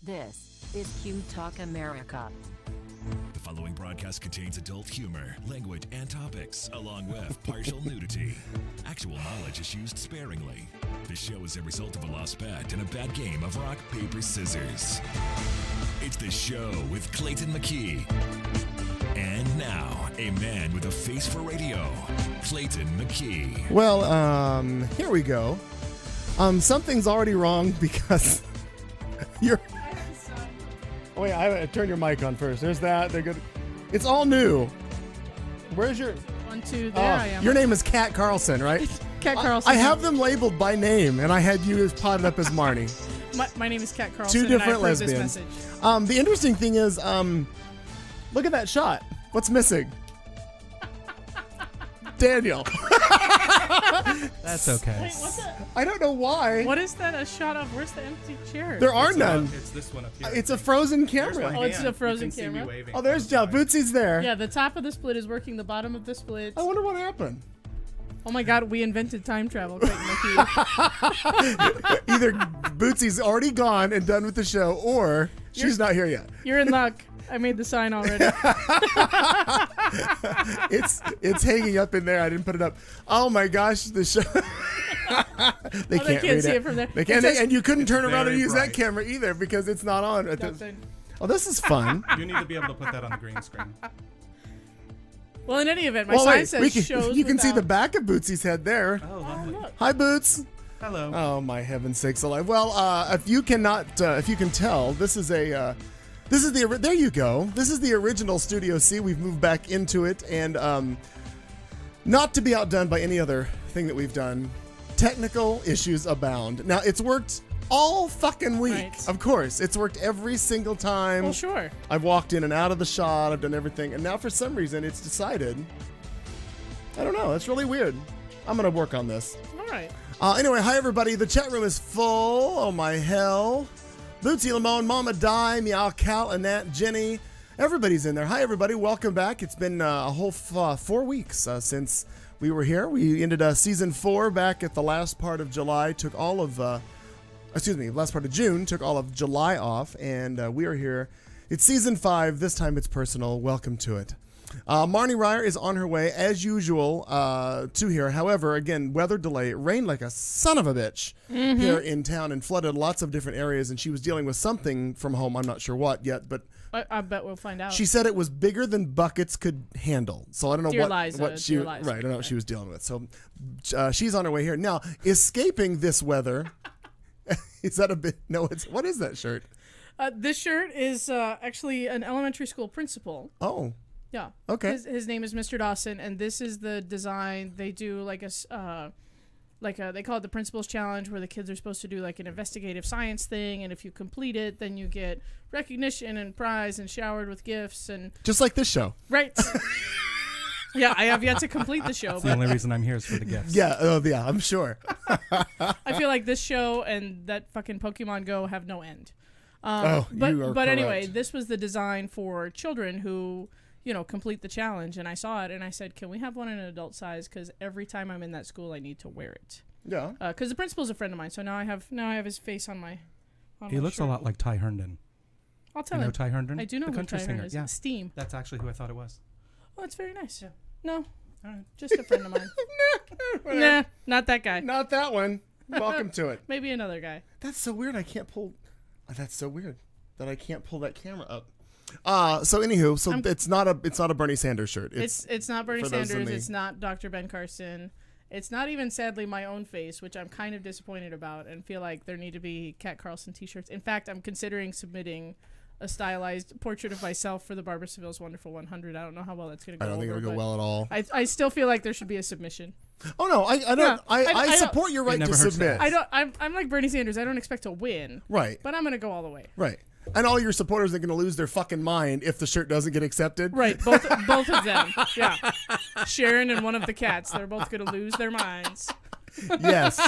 This is Q Talk America. The following broadcast contains adult humor, language, and topics, along with partial nudity. Actual knowledge is used sparingly. This show is a result of a lost bet and a bad game of rock, paper, scissors. It's The Show with Clayton McKee. And now, a man with a face for radio, Clayton McKee. Well, here we go. Something's already wrong because you're... Oh, wait, I turned your mic on first. There's that. They're good. It's all new. Where's your... 1, 2, there I am. Your name is Kat Carlson, right? Kat Carlson. I have them labeled by name, and I had you potted up as Marnie. My name is Kat Carlson. Two different and I approve lesbians. this message. The interesting thing is, look at that shot. What's missing? Daniel. That's okay. Wait, what's that? I don't know why. What is that a shot of? Where's the empty chair? There are none. It's this one up here. It's a frozen There's camera. my Oh, it's hand. a frozen You can see me camera? waving Oh, there's from the side. Bootsy's there. Yeah, the top of the split is working. The bottom of the split. I wonder what happened. Oh my God, we invented time travel. Clayton McKee. Either Bootsy's already gone and done with the show, or she's not here yet. You're in luck. I made the sign already. It's hanging up in there. I didn't put it up. Oh my gosh, the show. They they can't read see it from there. They can't, It says- and you couldn't turn around and very use that bright. camera either because it's not on. Nothing. Oh, this is fun. You need to be able to put that on the green screen. Well, in any event, my Well, sign wait, says shows you can see the without- back of Bootsy's head there. Oh, lovely. Look. Hi, Boots. Hello. Oh my heaven's sakes alive! Well, if you can tell, this is the there you go. This is the original Studio C. We've moved back into it, and not to be outdone by any other thing that we've done. Technical issues abound. Now it's worked all fucking week. Right. Of course, it's worked every single time. Well, sure. I've walked in and out of the shot. I've done everything, and now for some reason it's decided. I don't know. It's really weird. I'm gonna work on this. All right. Anyway, hi everybody. The chat room is full. Oh my hell. Bootsy Lamone, Mama Di, Meow Cal, Annette, Jenny. Everybody's in there. Hi everybody. Welcome back. It's been a whole 4 weeks since we were here. We ended season 4 back at the last part of July. Took all of, last part of June. Took all of July off, and we are here. It's season 5. This time it's personal. Welcome to it. Marnie Ryer is on her way, as usual, to here. However, again, weather delay. It rained like a son of a bitch here in town and flooded lots of different areas, and she was dealing with something from home. I'm not sure what yet, but I bet we'll find out. she said it was bigger than buckets could handle. So I don't know Dear what Liza, she dear Liza. right. I don't know what she was dealing with. So she's on her way here now. Escaping this weather. Is that a bit? No, it's what is that shirt? This shirt is actually an elementary school principal. Oh. Yeah. Okay. His name is Mr. Dawson, and this is the design. They do they call it the Principal's Challenge, where the kids are supposed to do like an investigative science thing, and if you complete it, then you get recognition and prize and showered with gifts and Just like this show. right. Yeah, I have yet to complete the show, That's the but only reason I'm here is for the gifts. Yeah. Yeah. I'm sure. I feel like this show and that fucking Pokemon Go have no end. You are But anyway, correct. this was the design for children who, complete the challenge, and I saw it and I said, can we have one in an adult size? Because every time I'm in that school, I need to wear it. Yeah. Because the principal's a friend of mine, so now I have his face on my. He looks a lot like Ty Herndon. I'll tell You know him. Ty Herndon? I do know the who country Ty singer. Herndon is. Yeah, Steam. that's actually who I thought it was. Oh, that's very nice. Yeah. No, All right. just a friend of mine. Nah, not that guy. Not that one. Welcome to it. Maybe another guy. That's so weird. I can't pull. That's so weird that I can't pull that camera up. So anywho, it's not a Bernie Sanders shirt. It's not Bernie for those in Sanders. the- It's not Dr. Ben Carson. It's not even, sadly, my own face, which I'm kind of disappointed about and feel like there need to be Kat Carlson t-shirts. In fact, I'm considering submitting a stylized portrait of myself for the Barbara Seville's Wonderful 100. I don't know how well that's going to I go don't think over, it'll go but well at all. I still feel like there should be a submission. Oh no, I don't. Yeah, I I support your right to never hurts to submit. ask. I'm like Bernie Sanders. I don't expect to win, Right, but I'm going to go all the way. right. And all your supporters are going to lose their fucking mind if the shirt doesn't get accepted. Right, both of them. Yeah, Sharon and one of the cats. They're both going to lose their minds. Yes,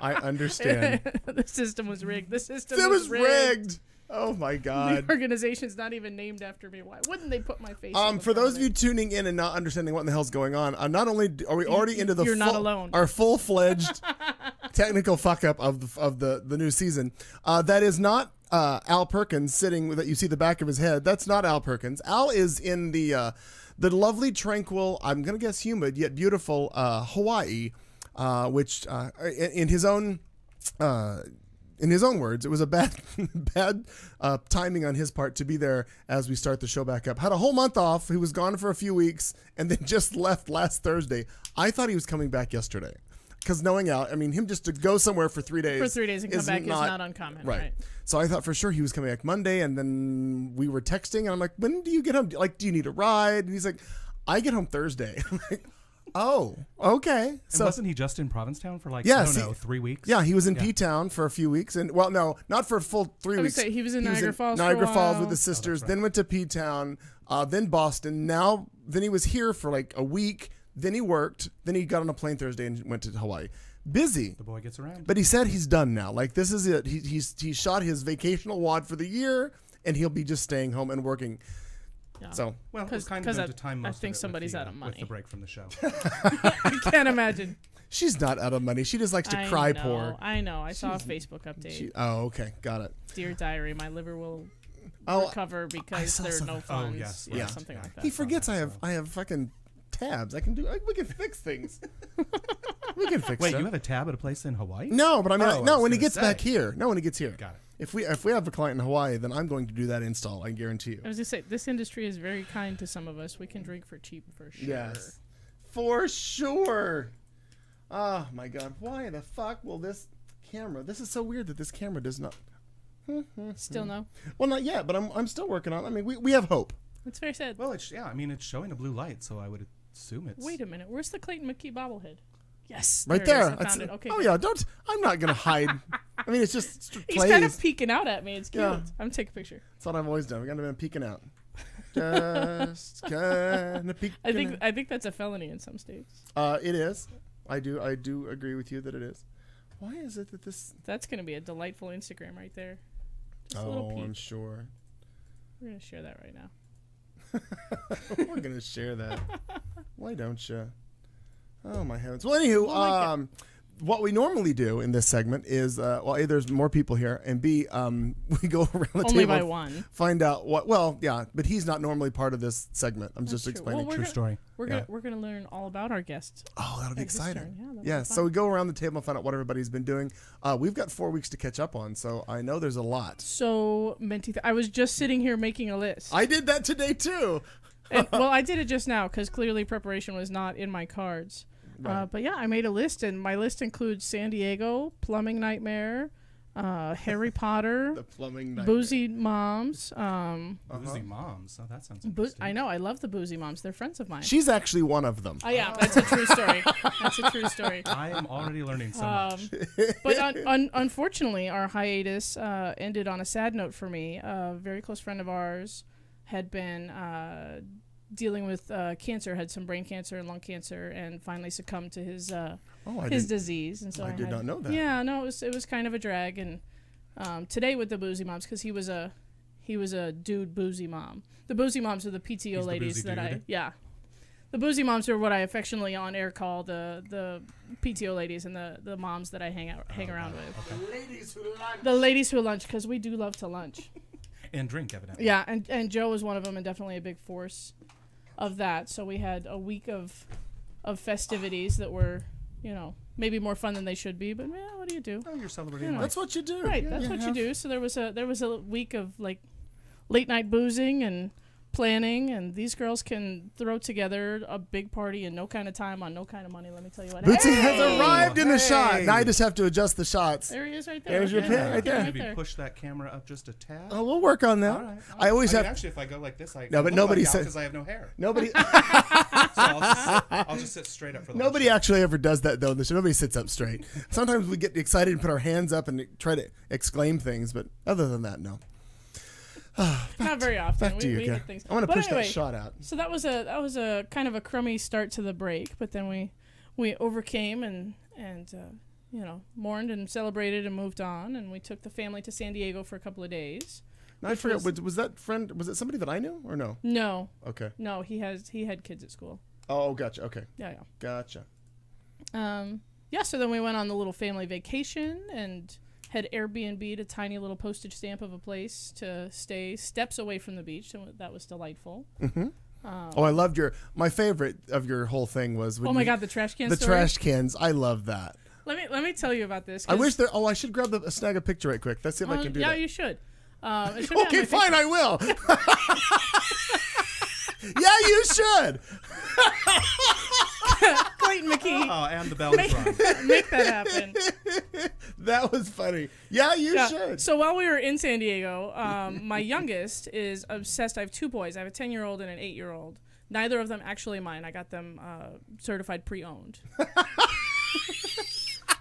I understand. The system was rigged. The system It was was rigged. Oh my God. The organization's not even named after me. Why wouldn't they put my face? on the For those front of you tuning in and not understanding what in the hell's going on, not only are we already into the You're not alone. our full-fledged technical fuck up of the new season, that is not Al Perkins sitting that you see the back of his head. That's not Al Perkins. Al is in the lovely, tranquil, I'm going to guess humid, yet beautiful Hawaii, which in his own words, it was a bad timing on his part to be there as we start the show back up. Had a whole month off. He was gone for a few weeks and then just left last Thursday. I thought he was coming back yesterday. Because knowing Al, I mean, him just to go somewhere for 3 days. For 3 days and come back is not uncommon. Right. So I thought for sure he was coming back Monday, and then we were texting, and I'm like, when do you get home? Like, do you need a ride? And he's like, I get home Thursday. I'm like, oh, okay. And so wasn't he just in Provincetown for like, yeah, I don't know, 3 weeks? Yeah, he was in P-Town for a few weeks. And well, no, not for a full 3 weeks. He was in Niagara Falls Niagara for a Falls while. with the sisters, right. then went to P-Town, then Boston. Then he was here for like a week. Then he worked. Then he got on a plane Thursday and went to Hawaii. Busy. The boy gets around. But he said he's done now. Like, this is it. He shot his vacational wad for the year, and he'll be just staying home and working. Yeah. So, Well, it was kind of to time most I think of it somebody's with the, out of money. with the break from the show. I can't imagine. she's not out of money. She just likes to cry poor. I know. I saw a Facebook update. Oh, okay. Got it. Dear diary, my liver will recover because saw there are no something. funds. Oh, yes. Yeah, Yeah. something like that. He forgets I have fucking tabs. I can do. We can fix things. We can fix Wait, stuff. you have a tab at a place in Hawaii? No, but I mean, Oh, I no. was When he gonna gets say. back here, no, when he gets here. Got it. If we have a client in Hawaii, then I'm going to do that install. I guarantee you. I was gonna say this industry is very kind to some of us. We can drink for cheap for sure. Yes, for sure. Oh my God! Why the fuck will this camera? This is so weird that this camera does not. Still no. Well, not yet, but I'm still working on it. I mean, we have hope. It's very sad. Well, it's it's showing a blue light, so I would assume it's. Wait a minute. Where's the Clayton McKee bobblehead? Yes, Right it there. is. I found it. Okay. Oh good. yeah, don't. I'm not gonna hide. I mean, it's just He's plays. kind of peeking out at me. It's cute. Yeah. I'm taking a picture. That's what I've always done. We gotta be peeking out. Just kind of peeking. I think that's a felony in some states. It is. I do agree with you that it is. Why is it that this? That's gonna be a delightful Instagram right there. Just a little Oh, peek. I'm sure. We're gonna share that right now. We're gonna share that. Why don't you? Oh my heavens. Well, anywho, We'll what we normally do in this segment is, well, A, there's more people here, and B, we go around the Only table, by one. find out what. Well, yeah, but he's not normally part of this segment. I'm just true. explaining. Well, True story. Yeah. We're gonna learn all about our guests. Oh, that'll be Like this exciting. turn. Yeah, that'll Yeah, be so fun. we go around the table and find out what everybody's been doing. We've got 4 weeks to catch up on, so I know there's a lot. So many. I was just sitting here making a list. I did that today too. Well, I did it just now because clearly preparation was not in my cards. Right. But yeah, I made a list, and my list includes San Diego, Plumbing Nightmare, Harry Potter, The plumbing nightmare. Boozy Moms. Boozy moms. Oh, that sounds interesting. I know, I love the Boozy Moms. They're friends of mine. She's actually one of them. Oh yeah, that's a true story. That's a true story. I am already learning so much. But unfortunately, our hiatus ended on a sad note for me. A very close friend of ours had been dealing with cancer, had some brain cancer and lung cancer, and finally succumbed to his disease. And so I did not know that. Yeah, no, it was kind of a drag. And today with the Boozy Moms, because he was a dude boozy mom. The Boozy Moms are the PTO He's the ladies boozy that dude? The Boozy Moms are what I affectionately on air call the PTO ladies and the moms that I hang around with. The ladies who lunch, because we do love to lunch. And drink, evidently. Yeah, and Joe was one of them, and definitely a big force of that. So we had a week of festivities that were, maybe more fun than they should be. But what do you do? Oh, you're celebrating You know. life. That's what you do. Right, Yeah, that's you what you have- do. So there was a week of like late night boozing and planning, and these girls can throw together a big party in no kind of time on no kind of money. Let me tell you what. Bootsy Hey! has arrived in the Hey! shot. Now I just have to adjust the shots. There he is, right there. There's your Okay. pin right there. Maybe push that camera up just a tad. Oh, we'll work on that. All right. I always have. Actually, if I go like this, I No, but look nobody like said- because I have no hair. Nobody, So I'll just sit straight up for the nobody lunch. actually ever does that though. In the show. Nobody sits up straight. Sometimes we get excited and put our hands up and try to exclaim things, but other than that, no. Not very often. Back to you, we Kat. hit things. I want to But push anyway, that shot out. So that was a kind of a crummy start to the break, but then we overcame and mourned and celebrated and moved on, and we took the family to San Diego for a couple of days. Now, I forgot. Was that friend? Was it somebody that I knew or no? No, Okay. he had kids at school. Oh, gotcha. Okay, Yeah. gotcha. So then we went on the little family vacation, and had Airbnb'd a tiny little postage stamp of a place to stay steps away from the beach, so that was delightful. Oh, I loved my favorite of your whole thing was when Oh my God, the trash can the story? trash cans. I love that. Let me tell you about this. I wish there. Oh, I should grab snag a picture right quick. Let's see if I can do yeah, that. you should. It should be on Okay, my fine, Facebook. I will. Yeah, you should. Clayton McKee, Oh, and the bell is rung. make that happen. That was funny. Yeah, you should. So while we were in San Diego, my youngest is obsessed. I have two boys. I have a 10-year-old and an 8-year-old. Neither of them actually mine. I got them certified pre-owned.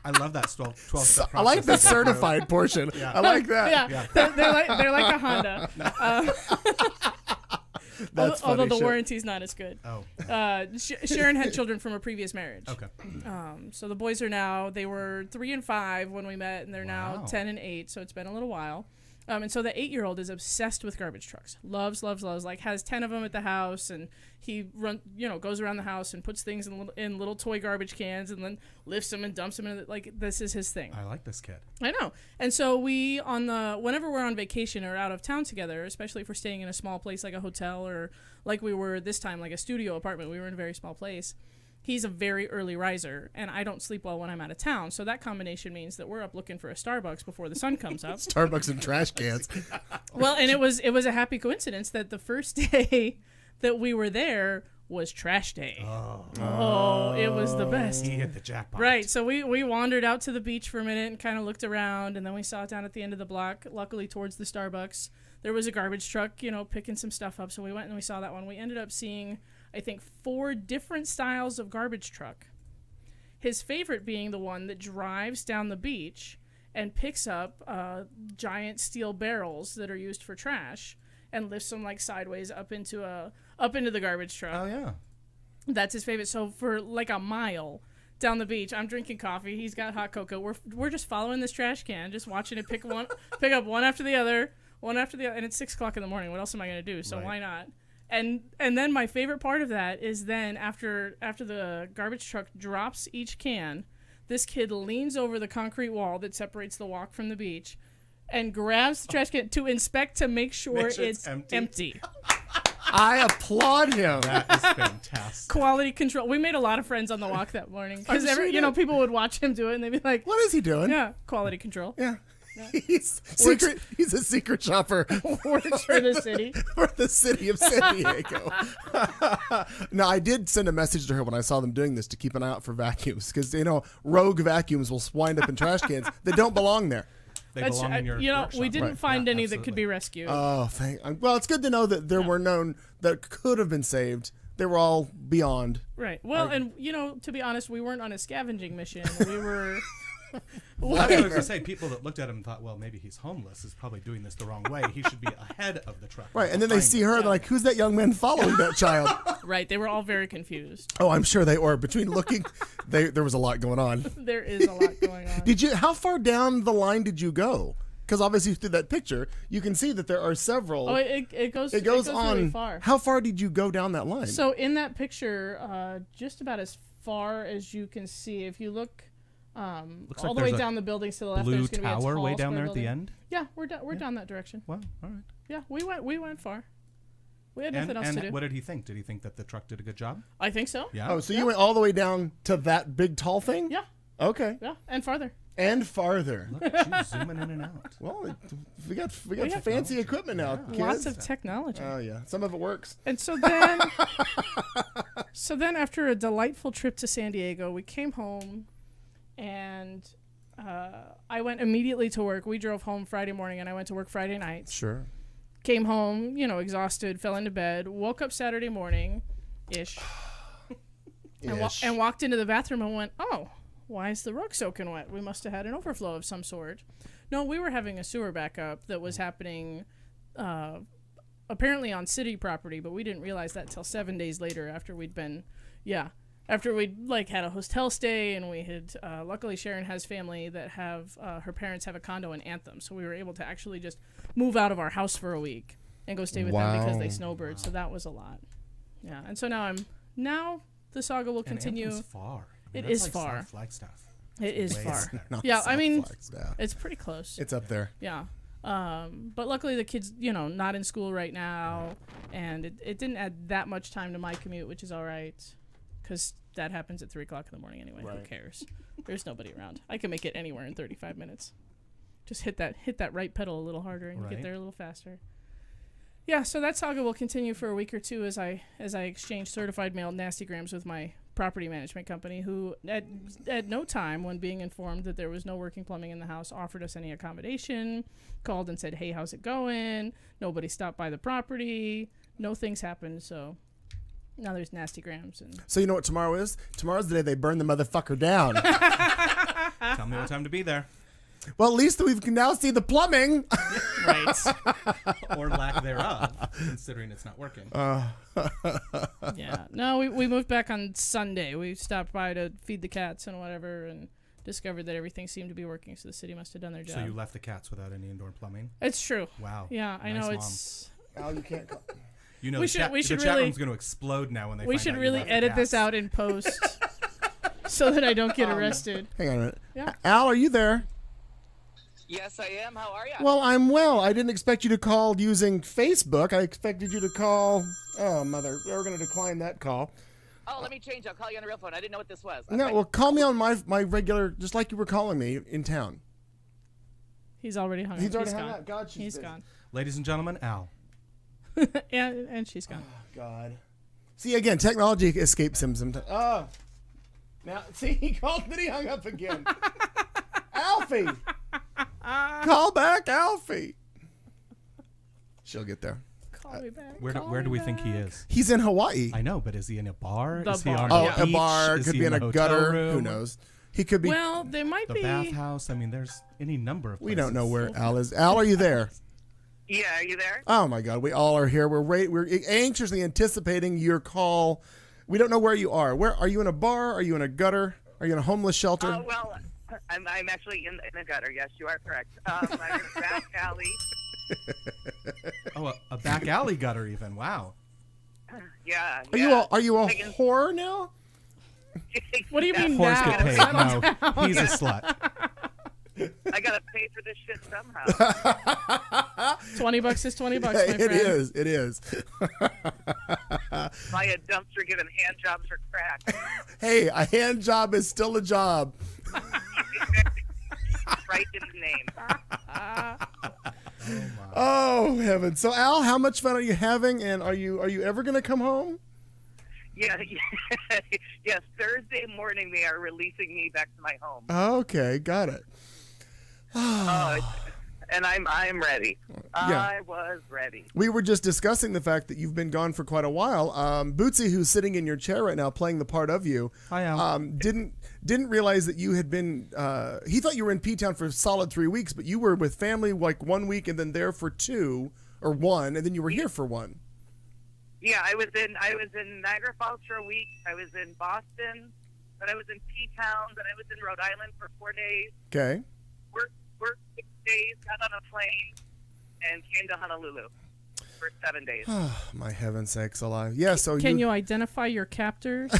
I love that 12 step I like the process. certified portion. I like that. Yeah, they're like a Honda. That's funny although the shit. warranty's not as good. Oh, Sharon had children from a previous marriage. okay. So the boys they were 3 and 5 when we met, and they're now Wow. 10 and 8. So it's been a little while. And so the 8-year-old is obsessed with garbage trucks. Loves, like has 10 of them at the house, and he goes around the house and puts things in little toy garbage cans, and then lifts them and dumps them in. Like, this is his thing. I like this kid. I know. And so whenever we're on vacation or out of town together, especially if we're staying in a small place like a hotel, or like we were this time, like a studio apartment, we were in a very small place. He's a very early riser, and I don't sleep well when I'm out of town. So that combination means that we're up looking for a Starbucks before the sun comes up. Starbucks and trash cans. Well, and it was a happy coincidence that the first day that we were there was trash day. Oh, it was the best. He hit the jackpot. Right, so we wandered out to the beach for a minute and kind of looked around, and then we saw it down at the end of the block, luckily towards the Starbucks. There was a garbage truck, picking some stuff up, so we went and we saw that one. We ended up seeing, I think, 4 different styles of garbage truck. His favorite being the one that drives down the beach and picks up giant steel barrels that are used for trash and lifts them like sideways up into the garbage truck. Oh, yeah. That's his favorite. So for like a mile down the beach, I'm drinking coffee. He's got hot cocoa. We're just following this trash can, just watching it pick up one after the other, and it's 6 o'clock in the morning. What else am I gonna do? So Right. why not? And then my favorite part of that is then after the garbage truck drops each can, this kid leans over the concrete wall that separates the walk from the beach, and grabs the trash can to inspect to make sure it's empty. I applaud him. That is fantastic. Quality control. We made a lot of friends on the walk that morning because I'm sure you did. people would watch him do it and they'd be like, What is he doing? "Yeah, quality control." Yeah. He's a secret shopper Works for the city. for the city of San Diego. Now, I did send a message to her when I saw them doing this to keep an eye out for vacuums, because rogue vacuums will wind up in trash cans that don't belong there. They belong in your workshop. we didn't Right. find Yeah, any that could absolutely. be rescued. Oh, well, it's good to know that there were none that could have been saved. They were all beyond. Right. Well, and to be honest, we weren't on a scavenging mission. We were. I was going to say, people that looked at him and thought, well, maybe he's homeless, is probably doing this the wrong way. He should be ahead of the truck. Right, and then they behind see it. her and they're like, who's that young man following that child? Right. They were all very confused. Oh, I'm sure they were. Between looking, there was a lot going on. There is a lot going on. How far down the line did you go? Because obviously through that picture, you can see that there are several. Oh, it goes. It goes on. really far. How far did you go down that line? So in that picture, just about as far as you can see, if you look Looks all like the way there's a down the buildings to the left, Blue there's going to be a tower tall way down square there at the building. end. Yeah, we're down that direction. Well, all right. Yeah, we went far. We had nothing else And to do. what did he think? Did he think that the truck did a good job? I think so. Yeah. Oh, so you went all the way down to that big tall thing? Yeah, Okay. yeah, and farther. And farther. Look at you zooming in and out. Well, we got have fancy equipment now, kids. Lots of technology. Oh yeah, some of it works. And so then after a delightful trip to San Diego, we came home, and I went immediately to work. We drove home Friday morning, and I went to work Friday night. Sure. Came home, exhausted, fell into bed, woke up Saturday morning, ish, and walked into the bathroom and went, oh, why is the rug soaking wet? We must have had an overflow of some sort. No, we were having a sewer backup that was happening apparently on city property, but we didn't realize that till 7 days later after we'd had a hotel stay, and we had luckily Sharon has family that have her parents have a condo in Anthem, so we were able to actually just move out of our house for a week and go stay with them because they snowbird. So that was a lot. Yeah, and so now the saga will continue. And Anthem's far. It That's is like far. South Flagstaff. It is Way far. out there. Not Yeah, I South mean, Flagstaff. it's pretty close. It's up there. Yeah. But luckily the kids, not in school right now, and it didn't add that much time to my commute, which is all right, because that happens at 3 o'clock in the morning anyway. Who Right. cares? There's nobody around. I can make it anywhere in 35 minutes. Just hit that right pedal a little harder and you Right. get there a little faster. Yeah, so that saga will continue for a week or two as I exchange certified mail nastygrams with my property management company, who at no time, when being informed that there was no working plumbing in the house, offered us any accommodation, called and said, hey, how's it going? Nobody stopped by the property. No things happened, so now there's nastygrams. And So you know what tomorrow is? Tomorrow's the day they burn the motherfucker down. Tell me what time to be there. Well, at least we can now see the plumbing. right. Or lack thereof, considering it's not working. Yeah. No, we moved back on Sunday. We stopped by to feed the cats and whatever and discovered that everything seemed to be working, so the city must have done their job. So you left the cats without any indoor plumbing? It's true. Wow. Yeah, I Nice know mom. it's... Al, you can't call. You know, We the should- chat, we should the chat really- room's going to explode now when they We find should out you really left the edit this cats. out in post so that I don't get arrested. Hang on a minute. Yeah. Al, are you there? Yes, I am. How are you? Well, I'm well. I didn't expect you to call using Facebook. I expected you to call. Oh, mother. We're going to decline that call. Oh, let me change. I'll call you on the real phone. I didn't know what this was. No, Okay. well, call me on my regular, just like you were calling me in town. He's already hung He's up. already He's hung gone. up. God, she's He's busy. gone. Ladies and gentlemen, Al. And she's gone. God. See, again, technology escapes him sometimes. Oh. Now, see, he called, then he hung up again. Alfie. Call back Alfie. She'll get there. Call me back. Where do we think he is? He's in Hawaii. I know, but is he in a bar? The Is he bar. on Oh, a a beach? bar. Is Could he be in a hotel gutter. room? Who knows? He could be. Well, there might The be... bathhouse. I mean, there's any number of We places. don't know where Al is. Al, are you there? Yeah, are you there? Oh my God, we all are here. We're anxiously anticipating your call. We don't know where you are. Where are you, in a bar? Are you in a gutter? Are you in a homeless shelter? Oh, well, I'm actually in the gutter. Yes, you are correct. I'm in a back alley. Oh, a back alley gutter even. Wow. Yeah. Are you a Taking- whore now? What do you mean Horse now? get paid. Settle No, he's a slut. I gotta pay for this shit somehow. $20 is $20, my friend. It is. It is. Buy a dumpster giving hand jobs for crack. Hey, a hand job is still a job. Right in the name. Oh heaven! So Al, how much fun are you having? And are you ever going to come home? Yeah. Yes. Thursday morning they are releasing me back to my home. Okay, got it. And I'm ready. Yeah. I was ready. We were just discussing the fact that you've been gone for quite a while. Bootsy, who's sitting in your chair right now playing the part of you, Hi, Al. didn't realize that you had been. He thought you were in P-Town for a solid 3 weeks, but you were with family like 1 week and then there for 2 or 1, and then you were here for 1. Yeah, I was in Niagara Falls for a week. I was in Boston, then I was in P-Town, then I was in Rhode Island for 4 days. Okay. Worked 6 days, got on a plane, and came to Honolulu for 7 days. Oh, my heaven's sakes alive! Yeah. So Can you identify your captors?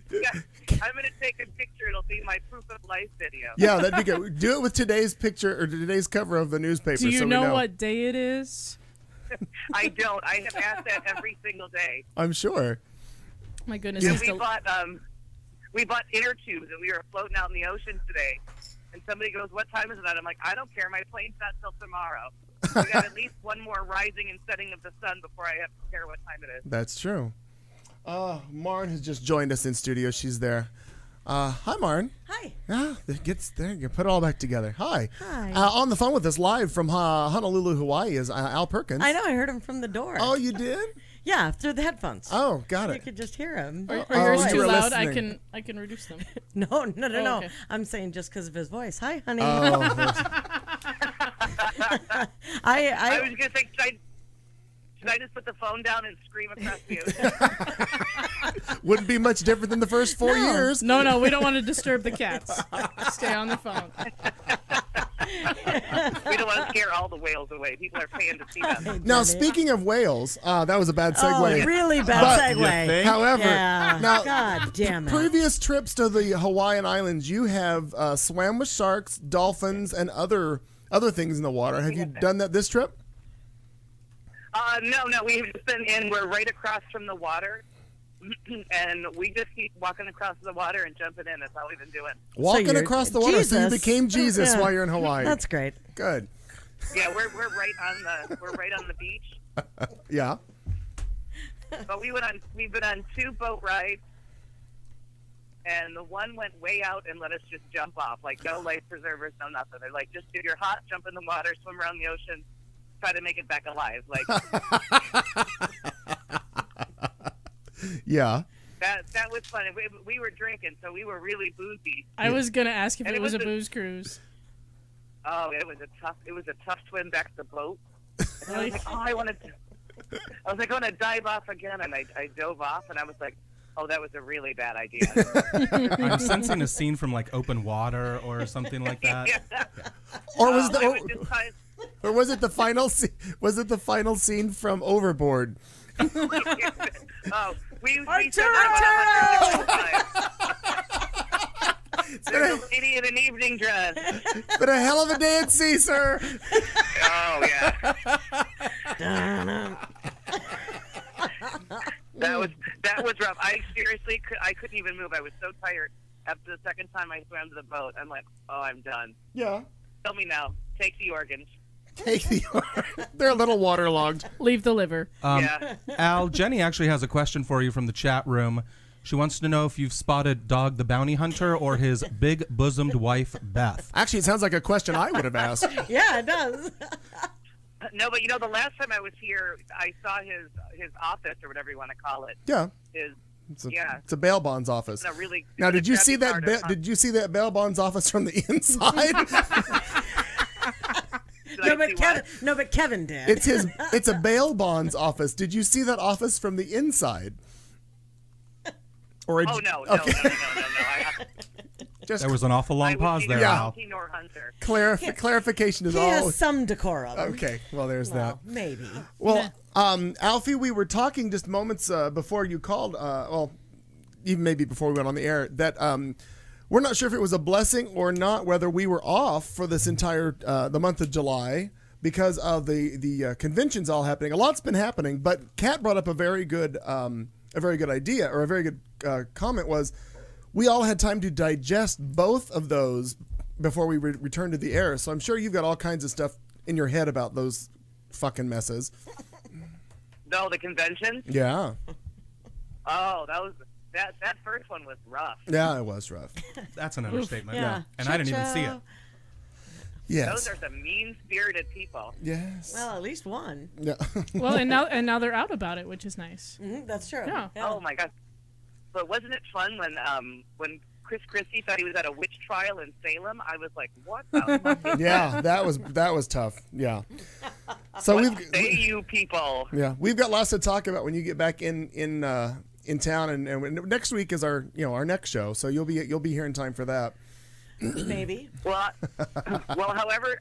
Yeah, I'm gonna take a picture. It'll be my proof of life video. Yeah, that'd be good. Do it with today's picture or today's cover of the newspaper. Do you so we know what day it is? I don't. I have asked that every single day. I'm sure. My goodness. Yeah. it's We the- bought inner tubes, and we were floating out in the ocean today. And somebody goes, "What time is it?" I'm like, "I don't care. My plane's not till tomorrow. We got at least one more rising and setting of the sun before I have to care what time it is." That's true. Marn has just joined us in studio. She's there. Hi, Marn. Hi. Yeah, it gets there. You put it all back together. Hi. Hi. On the phone with us live from Honolulu, Hawaii is Al Perkins. I know. I heard him from the door. Oh, you did? Yeah, through the headphones. Oh, got You it. could just hear him. Are Oh, yours you too were loud? listening. I can reduce them. No. Oh, okay. I'm saying just because of his voice. Hi, honey. Oh, I was gonna say, should I just put the phone down and scream across the ocean? wouldn't be much different than the first 4 years. No, we don't want to disturb the cats. Stay on the phone. We don't want to scare all the whales away. People are paying to see them. Now, speaking of whales, that was a bad Oh, segue. really But- bad You segue. think? However, Yeah. now God damn it. previous trips to the Hawaiian Islands, you have swam with sharks, dolphins, and other things in the water. Have you done that this trip? No, we've just been in. We're right across from the water. And we just keep walking across the water and jumping in. That's all we've been doing. Walking you're across the water, so you Jesus. became Jesus Yeah. while you're in Hawaii. That's great. Good. Yeah, we're right on the beach. Yeah. But we've been on 2 boat rides, and the one went way out and let us just jump off, like no life preservers, no nothing. They're like, just if you're hot, jump in the water, swim around the ocean, try to make it back alive. Like Yeah. that was fun. We were drinking, so we were really boozy. I was gonna ask if And it it was a was a- booze cruise. Oh, it was a tough swim back to the boat. And I was like, I was like, going to dive off again, and I dove off, and I was like, oh, that was a really bad idea. I'm sensing a scene from like Open Water or something like that. Or was I was the just kind or was it the final was it the final scene from Overboard? oh, we said Arturo! that about 100 times. There's a lady in an evening dress. Been a hell of a day at sea, sir. Oh yeah. That was rough. I seriously I couldn't even move. I was so tired. After the second time I swam to the boat, I'm like, oh, I'm done. Yeah. Tell me now. Take the organs. Take the They're a little waterlogged. Leave the liver. Yeah. Al, Jenny actually has a question for you from the chat room. She wants to know if you've spotted Dog the Bounty Hunter or his big-bosomed wife, Beth. Actually, it sounds like a question I would have asked. Yeah, it does. No, but the last time I was here, I saw his office or whatever you want to call it. Yeah. His It's a bail bonds office. no, really. Now, did you see that? Did Did you see that bail bonds office from the inside? No, but Kevin did. It's a bail bonds office. Did you see that office from the inside? Or Oh no. Just There was an awful long pause there, Yeah. Al. Nor Hunter. clarification is he all. has some decorum. Okay, well, there's Well, that. maybe. Well, Alfie, we were talking just moments before you called. Well, even maybe before we went on the air, that we're not sure if it was a blessing or not. Whether we were off for this entire the month of July because of the conventions all happening. A lot's been happening, but Kat brought up a very good idea, or a very good comment was. We all had time to digest both of those before we returned to the air. So I'm sure you've got all kinds of stuff in your head about those fucking messes. No, the convention. Yeah. Oh, that first one was rough. Yeah, it was rough. That's an understatement. Yeah. And I didn't even see it. Cha-cha. Yes. Those are some mean-spirited people. Yes. Well, at least one. Yeah. Well, and now they're out about it, which is nice. That's true. Yeah. Oh my God! But wasn't it fun when Chris Christie thought he was at a witch trial in Salem? I was like, what the fuck is Yeah, that was tough. Yeah. So say you people? we've got lots to talk about when you get back in town, and next week is our next show, so you'll be here in time for that. Maybe. Well,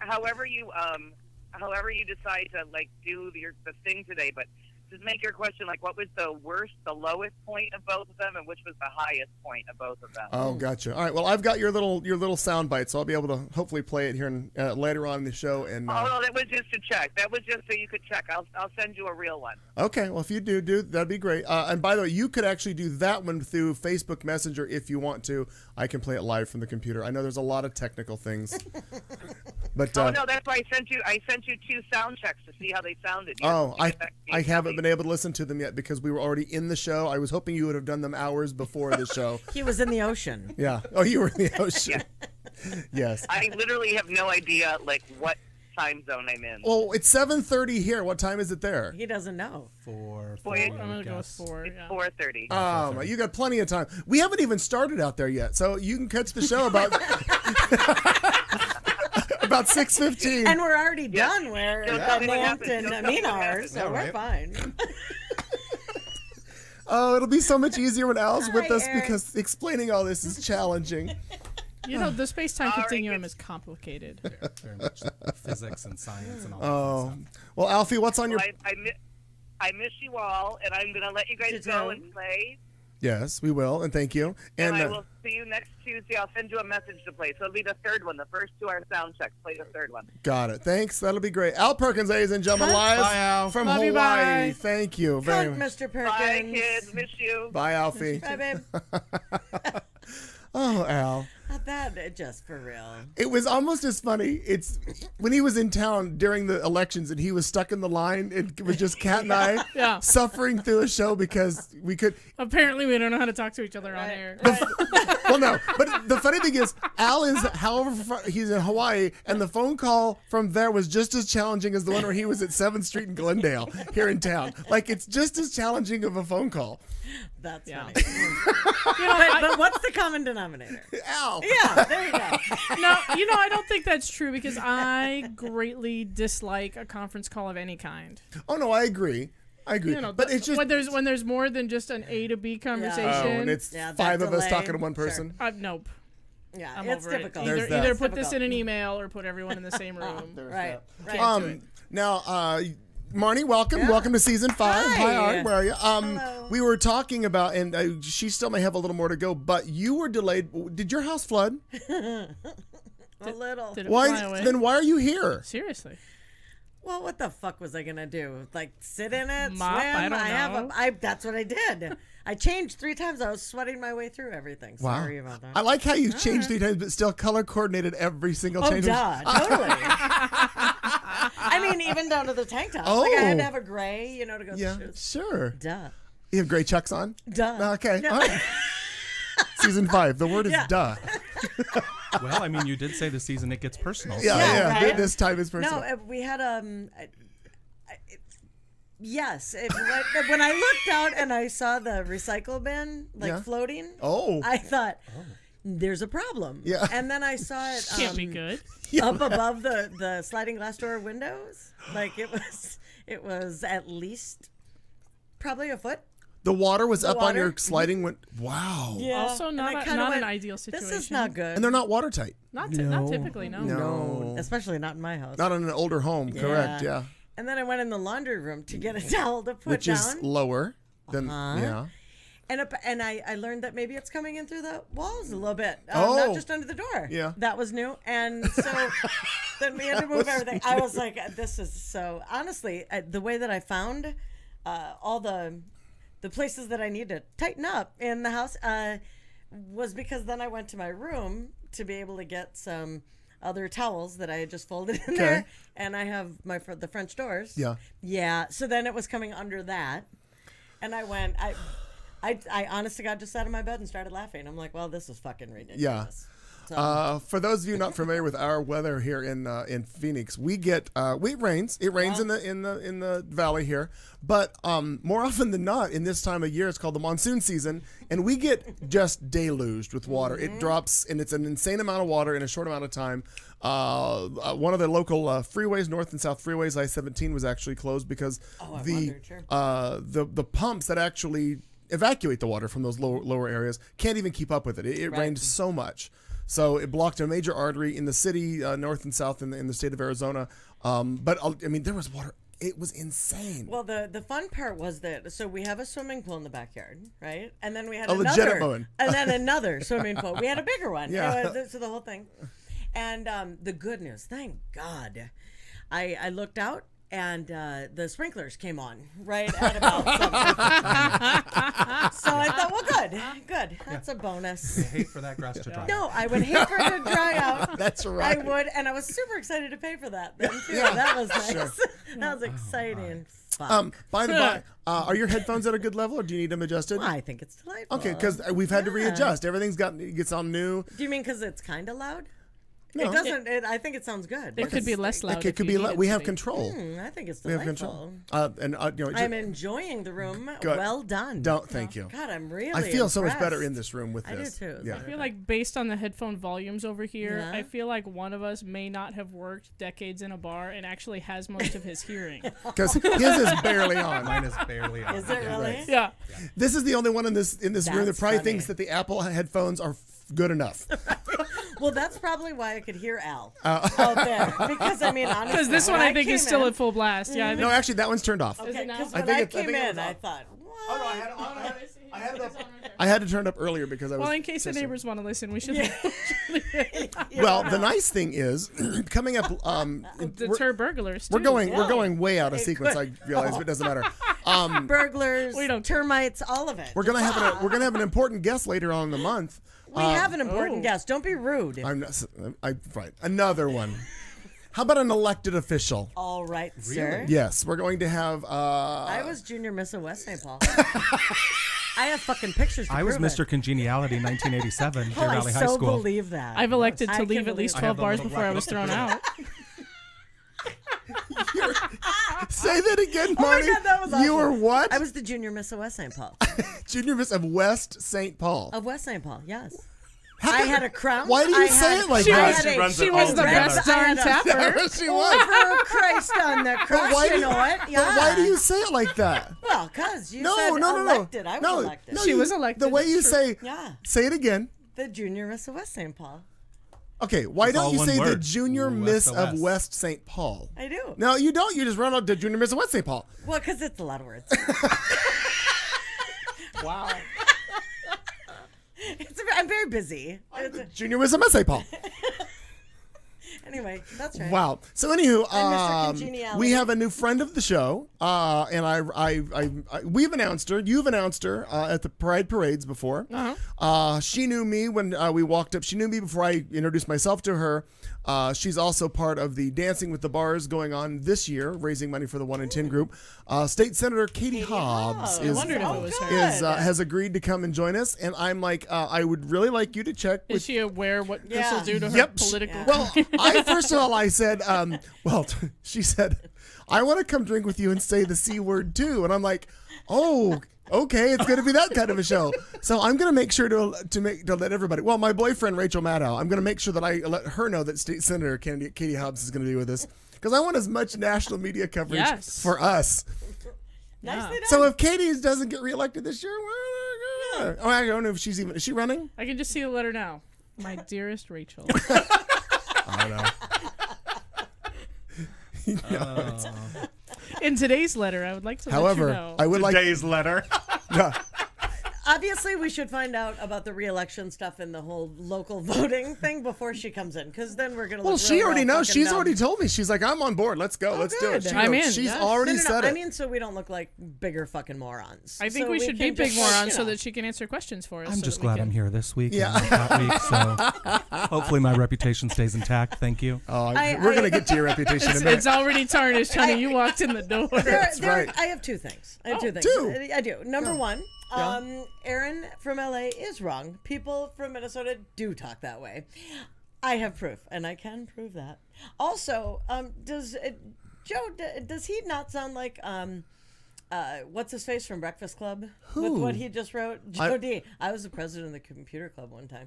however you decide to like do the thing today, but just make your question like, what was the lowest point of both of them, and which was the highest point of both of them? Oh, gotcha. All right. Well, I've got your little sound bite, so I'll be able to hopefully play it here later on in the show. And Oh no, that was just to check. That was just so you could check. I'll send you a real one. okay. Well, if you do, that'd be great. And by the way, you could actually do that one through Facebook Messenger if you want to. I can play it live from the computer. I know there's a lot of technical things, but Oh no, that's why I sent you 2 sound checks to see how they sounded. I haven't been able to listen to them yet because we were already in the show. I was hoping you would have done them hours before the show. He was in the ocean. Yeah. Oh, you were in the ocean. Yes. I literally have no idea like what time zone I'm in. Well, it's 7:30 here. What time is it there? He doesn't know. Boy, I'm gonna go with 4. It's Yeah. 4:30. Oh, you got plenty of time. We haven't even started out there yet, so you can catch the show about about 6:15. And we're already done where Don't tell me what Nant happened. and Don't tell me Amina what are, happened. so Yeah, we're right. fine. Oh, it'll be so much easier when Al's with Hi, us Eric. because explaining all this is challenging. You know, the space-time All right, continuum good. is complicated. Very much physics and science and all that Oh, kind of stuff. well, Alfie, what's on your? I miss you all, and I'm going to let you guys go and play. Yes, we will, and thank you. And I will see you next Tuesday. I'll send you a message to play. So it'll be the third one. The first two are sound checks. Play the third one. Got it. Thanks. That'll be great. Al Perkins, ladies and gentlemen, live Bye, Al. from Love Hawaii. you, bye. Thank you very Cunt, much. Mr. Perkins. Bye, kids. Miss you. Bye, Alfie. Bye, babe. Oh, Al. Not that, just for real. It was almost as funny. It's when he was in town during the elections and he was stuck in the line. It was just Kat and I Yeah. suffering through a show because we could. Apparently, we don't know how to talk to each other on air. Well, no, but the funny thing is, Al is, however far, he's in Hawaii, and the phone call from there was just as challenging as the one where he was at 7th Street in Glendale here in town. Like, it's just as challenging of a phone call. That's Yeah. funny. but what's the common denominator? Al. Yeah, there you go. No, you know, I don't think that's true because I greatly dislike a conference call of any kind. Oh, no, I agree. I agree. You know, but it's just. when there's more than just an A to B conversation. Oh, and it's Yeah, 5 that of us delay. talking to one person. Nope. Yeah, I'm it's over difficult. it. There's that. Either It's put this in difficult. an email or put everyone in the same room. Right. Can't do it. Now, Marnie, welcome. Yeah. Welcome to season 5. Hi. Art, where are you? Hello. We were talking about, and she still may have a little more to go, but you were delayed. Did your house flood? A little. Did it fly away? Then why are you here? Seriously. Well, what the fuck was I gonna do? Like sit in it, Mop? swim? I don't know. That's what I did. I changed 3 times. I was sweating my way through everything. Wow. Sorry about that. I like how you changed 3 times, but still color coordinated every single Oh, change. duh, totally. I mean, even down to the tank top. Like I had to have a gray, you know, to go with Yeah, the shoes. sure. Duh. You have gray chucks on? Duh. Okay. Yeah. All right. Season 5. The word is Yeah. duh. Well, I mean, you did say the season it gets personal. Yeah, Yeah, yeah. right? This time is personal. No, we had yes. When I looked out and I saw the recycle bin Yeah. floating, Oh. I thought there's a problem. Yeah. And then I saw it Can't be good. up above the sliding glass door windows. Like it was at least probably a foot. The water was up on water? your sliding window. Wow. Yeah. Also, And not I a- kinda not an went, ideal situation. This is not good. And they're not watertight. Not typically, no. No. Especially not in my house. Not in an older home, correct? Yeah. And then I went in the laundry room to get a towel to put Which down. is lower than, yeah. And I learned that maybe it's coming in through the walls a little bit, Oh. not just under the door. Yeah. That was new. And so then we had to move everything. I was like, this is so, honestly, the way that I found all the places that I need to tighten up in the house was because then I went to my room to be able to get some other towels that I had just folded in there. And I have the French doors. Yeah. Yeah. So then it was coming under that. And I went, I honest to God just sat in my bed and started laughing. I'm like, well, this is fucking ridiculous. Yeah. So, For those of you not familiar with our weather here in Phoenix, we get it rains. It rains in the valley here, but more often than not, in this time of year, it's called the monsoon season, and we get just deluged with water. It drops, and it's an insane amount of water in a short amount of time. One of the local freeways, north and south freeways, I-17, was actually closed because the pumps that actually evacuate the water from those lower areas can't even keep up with it. It rained so much. So it blocked a major artery in the city, north and south in the state of Arizona. But I mean, there was water. It was insane. well, the fun part was that so we have a swimming pool in the backyard, right? And then we had A another, legitimate one. and then another swimming pool. We had a bigger one. Yeah. So the whole thing. And the good news, thank God, I looked out. And the sprinklers came on right at about 7:50. So I thought, well, good. That's a bonus. I hate for that grass to dry. No, I would hate for it to dry out. That's right. I would, and I was super excited to pay for that then too. That was nice. That was exciting. Fuck. By the by, are your headphones at a good level, or do you need them adjusted? I think it's delightful. Okay, because we've had to readjust. Everything's gets on new. Do you mean because it's kind of loud? No. It doesn't. I think it sounds good. It could be less loud. It could be. We have control. I think it's We have delightful. control. I'm enjoying the room. Good. Well done. Thank you. God, I'm really. I feel so much better impressed. in this room with I do this. too. Yeah. I feel like based on the headphone volumes over here, Yeah. I feel like one of us may not have worked decades in a bar and actually has most of his hearing. Because his is barely on. Mine is barely on. Is it really? Yeah. This is the only one in this room that That's probably funny. thinks that the Apple headphones are good enough. Well, that's probably why I could hear Al out there. Because, I mean, honestly. Because this one I think is still at full blast. Yeah, I think No, actually, that one's turned off. Okay, now? because I when think I it's- I came think it in, was I off. thought, what? Oh, no, I had it up. I had to turn it up earlier because I was. Well, in case the pissing. neighbors want to listen, we should Well, the nice thing is, coming up, deter burglars. we're too. going way out of It sequence. could. I realize, but it doesn't matter. Burglars, We don't- termites, all of it. We're gonna have an important guest later on in the month. We have an important guest. Don't be rude. Right, another one. How about an elected official? All right, sir. Yes, we're going to have. I was Junior Miss of West St. Paul. I have fucking pictures to I was prove Mr. it. Congeniality in 1987, Deer Oh, I Valley High so School. believe that. I've elected I to can leave at believe least that. 12 the bars little before I black was book thrown out. Say that again, Oh my Marty. God, that was awesome. You were what? I was the Junior Miss of West St. Paul. Junior Miss of West St. Paul. Of West St. Paul, yes. How I come- had a crown. Why do you I say had- it like She that? was- She runs She it was all the together. best darn tapper. She was. Over Christ on the cross, Why do you know what? Yeah. But why do you say it like that? Well, because you No, said no. elected. I was no, elected. no, She you- was elected, The way that's you true. say, Yeah. say it again. The Junior Miss of West St. Paul. Okay, why It's don't all you one say the word. Junior West Miss of of West. West St. Paul? I do. No, you don't. You just run out the Junior Miss of West St. Paul. Well, because it's a lot of words. Wow. I'm very busy. Junior Miss of West St. Paul. Anyway, that's right. Wow. So anywho, Mr. Congeniality. we have a new friend of the show, and we've announced her. You've announced her at the Pride parades before. She knew me when we walked up. She knew me before I introduced myself to her. She's also part of the Dancing with the Bars going on this year, raising money for the 1 in 10 group. State Senator Katie Hobbs Hobbs. is, I wondered if it was her. has agreed to come and join us, and I'm like, I would really like you to check Is with she aware what this Yeah. will do to her Yep. political Well, first of all, I said, she said, I want to come drink with you and say the C word too. And I'm like, oh, okay, it's going to be that kind of a show. So I'm going to make sure to let everybody, well, my boyfriend, Rachel Maddow, I'm going to make sure that I let her know that State Senator Katie Hobbs is going to be with us because I want as much national media coverage Yes. for us. Nicely done. So if Katie doesn't get reelected this year, well, I don't know if is she running? I can just see the letter now. My dearest Rachel. I don't know. In today's letter, I would like to However, let you know. I would like. Today's letter. Obviously, we should find out about the re-election stuff and the whole local voting thing before she comes in, because then we're gonna. Well, look she real already knows. fucking She's dumb. already told me. She's like, I'm on board. Let's go. Let's do it. good. She I'm knows. in, She's yes. already said it. I mean, so we don't look like bigger fucking morons. I think So we should be can big just, like, morons you so know. that she can answer questions for us. I'm so just that we glad can- I'm here this week Yeah. and not that week, so hopefully my reputation stays intact. Thank you. Oh, I- we're gonna get to your reputation in a minute. It's already tarnished, honey. You walked in the door. That's right. I have two things. I have two things. two? I do. Number one, Yeah. Aaron from LA is wrong. People from Minnesota do talk that way. I have proof, and I can prove that. Also, does Joe? Does he not sound like what's his face from Breakfast Club? With Who? what he just wrote, Joe D. I was the president of the computer club one time.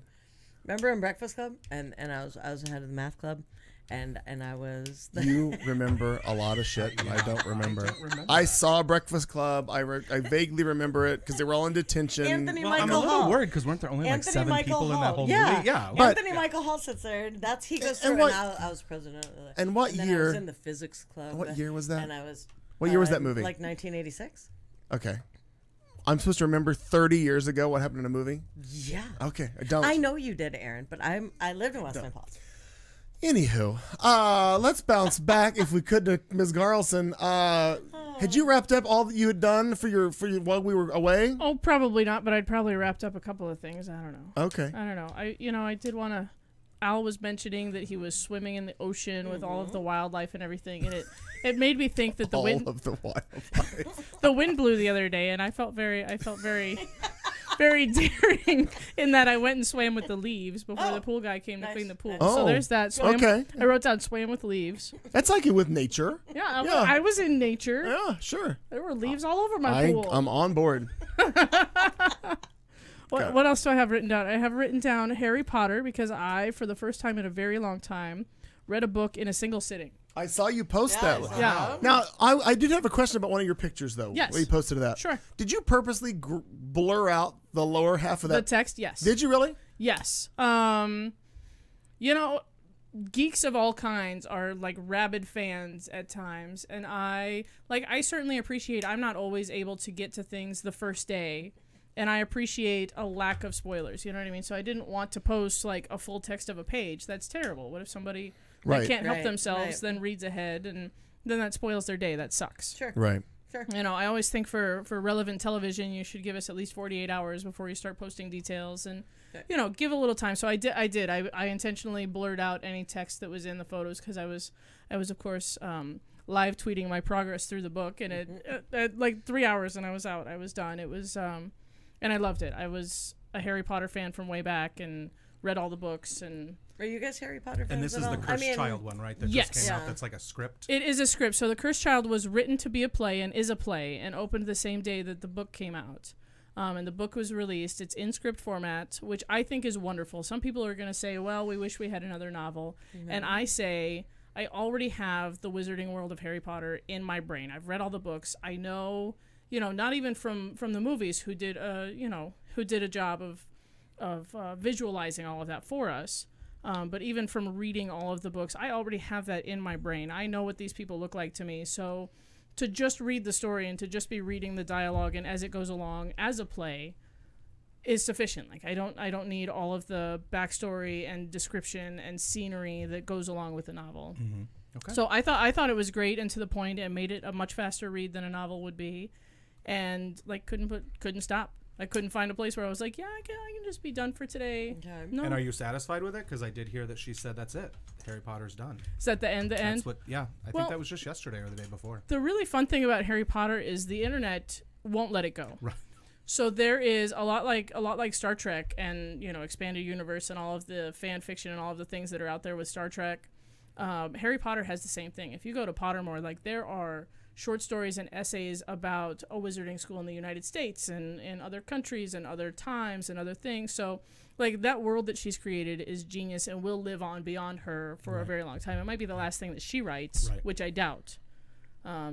Remember in Breakfast Club, and I was the head of the math club. And I was You remember a lot of shit, and I don't remember. I saw Breakfast Club. I vaguely remember it because they were all in detention. Anthony Well, I'm a Michael little Hall. worried because weren't there only like Anthony 7 Michael people in Hall. that whole Yeah. movie? Yeah. But- Anthony Michael Hall sits there. He goes And through, what- and I was president. And what then year- I was in the physics club. What year was that? And I was. What year was that movie? Like 1986. Okay. I'm supposed to remember 30 years ago what happened in a movie? Yeah. Okay, I don't. I know you did, Aaron, but I lived in West St. Paul. Anywho, let's bounce back if we could to Ms. Garlson. Had you wrapped up all that you had done for your while we were away? Oh, probably not, but I'd probably wrapped up a couple of things. I don't know. Okay. I don't know. I did want to. Al was mentioning that he was swimming in the ocean with all of the wildlife and everything, and it made me think that the All wind of the wildlife. the wind blew the other day, and I felt very very daring in that I went and swam with the leaves before the pool guy came to clean the pool. Oh, So there's that. Swam, okay. I wrote down swam with leaves. That's like it with nature. Yeah, Yeah. I was in nature. Yeah, sure. There were leaves all over my pool. I'm on board. What else do I have written down? I have written down Harry Potter because I, for the first time in a very long time, read a book in a single sitting. I saw you post that. Yeah. Now, I did have a question about one of your pictures, though. Yes. Where you posted that. Sure. Did you purposely blur out the lower half of The that? text, yes. Did you really? Yes. You know, geeks of all kinds are like rabid fans at times, and I certainly appreciate I'm not always able to get to things the first day, and I appreciate a lack of spoilers, you know what I mean? So I didn't want to post like a full text of a page. That's terrible. What if somebody that can't help themselves then reads ahead, and then that spoils their day? That sucks. Sure. Right. Sure. You know, I always think for relevant television, you should give us at least 48 hours before you start posting details, and you know, give a little time. So I did. I intentionally blurred out any text that was in the photos because I was of course live tweeting my progress through the book, and it like 3 hours and I was out. I was done. It was and I loved it. I was a Harry Potter fan from way back and read all the books. And are you guys Harry Potter fans? And this at is the all? Cursed Child one, right? That Yes. just came Yeah. out. That's like a script. it is a script. So The Cursed Child was written to be a play and is a play, and opened the same day that the book came out. And the book was released. It's in script format, which I think is wonderful. Some people are going to say, well, we wish we had another novel. And I say, I already have the Wizarding World of Harry Potter in my brain. I've read all the books. I know, you know, not even from the movies who did a job of visualizing all of that for us. But even from reading all of the books, I already have that in my brain. I know what these people look like to me. So to just read the story and to just be reading the dialogue and as it goes along as a play is sufficient. Like I don't need all of the backstory and description and scenery that goes along with the novel. Mm-hmm. Okay. So I thought it was great and to the point, and made it a much faster read than a novel would be, and like couldn't stop. I couldn't find a place where I was like, yeah, I can just be done for today. Okay. No, And are you satisfied with it? Because I did hear that she said that's it. Harry Potter's done. is that the end? That's what. Yeah, I Well- think that was just yesterday or the day before. The really fun thing about Harry Potter is the internet won't let it go. Right. So there is a lot like Star Trek and, you know, expanded universe and all of the fan fiction and all of the things that are out there with Star Trek. Harry Potter has the same thing. If you go to Pottermore, like there are short stories and essays about a wizarding school in the United States and in other countries and other times and other things. So like that world that she's created is genius and will live on beyond her for a very long time. It might be the last thing that she writes, which I doubt.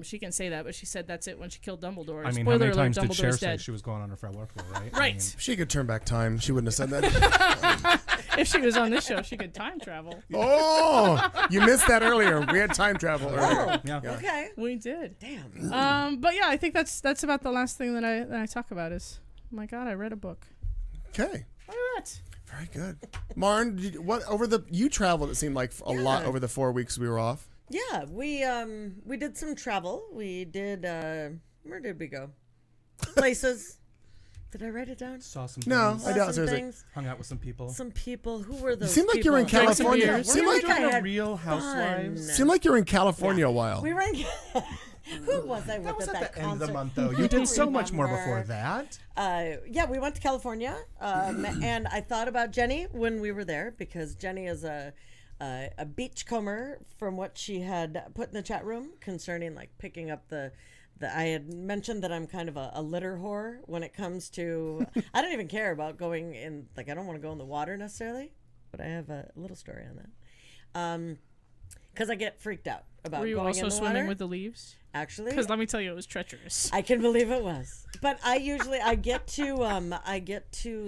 She can say that, but she said that's it when she killed Dumbledore. I mean, Spoiler how many alert, times did Cher Dumbledore's say dead. she was going on her farewell tour, right? Right. I mean, If she could turn back time, she wouldn't have said that. If she was on this show, she could time travel. Oh, you missed that earlier. We had time travel earlier. yeah. Okay. We did. Damn. But yeah, I think that's about the last thing that I talk about is, oh my God, I read a book. Okay. Look at that. Very good. Marn, you traveled, it seemed like a lot over the 4 weeks we were off. Yeah, we did some travel. We did. Where did we go? Places. Did I write it down? Saw some No, things, I doubt Some seriously. things. hung out with some people. Some people. Who were those? seemed like you were in people? Drank some California. beers. Seemed like, I had Real Housewives. fun. seemed like you were in California a while. We were in. Who was I with That was at at that the end of the concert? month, though. You did so much more before Remember. that. Yeah, we went to California, and I thought about Jenny when we were there because Jenny is a beachcomber from what she had put in the chat room concerning like picking up the I had mentioned that I'm kind of a litter whore when it comes to I don't even care about going in, like I don't want to go in the water necessarily, but I have a little story on that. Because I get freaked out about Were you going also in the swimming water. with the leaves? Actually, Because let me tell you, it was treacherous. I can believe it was. But I usually I get to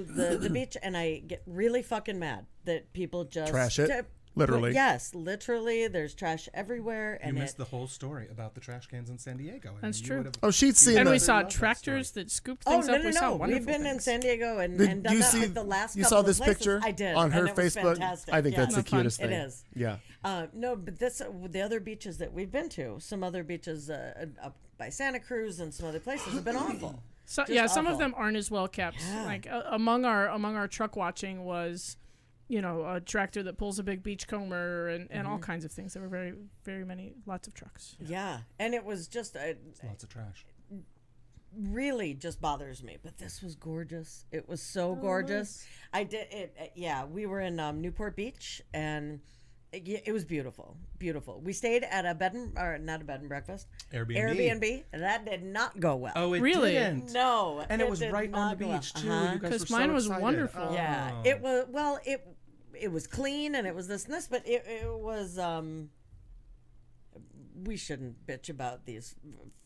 the beach and I get really fucking mad that people just Trash it? Literally. Yes, literally. There's trash everywhere, You and missed the whole story about the trash cans in San Diego. I mean, That's you true. would've- Oh, she'd seen And the, we saw love that tractors that scooped Oh things no up. no We saw no! wonderful We've been in things. San Diego and Did done you that see? like the last. You couple saw this of places. picture I did on her and it was Facebook. fantastic. I think Yeah. that's the Not fun. cutest It thing. is. Yeah. No, but this the other beaches that we've been to, some other beaches up by Santa Cruz and some other places have been awful. So, Just yeah, some of awful. them aren't as well kept. Yeah. Like among our truck watching was, you know, a tractor that pulls a big beachcomber and Mm-hmm. all kinds of things. There were very many, lots of trucks. Yeah, and it was just Lots of trash. really just bothers me. But this was gorgeous. It was so gorgeous. I did it. Yeah, we were in Newport Beach, and it was beautiful, beautiful. We stayed at a not a bed and breakfast, Airbnb. and that did not go well. Oh, it Really? didn't. No, And it was did right on not the go well. beach too. Uh-huh. You guys 'Cause were so mine was excited. wonderful. Oh. Yeah, it was. Well, it was clean and it was this and this, but it was. We shouldn't bitch about these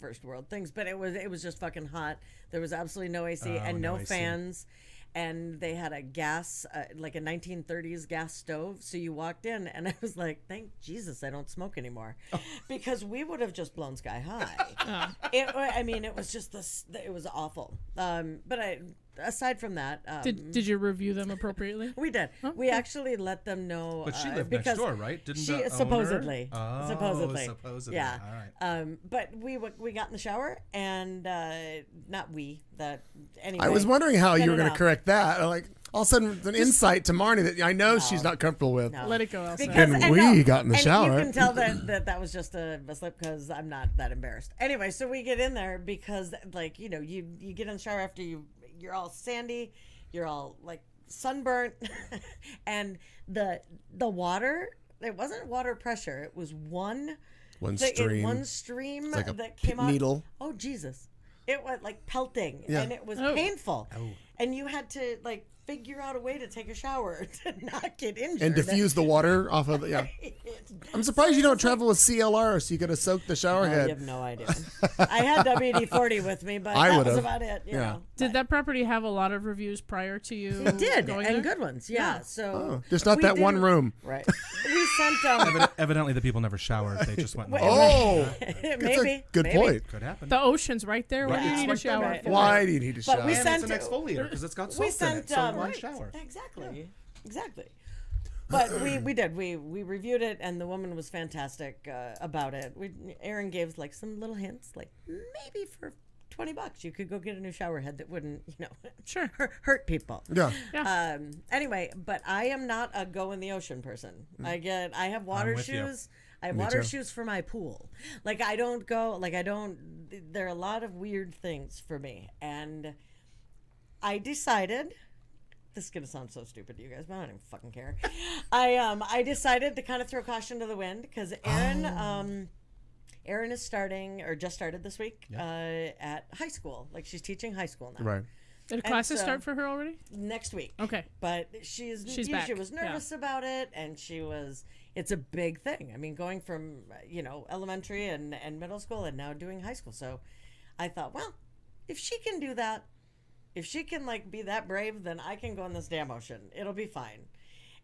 first world things, but it was just fucking hot. There was absolutely no AC and no AC. fans, and they had a gas, like a 1930s gas stove. So you walked in, and I was like, thank Jesus I don't smoke anymore, because we would have just blown sky high. It was just this. It was awful. But aside from that, Did you review them appropriately? we did. Oh, We actually let them know. But she lived because next door, right? Didn't she the owner? supposedly? Oh, supposedly. supposedly. Yeah. All right. But we got in the shower, and anyway. I was wondering how you were going to no. correct that. Like, all of a sudden, an insight to Marnie that I know she's not comfortable with. No. Let it go, Elsa. And we got in the shower. You can tell that was just a slip, because I'm not that embarrassed. Anyway, so we get in there because, like, you get in the shower after you're all sandy, you're all like sunburnt, and the water, it wasn't water pressure, it was one stream like a that came out. needle. Oh Jesus! It was like pelting, Yeah. and it was Oh. painful, and you had to like figure out a way to take a shower to not get injured And diffuse the water off of yeah. I'm surprised you don't travel with CLR so you could have soaked the shower I head. have no idea. I had WD-40 with me, but I that would've. was about it. You Yeah. know. Did that property have a lot of reviews prior to you? It did, going and there? good ones. Yeah. So There's not we that one did- room. Right. We sent Evidently, the people never showered. They just went. in the Oh, maybe good maybe. point. Could happen. The ocean's right there. What do you Right. need a It's right there, shower right. for? Why do you need to But shower? we And sent it's an exfoliator because it's got We salt in sent it. So why shower? Exactly. But we did. We reviewed it, and the woman was fantastic about it. Aaron gave like some little hints, like maybe for $20 you could go get a new shower head that wouldn't, Sure. hurt people. Yeah. Anyway, but I am not a go in the ocean person. I have water with you. shoes. I have Me water too. shoes for my pool. Like there are a lot of weird things for me. And I decided, this is going to sound so stupid to you guys, but I don't even fucking care. I decided to kind of throw caution to the wind, because Erin is starting, or just started this week, at high school. Like, she's teaching high school now. Right. Did classes so- start for her already? Next week. Okay. But she back. was nervous about it, and it's a big thing. I mean, going from, elementary and middle school, and now doing high school. So I thought, well, if she can do that, if she can like be that brave, then I can go in this damn ocean. It'll be fine.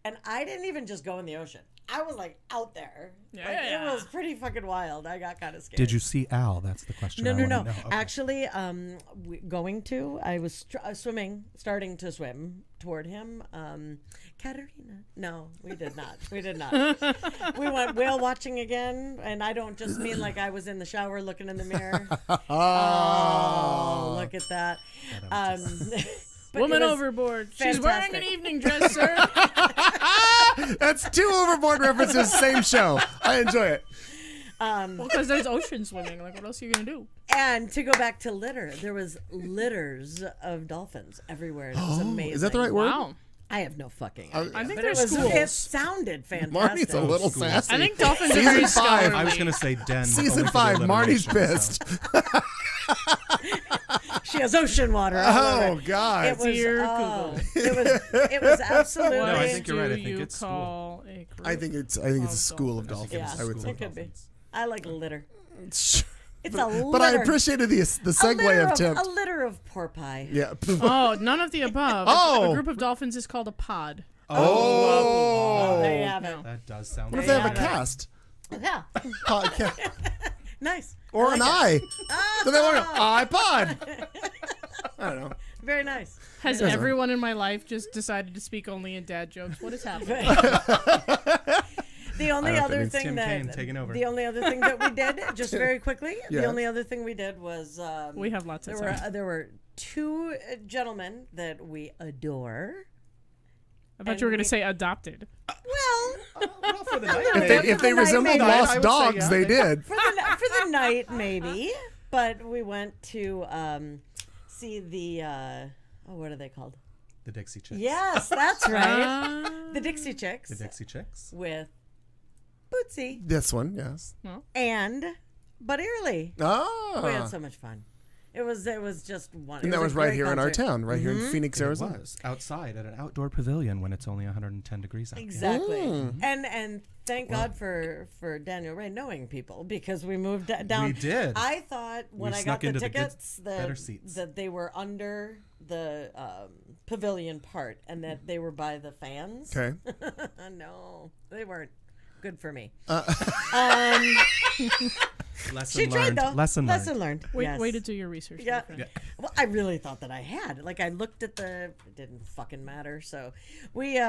And I didn't even just go in the ocean. I was like out there. Yeah. It was pretty fucking wild. I got kind of scared. Did you see Al? That's the question. No. I wanna know. Okay. Actually, I was starting to swim toward him. Katerina. No, we did not. We did not. We went whale watching again, and I don't just mean like I was in the shower looking in the mirror. Oh, look at that. But Woman it was overboard. She's wearing an fantastic. evening dress, sir. That's two overboard references, same show. I enjoy it. Well, because there's ocean swimming. Like, what else are you gonna do? And to go back to litter, there was litters of dolphins everywhere. It was amazing. Is that the right word? Wow. I have no fucking idea. I think but there's it schools. sounded fantastic. Marnie's a little School. sassy. I think dolphins are Season very 5. scholarly. I was going to say den. Season only for the 5, Marnie's alliteration, so. pissed. She has ocean water. all Oh, over. God. It was, Dear it was absolutely. No, I What think you're right. I do think you it's school. call a group I think it's a school of dolphins. Yeah, I would it say. could be. I like litter. Sure. It's a litter. But I appreciated the segue of Tim. A litter of pork pie. Yeah. Oh, none of the above. Oh. A group of dolphins is called a pod. Oh. There you have it. That does sound. What if they have a Yeah. cast? Yeah, Podcast. nice. Or an eye. So they want an iPod. I don't know. Very nice. Has everyone in my life just decided to speak only in dad jokes? What is happening? The only I don't know if that other means thing Tim that Kaine taking over. the only other thing that we did, just very quickly, Yeah. the only other thing we did was We have lots of there time. there were two gentlemen that we adore. I thought you were going to say adopted. Well, Well, for the night. If they resembled maybe. lost I would say dogs, yeah. they did. for the night maybe, but we went to see the what are they called? The Dixie Chicks. Yes, that's right. The Dixie Chicks The Dixie Chicks. with Bootsy This one, yes. and Buddy Early. Ah. We had so much fun. It was just one. And that was right here in our town, right here in Phoenix, It Arizona. was outside at an outdoor pavilion when it's only 110 degrees out. Exactly. Mm. And thank God for Daniel Ray knowing people, because we moved down. We did. I thought when We I snuck got the into the good- tickets better seats. that they were under the pavilion part, and that they were by the fans. Okay. No, they weren't good for me. Lesson She tried learned. though. Lesson learned. Wait, Yes. way to do your research. Yeah. my friend. Well, I really thought that I had. Like, I looked at it didn't fucking matter. So we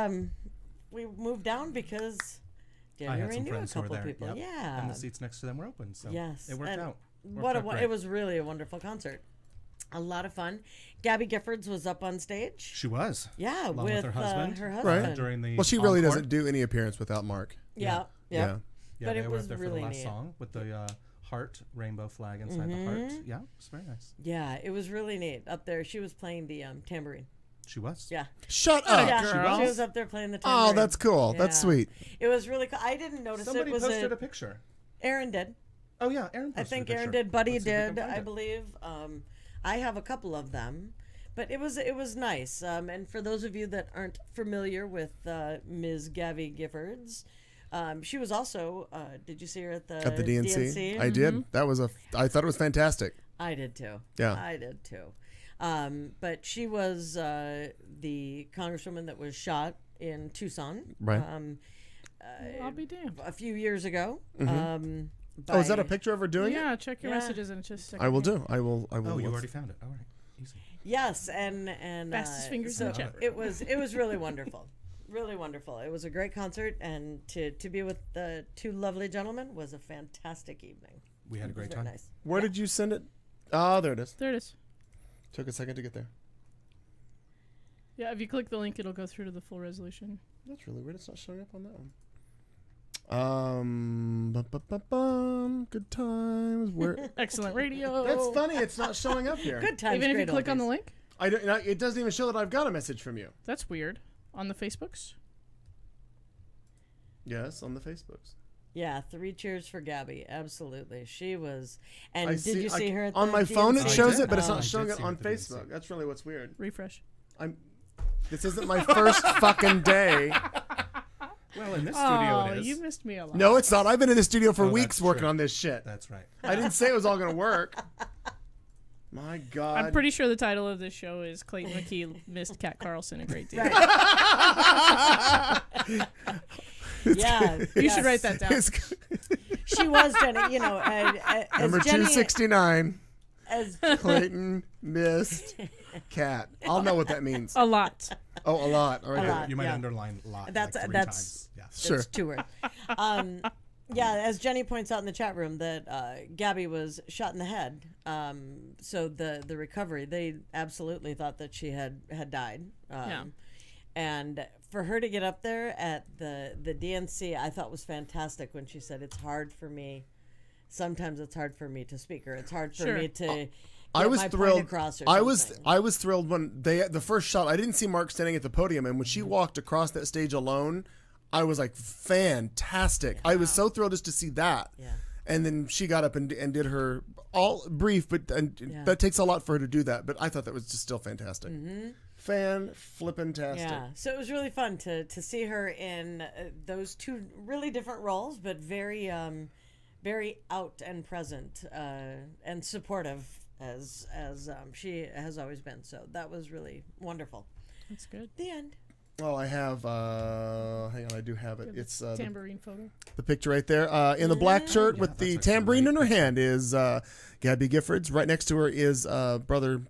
moved down because I January had some knew a friends who were couple there. people. Yep. Yeah. And the seats next to them were open, so Yes. it worked and out. It was really a wonderful concert. A lot of fun. Gabby Giffords was up on stage. She was. Yeah, Along with her husband. her Right. husband. During the Well, she really encore. doesn't do any appearance without Mark. Yeah. Yeah. Yeah, But they it were was up there for really the last neat. song with the heart rainbow flag inside the heart. Yeah, it's very nice. Yeah, it was really neat up there. She was playing the tambourine. She was. Yeah. Shut up. Yeah, girl. she was up there playing the tambourine. Oh, that's cool. That's Yeah. sweet. It was really cool. I didn't notice Somebody it. Was posted it a picture. Aaron did. Oh yeah, Aaron. I Posted think a Aaron picture. did. Buddy Let's see if we can did. find I it. believe. I have a couple of them, but it was nice. And for those of you that aren't familiar with Ms. Gabby Giffords, she was also. Did you see her at the DNC. I did. That was I thought it was fantastic. I did too. Yeah. I did too. But she was the congresswoman that was shot in Tucson. Right. I'll be damned. A few years ago. Oh, is that a picture of her doing it? Yeah, check your Yeah. messages in just a second. I will here. do. I will. Oh, you look. already found it. All right, easy. Yes, and Fastest fingers so in the chat room. it was really wonderful, really wonderful. It was a great concert, and to be with the two lovely gentlemen was a fantastic evening. We had a great Very time. nice. Where did you send it? Oh, there it is. There it is. Took a second to get there. Yeah, if you click the link, it'll go through to the full resolution. That's really weird. It's not showing up on that one. Good times. Where? Excellent radio. That's funny. It's not showing up here. Good times. Even if you great click on the oldies. link, I don't. It doesn't even show that I've got a message from you. that's weird. On the Facebooks. Yes, on the Facebooks. Yeah, 3 cheers for Gabby. Absolutely, she was. And I did you see her at on the my phone? It DNC? shows did. it, but it's Oh. not I showing did it see on it at the DNC. Facebook. That's really what's weird. Refresh. This isn't my first fucking day. Well, in this studio Oh, it is. you missed me a lot. No, it's not. I've been in the studio for Oh, weeks that's working true. on this shit. That's right. I didn't say it was all going to work. My God. I'm pretty sure the title of this show is Clayton McKee missed Kat Carlson a great deal. Yeah, You should write that down. It's- She was Jenny. You know, as Number Jenny, 269. as Clayton missed cat. I'll know what that means. A lot. Oh, a lot. All right. A good. lot. You might Yeah. underline lot That's- like 3 that's- times. Yeah. Sure. That's 2 words. Yeah, as Jenny points out in the chat room, that Gabby was shot in the head. So the recovery, they absolutely thought that she had died. Yeah. And for her to get up there at the DNC, I thought was fantastic when she said, "It's hard for me. Sometimes it's hard for me to speak, or it's hard for Sure. me to." I was my point thrilled. across or I was something." thrilled when the first shot. I didn't see Mark standing at the podium, and when she Mm-hmm. walked across that stage alone, I was like, fantastic. I was so thrilled just to see that. Yeah. And then she got up and did her all brief, but that takes a lot for her to do that. But I thought that was just still fantastic. Fan-flippin-tastic. Yeah, so it was really fun to see her in those 2 really different roles, but very very out and present and supportive as she has always been. So that was really wonderful. That's good. The end. Oh, I have. Hang on, I do have it. It's the Tambourine photo. picture right there. In the black shirt with that's the a tambourine great in her hand is Gabby Giffords. Right next to her is husband,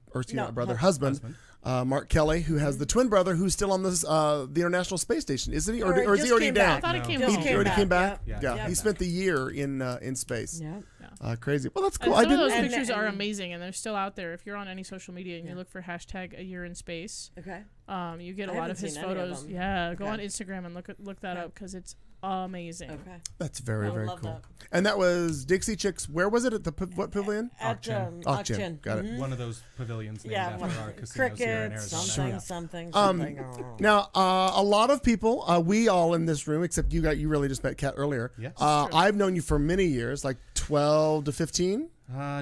Mark Kelly, who has the twin brother who's still on this the International Space Station, isn't he? Or is just he already came down? I thought it No. came Just home. He already came back. Yeah. Yeah, Yeah. he spent the year in space. Yeah. Crazy. Well, that's And cool. some I of didn't. those And- pictures are and- amazing, and they're still out there. If you're on any social media and you look for hashtag a year in space, Okay. you get a I lot haven't of his seen any of photos. them. Yeah, go Okay. on Instagram and look that up because it's amazing. Okay. That's very I very love cool. that. And that was Dixie Chicks. Where was it? At the what pavilion? At Auction. Auction. Got it. One of those pavilions named Yeah, after one- our casinos here in crickets, Arizona. something. Now, a lot of people, we all in this room, except you really just met Kat earlier. Yes. I've known you for many years, like 12 to 15.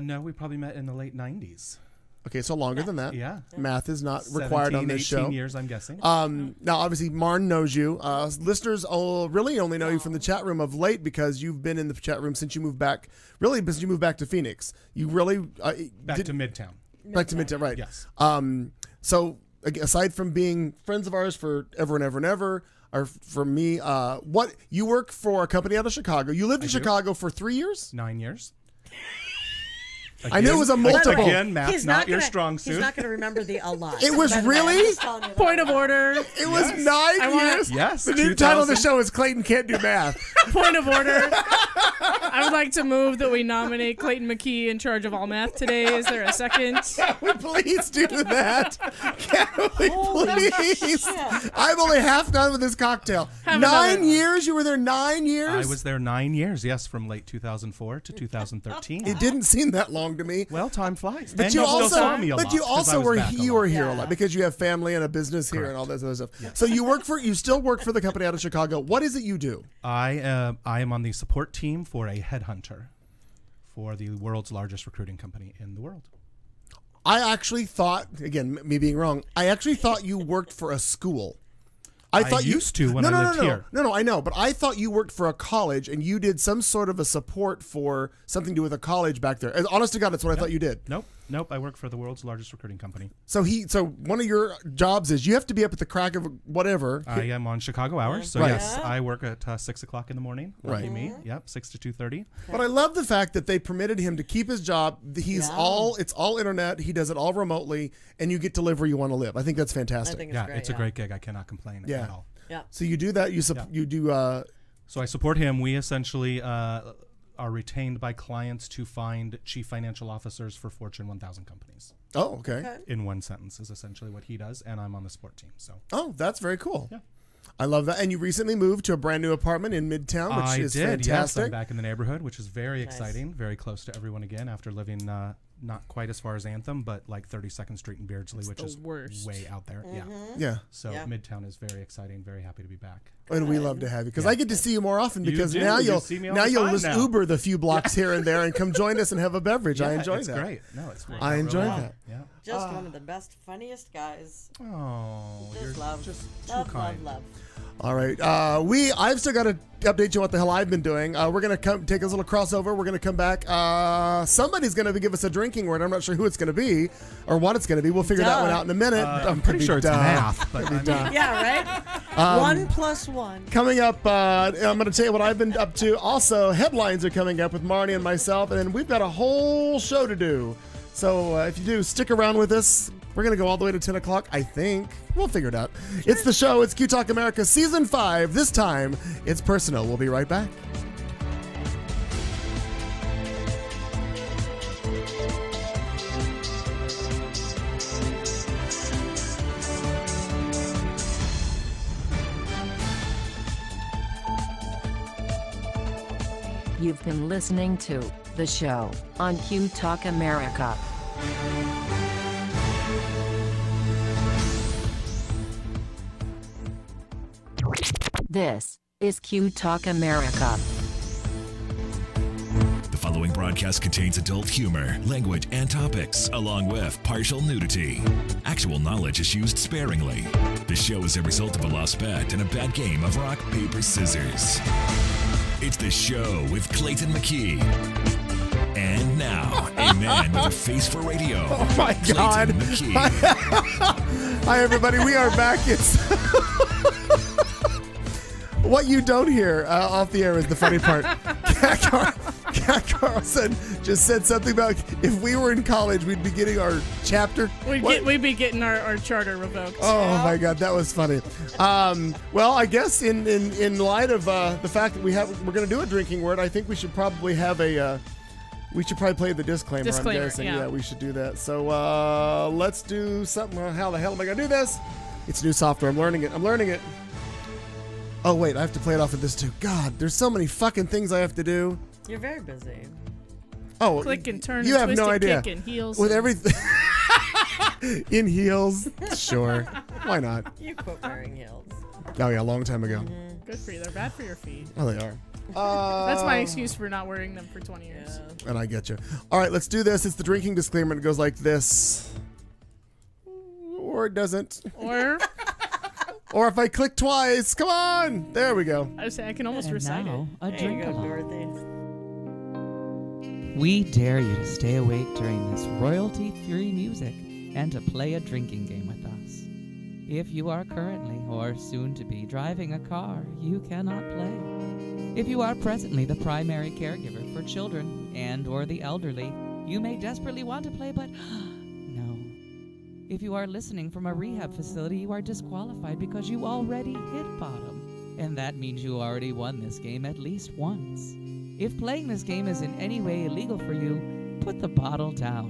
No, we probably met in the late 90s. Okay, so longer than that. Yeah. Math is not required on 17, this 18 show. years, I'm guessing. Now, obviously, Marn knows you. Listeners really only know you from the chat room of late because you've been in the chat room since you moved back. Really, since you moved back to Phoenix. You really Back to Midtown. back to Midtown, right? Yes. So aside from being friends of ours for ever and ever and ever, are for me. What you work for a company out of Chicago? You lived in Chicago for 3 years. 9 years. I knew it was a multiple. Again, math's not your strong suit. He's not going to remember the a lot. It was really? Point of order. It was 9 years. Yes. The new title of the show is Clayton Can't Do Math. Point of order. I would like to move that we nominate Clayton McKee in charge of all math today. Is there a second? Can we please do that? Can we Holy please? shit. I'm only half done with this cocktail. Have 9 another. years? You were there 9 years? I was there 9 years, yes, from late 2004 to 2013. It didn't seem that long to me. Well, time flies. But and you still saw me a but lot you 'cause I also was were back a you lot. were here a Yeah. lot because you have family and a business here and all this other stuff. So you still work for the company out of Chicago. What is it you do? I am on the support team for a headhunter for the world's largest recruiting company in the world. I actually thought, again, me being wrong, I actually thought you worked for a school. I thought you used to when I lived here. No, I know, but I thought you worked for a college and you did some sort of a support for something to do with a college back there. Honest to God, that's what I thought you did. Nope. I work for the world's largest recruiting company. So one of your jobs is you have to be up at the crack of whatever. I am on Chicago hours, so Right. yes, I work at 6 o'clock in the morning. Lucky Right. me. Yep, 6 to 2:30. But I love the fact that they permitted him to keep his job. It's all internet. He does it all remotely, and you get to live where you want to live. I think that's I fantastic. think it's Yeah, great. it's a great gig. I cannot complain at all. Yeah. So you do that. You do. So I support him. We essentially are retained by clients to find chief financial officers for Fortune 1000 companies. Oh, okay. In one sentence is essentially what he does, and I'm on the support team. So Oh, that's very cool. Yeah. I love that. And you recently moved to a brand new apartment in Midtown, which I is did. Yes, fantastic. I'm back in the neighborhood, which is very Nice. exciting. Very close to everyone again after living not quite as far as Anthem, but like 32nd Street in Beardsley, which the is worst. way out there. Yeah. Yeah. So Yeah. Midtown is very exciting. Very happy to be back. And we love to have you because I get to see you more often You because do. now You you'll see me all now the you'll time just now. Uber the few blocks here and there and come join us and have a beverage. I Yeah, enjoy it's that. great. No, it's worked I out enjoy really well. that. Yeah. Just one of the best, funniest guys. Oh, Just you're love. just too Love, kind. love. All right. I've still got to update you on what the hell I've been doing. We're going to take a little crossover. We're going to come back. Somebody's going to give us a drinking word. I'm not sure who it's going to be or what it's going to be. We'll figure that one out in a minute. I'm pretty sure it's math, but I mean, Yeah, right? 1 + 1. Coming up, I'm going to tell you what I've been up to. Also, headlines are coming up with Marnie and myself, and then we've got a whole show to do. So if you do, stick around with us. We're going to go all the way to 10 o'clock, I think. We'll figure it out. It's the show. It's Q Talk America Season 5. This time, it's personal. We'll be right back. You've been listening to the show on Q Talk America. This is Q Talk America. The following broadcast contains adult humor, language, and topics, along with partial nudity. Actual knowledge is used sparingly. This show is a result of a lost bet and a bad game of rock, paper, scissors. It's the show with Clayton McKee. And now, a man with a face for radio. Oh my God. Clayton McKee. Hi, everybody. We are back. It's what you don't hear off the air is the funny part. Cat Carlson just said something about if we were in college, we'd be getting our chapter. We'd be getting our charter revoked. Oh my God, that was funny. Well, I guess in light of the fact that we're going to do a drinking word, I think we should probably have a. We should probably play the disclaimer. Disclaimer, I'm guessing. yeah. We should do that. So let's do something. How the hell am I going to do this? It's new software. I'm learning it. Oh wait, I have to play it off of this too. God, there's so many fucking things I have to do. You're very busy. Oh, Click and turn you and have twist no and idea. kick and heels. With everything in heels, sure. Why not? You quit wearing heels. Oh yeah, a long time ago. Good for you. They're bad for your feet. Oh, they are. That's my excuse for not wearing them for 20 years. And I get you. All right, let's do this. It's the drinking disclaimer. It goes like this. Or it doesn't. Or Or if I click twice. Come on. There we go. I say I can almost And recite now, it. a There you drink go, along. Dorothy. We dare you to stay awake during this royalty-free music and to play a drinking game with us. If you are currently or soon to be driving a car, you cannot play. If you are presently the primary caregiver for children and or the elderly, you may desperately want to play, but no. If you are listening from a rehab facility, you are disqualified because you already hit bottom. And that means you already won this game at least once. If playing this game is in any way illegal for you, put the bottle down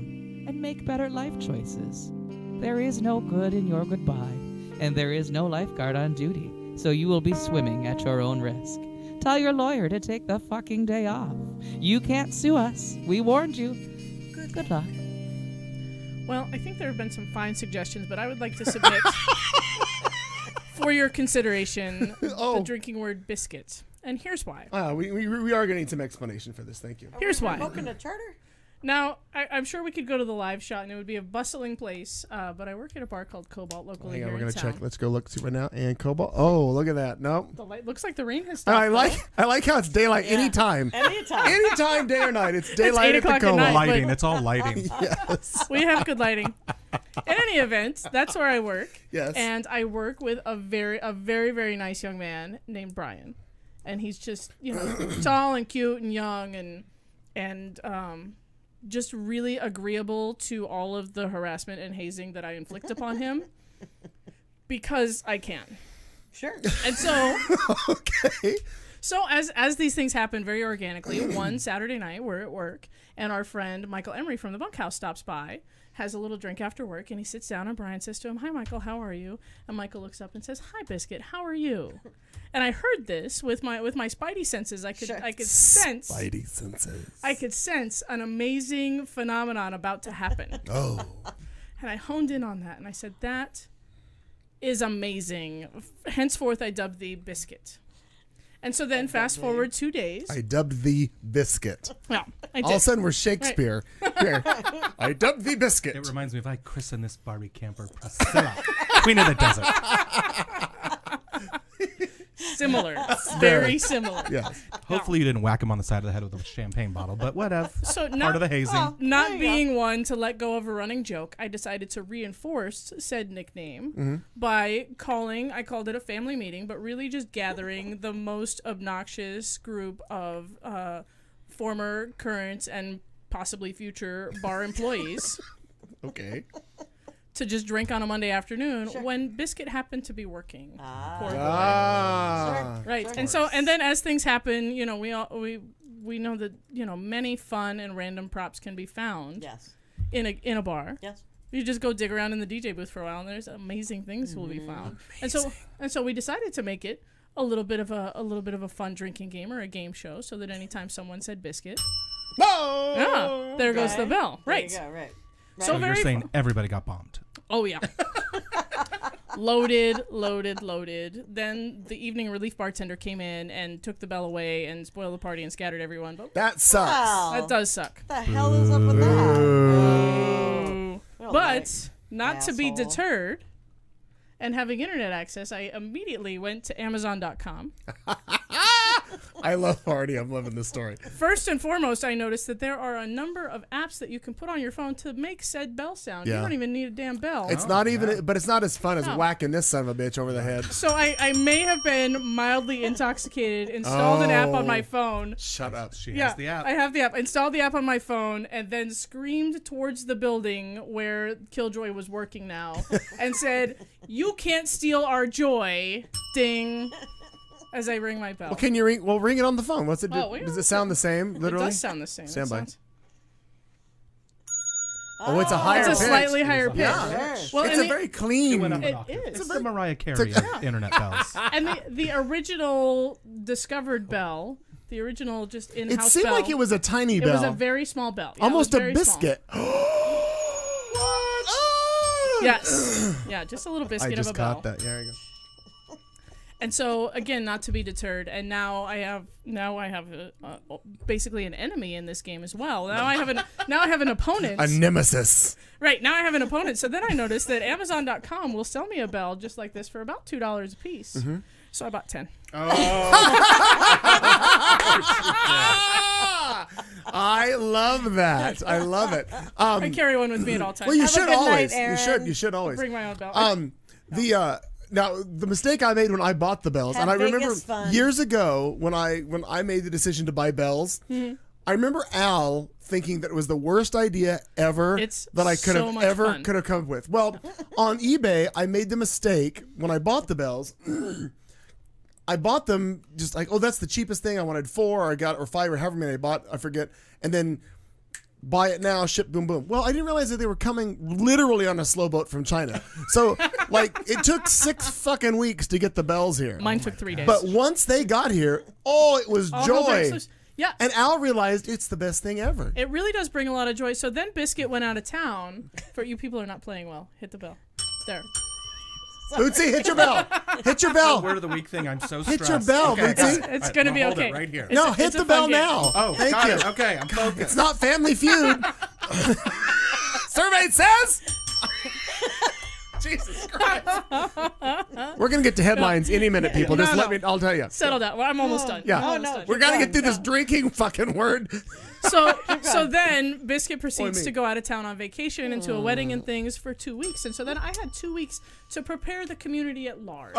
and make better life choices. There is no good in your goodbye, and there is no lifeguard on duty, so you will be swimming at your own risk. Tell your lawyer to take the fucking day off. You can't sue us. We warned you. Good luck. Well, I think there have been some fine suggestions, but I would like to submit for your consideration the drinking word biscuit. And here's why. We are going to need some explanation for this. Thank you. Here's why. Smoking a charter? Now, I'm sure we could go to the live shot, and it would be a bustling place, but I work at a bar called Cobalt locally Hang on, here we're going in to town. check. Let's go look see right now. And Cobalt. Oh, look at that. Nope. The light looks like the rain has stopped. I like how it's daylight anytime. Anytime, day or night. It's daylight at the 8 o'clock at Cobalt. night. Lighting. It's all lighting. Yes. We have good lighting. In any event, that's where I work. Yes. And I work with a very, very nice young man named Brian. And he's just, tall and cute and young and just really agreeable to all of the harassment and hazing that I inflict upon him because I can. Sure. And so Okay. So as these things happen very organically, one Saturday night we're at work and our friend Michael Emery from the Bunkhouse stops by, has a little drink after work, and he sits down and Brian says to him, "Hi Michael, how are you?" And Michael looks up and says, "Hi Biscuit, how are you?" And I heard this with my spidey senses. I could sense Spidey senses. I could sense an amazing phenomenon about to happen. Oh. And I honed in on that and I said, "That is amazing. Henceforth I dubbed thee Biscuit." And so then fast forward 2 days. I dubbed the biscuit. Yeah, I did. All of a sudden we're Shakespeare. Here. I dubbed the biscuit. It reminds me if I christen this Barbie camper Priscilla, Queen of the Desert. Similar. Very similar. Yes. Hopefully you didn't whack him on the side of the head with a champagne bottle, but whatever. So Part of the hazing. Not being one to let go of a running joke, I decided to reinforce said nickname by I called it a family meeting, but really just gathering the most obnoxious group of former, current, and possibly future bar employees. Okay. To just drink on a Monday afternoon when Biscuit happened to be working. Poor boy. Right. And so, and then as things happen, we know that, many fun and random props can be found in a bar. Yes. You just go dig around in the DJ booth for a while and there's amazing things will be found. And so we decided to make it a little bit of a fun drinking game or a game show so that anytime someone said Biscuit, there goes the bell. Right. There you go, right. So you're saying everybody got bombed. Oh, yeah. Loaded. Then the evening relief bartender came in and took the bell away and spoiled the party and scattered everyone. But that sucks. That does suck. What the hell is up with that? But not to be deterred and having internet access, I immediately went to Amazon.com. I love party. I'm loving this story. First and foremost, I noticed that there are a number of apps that you can put on your phone to make said bell sound. Yeah. You don't even need a damn bell. It's not even, but it's not as fun as whacking this son of a bitch over the head. So I may have been mildly intoxicated, installed an app on my phone. Shut up. She has the app. I have the app. Installed the app on my phone and then screamed towards the building where Killjoy was working now and said, "You can't steal our joy." Ding. As I ring my bell. Well, can you ring? Well, ring it on the phone. What's it do? Oh, Does it sound the same? Literally. It does sound the same. Stand by. Oh, it's a higher pitch. It's a slightly higher pitch. Yeah. Well, It's a very clean. It is. It's the Mariah Carey of internet bells. And the original discovered bell, the original just in-house bell. It seemed like it was a tiny bell. It was a very small bell. Yeah, almost it was a very biscuit. What? Yes. Yeah, just a little biscuit I just of a bell. caught that. Yeah, there you go. And so again, not to be deterred, and now I have basically an enemy in this game as well. Now I have an opponent. A nemesis. Right, now I have an opponent. So then I noticed that Amazon.com will sell me a bell just like this for about $2 a piece. Mm-hmm. So I bought 10. I love that. I love it. I carry one with me at all times. Well, you Have a should good always. night, Aaron. You should always. Bring my own bell. Now the mistake I made when I bought the bells, Have and I remember Vegas fun. years ago when I made the decision to buy bells, I remember Al thinking that it was the worst idea ever It's that I could so have much ever fun. could have come up with. Well, on eBay, I made the mistake when I bought the bells. I bought them just like, oh, that's the cheapest thing. I wanted 4 or I got or 5 or however many I bought. I forget. And then buy it now, ship, boom, boom. Well, I didn't realize that they were coming literally on a slow boat from China. So, like, it took 6 fucking weeks to get the bells here. Mine took 3 days. But once they got here, oh, it was All hell breaks joy. loose. Yeah. And Al realized it's the best thing ever. It really does bring a lot of joy. So then Biscuit went out of town. For you people who are not playing well, hit the bell. There. Bootsy, hit your bell. Hit your bell. Word of the week thing. I'm so Hit stressed. your bell, okay, Bootsy. It's going to be hold okay. it right here. No, It's hit a the fun bell game. now. Oh, Thank got you. it. Okay, I'm focused. It's not Family Feud. Survey says. Jesus Christ. We're going to get to headlines any minute, people. No, Just let no. me, I'll tell you. Settle down. Well, I'm almost done. Yeah. I'm Oh, almost no. done. We're going to Go get through on, this go. drinking fucking word. So then Biscuit proceeds me. to go out of town on vacation and to a wedding and things for 2 weeks. And so then I had 2 weeks to prepare the community at large.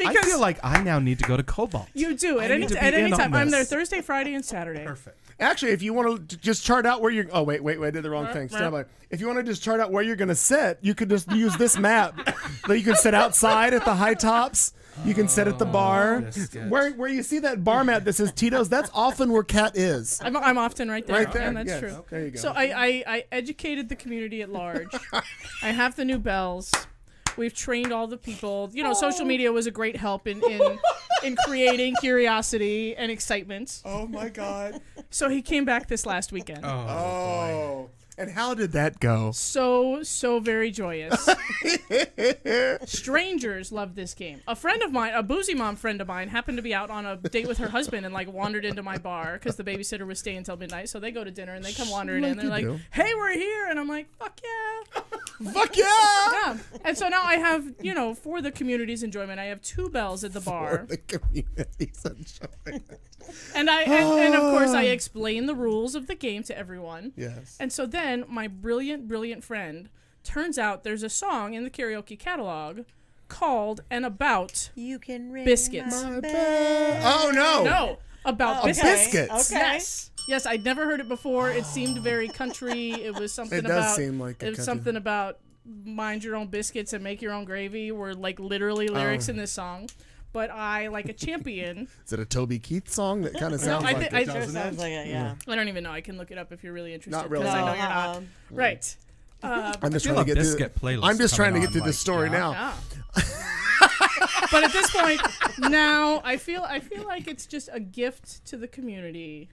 I feel like I now need to go to Cobalt. You do at I any need to at be any in on time. I'm there this. Thursday, Friday, and Saturday. Perfect. Actually, if you want to just chart out where you're... Oh, wait, I did the wrong thing. Stand by. If you want to just chart out where you're going to sit, you could just use this map. That you can sit outside at the high tops. You can sit at the bar. biscuit. Where you see that bar mat that says Tito's, that's often where Kat is. I'm often right there. Right there. And that's Yes. true. There you go. So I educated the community at large. I have the new bells. We've trained all the people. You know, social media was a great help in creating curiosity and excitement. Oh, my God. So he came back this last weekend. Oh. And how did that go? So very joyous. Strangers love this game. A friend of mine, a boozy mom friend of mine, happened to be out on a date with her husband and like wandered into my bar because the babysitter was staying until midnight. So they go to dinner and they come wandering in. They're like, do. "Hey, we're here," and I'm like, "Fuck yeah!" Fuck yeah! Yeah. And so now I have, you know, for the community's enjoyment, I have 2 bells at the bar. The community's enjoying it. And and of course I explain the rules of the game to everyone. Yes. And so then my brilliant friend, turns out there's a song in the karaoke catalog called and about You can ring biscuits. my bell. Oh, no. No, about A biscuits. biscuits. Okay. Yes, I'd never heard it before. It seemed very country. It was something It does about seem like a it was country. something about mind your own biscuits and make your own gravy were like literally lyrics Oh. in this song. But I, like a champion, Is it a Toby Keith song? That kind of sounds I like thi- it. Sure sounds like it, yeah. I don't even know. I can look it up if you're really interested. Not really. 'cause I know No, you're not. Right. I'm just feel trying to a get biscuit through. playlist I'm just trying to coming get through on, this story like, now. Yeah. But at this point, now I feel like it's just a gift to the community.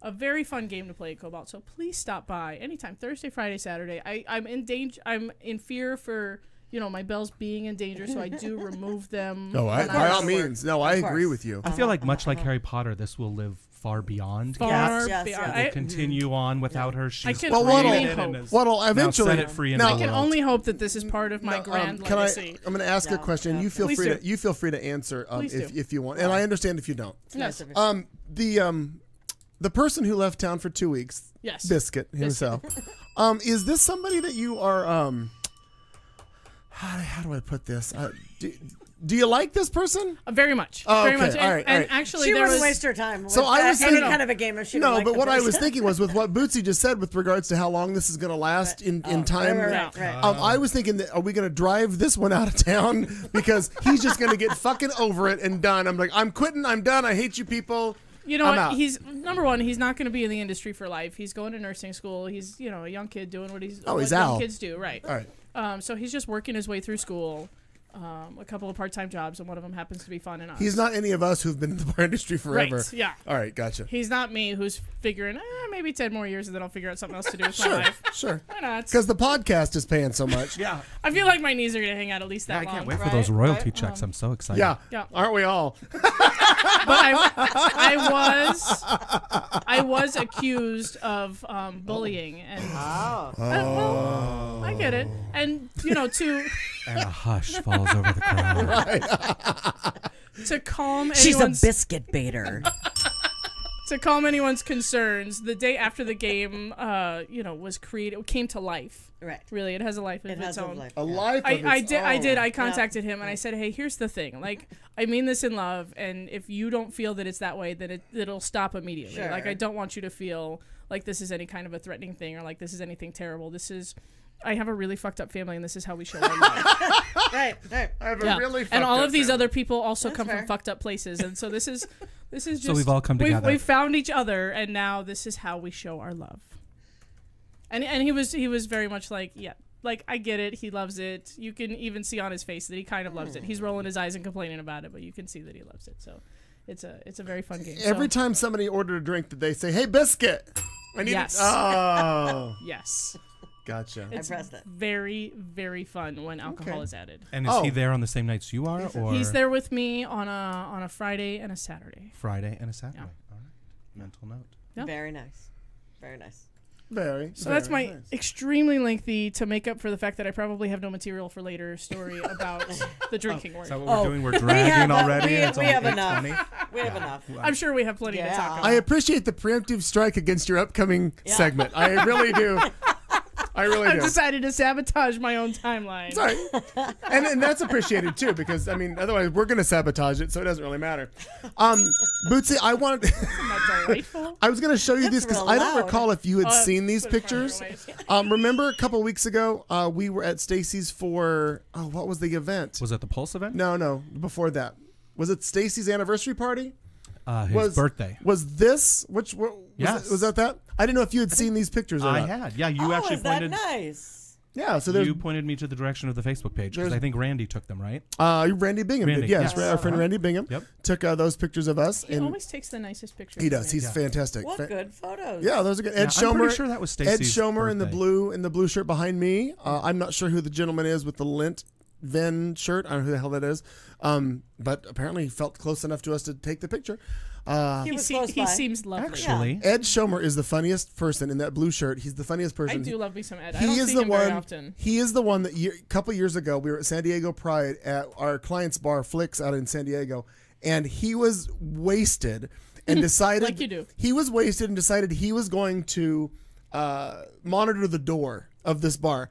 A very fun game to play at Cobalt. So please stop by anytime, Thursday, Friday, Saturday. I'm in danger. I'm in fear for, you know, my bells being in danger, so I do remove them. No, when by I'm all at work. means. No, I Of agree course. with you. I feel like much like Harry Potter, this will live far beyond. Far Yes, beyond. yes. Will continue on without her. She's can Well, only created and hope. is What'll now eventually set it free in now- the I can world. only hope that this is part of my grand can legacy. I'm going to ask a Yeah, question. yeah. You feel Please free do. to feel free to answer Please do. if you want, and I understand if you don't. Yes. The person who left town for 2 weeks, Yes. Biscuit himself, is this somebody that you are? How do I put this? Do you like this person? Very much. Oh, Very okay. much. And, All right, all and right. actually, She there wouldn't was waste her time with So I was any thinking- kind of a game if she No, didn't like but the what I was person. thinking was with what Bootsy just said with regards to how long this is going to last in time. Right. I was thinking that are we going to drive this one out of town because he's just going to get fucking over it and done. I'm like, I'm quitting. I'm done. I hate you people. You know I'm what? out. He's number one. He's not going to be in the industry for life. He's going to nursing school. He's a young kid doing what he's young Al. kids do. Right. All right. So he's just working his way through school. A couple of part-time jobs, and one of them happens to be fun and us. He's not any of us who've been in the bar industry forever. Right. Yeah. All right. Gotcha. He's not me, who's figuring maybe 10 more years, and then I'll figure out something else to do with my Sure. life. Sure. Why not? Because the podcast is paying so much. Yeah. I feel like my knees are going to hang out at least that I long. can't wait for Right, those royalty right. checks. I'm so excited. Yeah. Yeah. Aren't we all? But I was accused of bullying, and well, I get it. And And a hush falls over the crowd. to calm She's a anyone's biscuit baiter. to calm anyone's concerns, the day after the game, came to life. Right. Really, it has a life of It its has a own. life. A yeah. life. Of I its did. I own. did. I contacted him and I said, "Hey, here's the thing. Like, I mean this in love, and if you don't feel that it's that way, then it'll stop immediately. Sure. Like, I don't want you to feel like this is any kind of a threatening thing or like this is anything terrible. This is, I have a really fucked up family, and this is how we show our love." Right. I have Yeah. a really. And all fucked of these up other people also That's come fair. from fucked up places, and so this is just. So we've all come together. We've found each other, and now this is how we show our love. And he was very much like, yeah, like I get it. He loves it. You can even see on his face that he kind of loves it. He's rolling his eyes and complaining about it, but you can see that he loves it. So it's a very fun game. Every So, time somebody ordered a drink, did they say, "Hey, biscuit"? I need Yes. it. Oh, yes, gotcha. it's pressed it. very very fun when alcohol Okay. is added. And is Oh. he there on the same nights you are, or He's there with me on a Friday and a Saturday. Friday and a Saturday? Yeah. All right. Mental note. Yeah. Very nice. Very nice. Very. So that's my nice. extremely lengthy, to make up for the fact that I probably have no material for later, story about the drinking Is word. that what we're doing? We're have dragging a- already. we- and it's we only have enough. 8:20? We have enough. I'm sure we have plenty to Yeah. talk about. I appreciate the preemptive strike against your upcoming segment. I really do. I really I've do. decided to sabotage my own timeline. Sorry. And that's appreciated too, because I mean, otherwise we're gonna sabotage it, so it doesn't really matter. Bootsy, I wanted. Isn't that delightful? I was gonna show you these because real I don't loud. recall if you had Oh, seen these put it farther pictures. away. Remember a couple weeks ago, we were at Stacy's for what was the event? Was it the Pulse event? No, before that. Was it Stacy's anniversary party? His birthday. Was this Yes. was that? I didn't know if you had seen these pictures or I not. had. Yeah, you actually is that pointed. nice? Yeah, so there's You pointed me to the direction of the Facebook page because There's- I think Randy took them, right? Randy Bingham Randy, did. Yes, yes. our friend Randy Bingham Yep. took those pictures of us, He and always takes the nicest pictures. he of does. me. He's fantastic. What good photos. Yeah, those are good. Ed Yeah, I'm Schomer. pretty sure that was Ed Stacy's Schomer in the birthday. blue shirt behind me. I'm not sure who the gentleman is with the lint Ven shirt. I don't know who the hell that is. But apparently he felt close enough to us to take the picture. He was close He by. seems lovely. Actually, Ed Schomer is the funniest person in that blue shirt. He's the funniest I person. do love me some Ed. I He don't is see the him very one. often. He is the one that a couple years ago we were at San Diego Pride at our client's bar Flicks out in San Diego, and he was wasted and decided Like you do. He was wasted and decided he was going to monitor the door of this bar.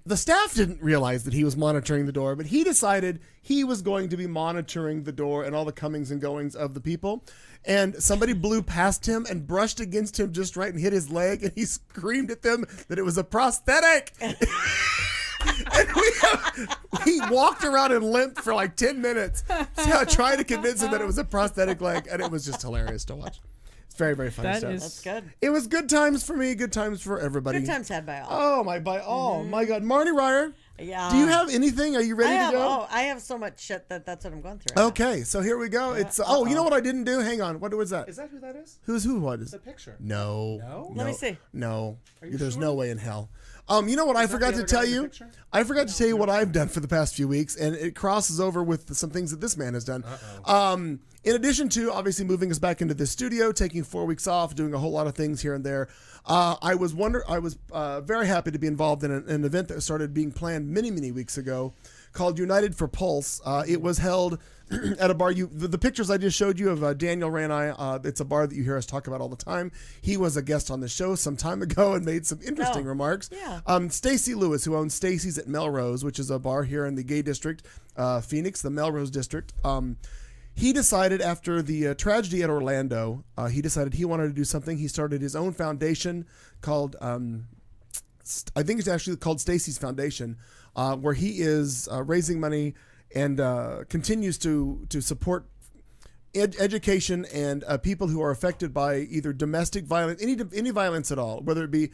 The staff didn't realize that he was monitoring the door, but he decided he was going to be monitoring the door and all the comings and goings of the people. And somebody blew past him and brushed against him just right and hit his leg, and he screamed at them that it was a prosthetic. And he walked around and limped for like 10 minutes, trying to convince him that it was a prosthetic leg, and it was just hilarious to watch. It's very, very funny That stuff. is- That's good. It was good times for me, good times for everybody. Good times had by all. Oh my! My God, Marnie Ryer. Yeah. Do you have anything? Are you ready to go? I have so much shit that's what I'm going through. Right Okay, so here we go. It's you know what I didn't do? Hang on. What was that? is that who that is? Who was? The picture. No. No? Let me see. No. you There's sure? no way in hell. You know what I forgot the to other tell guy in the you? picture? I forgot to tell you what I've done for the past few weeks, and it crosses over with some things that this man has done. In addition to obviously moving us back into the studio, taking 4 weeks off, doing a whole lot of things here and there, I was very happy to be involved in an event that started being planned many weeks ago, called United for Pulse. It was held at a bar. The pictures I just showed you of Daniel Ranai, it's a bar that you hear us talk about all the time. He was a guest on the show some time ago and made some interesting remarks. Yeah. Stacy Lewis, who owns Stacy's at Melrose, which is a bar here in the gay district, Phoenix, the Melrose district. He decided after the tragedy at Orlando, he decided he wanted to do something. He started his own foundation called, I think it's actually called Stacy's Foundation, where he is raising money and continues to support education and people who are affected by either domestic violence, any violence at all, whether it be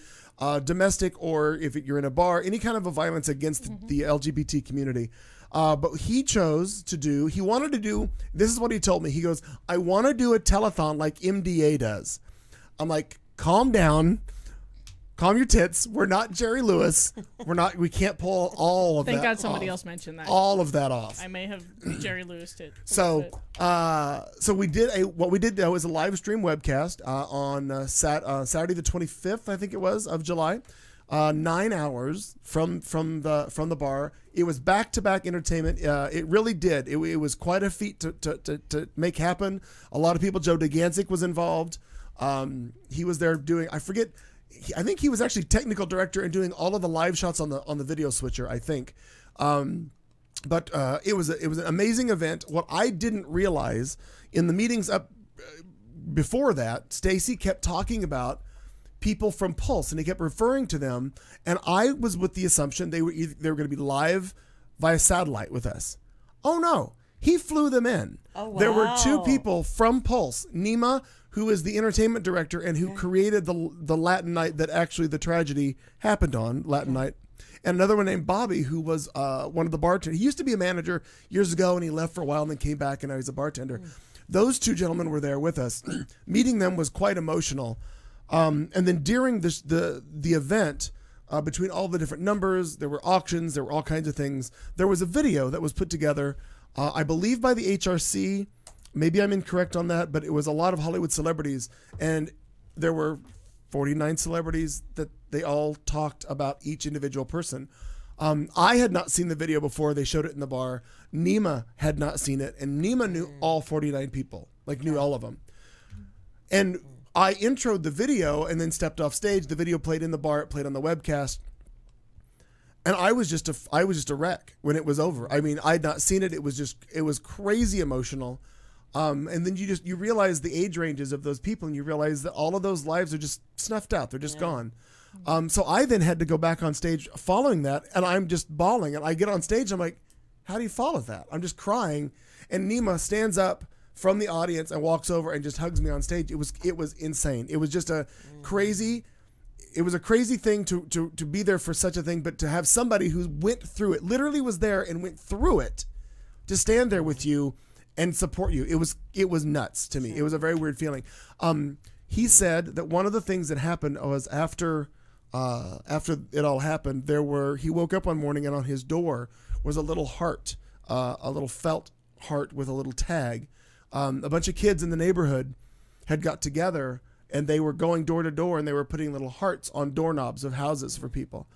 domestic or if you're in a bar, any kind of a violence against the LGBT community. But he chose to do, he wanted to do, this is what he told me. He goes, I want to do a telethon like MDA does. I'm like, calm down. Calm your tits. We're not Jerry Lewis. We can't pull all of that Thank God somebody off. else mentioned that. All of that off. I may have Jerry Lewis'd it. So we did what we did though was a live stream webcast on Saturday the 25th, I think it was, of July. 9 hours from the bar. It was back-to-back entertainment. It really did. It was quite a feat to make happen. A lot of people. Joe DeGanzik was involved. He was there doing. I forget. I think he was actually technical director and doing all of the live shots on the video switcher. I think. But it was an amazing event. What I didn't realize in the meetings up before that, Stacy kept talking about people from Pulse, and he kept referring to them. And I was with the assumption they were going to be live via satellite with us. Oh no, he flew them in. Oh, wow. There were 2 people from Pulse, Nima, who is the entertainment director and who created the Latin night that actually the tragedy happened on, Latin night. And another one named Bobby, who was one of the bartenders. He used to be a manager years ago, and he left for a while and then came back, and now he's a bartender. Those 2 gentlemen were there with us. Meeting them was quite emotional. And then during the event, between all the different numbers, there were auctions, there were all kinds of things. There was a video that was put together, I believe by the HRC. Maybe I'm incorrect on that, but it was a lot of Hollywood celebrities, and there were 49 celebrities that they all talked about each individual person. I had not seen the video before. They showed it in the bar. Nima had not seen it, and Nima knew all 49 people, knew all of them. And I introed the video and then stepped off stage. The video played in the bar. It played on the webcast. And I was just a wreck when it was over. I mean, I'd not seen it. It was crazy emotional. And then you realize the age ranges of those people, and you realize that all of those lives are just snuffed out. They're just gone. So I then had to go back on stage following that, and I'm just bawling. And I get on stage, I'm like, how do you follow that? I'm just crying. And Nima stands up from the audience and walks over and just hugs me on stage. It was insane. It was just a crazy thing to be there for such a thing, but to have somebody who went through it, literally was there and went through it, to stand there with you and support you. It was nuts to me. It was a very weird feeling. He said that one of the things that happened was after it all happened, he woke up one morning and on his door was a little heart, a little felt heart with a little tag. A bunch of kids in the neighborhood had got together, and they were going door to door, and they were putting little hearts on doorknobs of houses for people.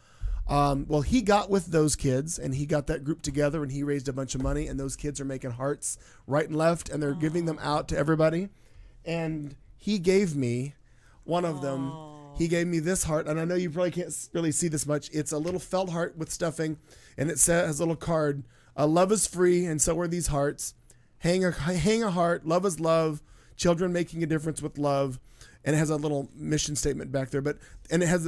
Well, he got with those kids, and he got that group together, and he raised a bunch of money, and those kids are making hearts right and left, and they're giving them out to everybody. And he gave me one of them. He gave me this heart, and I know you probably can't really see this much. It's a little felt heart with stuffing, and it has a little card. Love is free, and so are these hearts. Hang a heart. Love is love. Children making a difference with love. And it has a little mission statement back there. And it has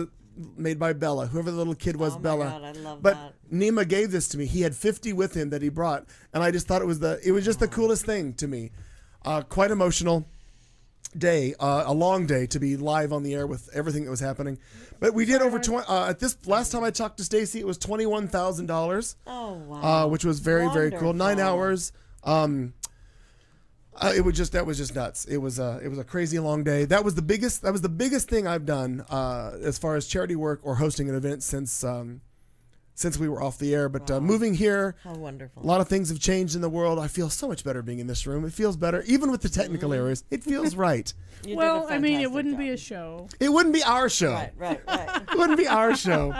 made by Bella. Whoever the little kid was, Bella. God, I love but that. Nima gave this to me. He had 50 with him that he brought. And I just thought it was just the coolest thing to me. Quite emotional day, a long day to be live on the air with everything that was happening. But we did over 20, at this last time I talked to Stacy, it was $21,000. Oh, wow. Which was very, very cool. Wonderful. 9 hours. That was just nuts. It was a crazy long day. That was the biggest thing I've done as far as charity work or hosting an event since we were off the air. But moving here, how wonderful. A lot of things have changed in the world. I feel so much better being in this room. It feels better, even with the technical errors. It feels right. Well, I mean, it wouldn't be a show. It wouldn't be our show. Right. It wouldn't be our show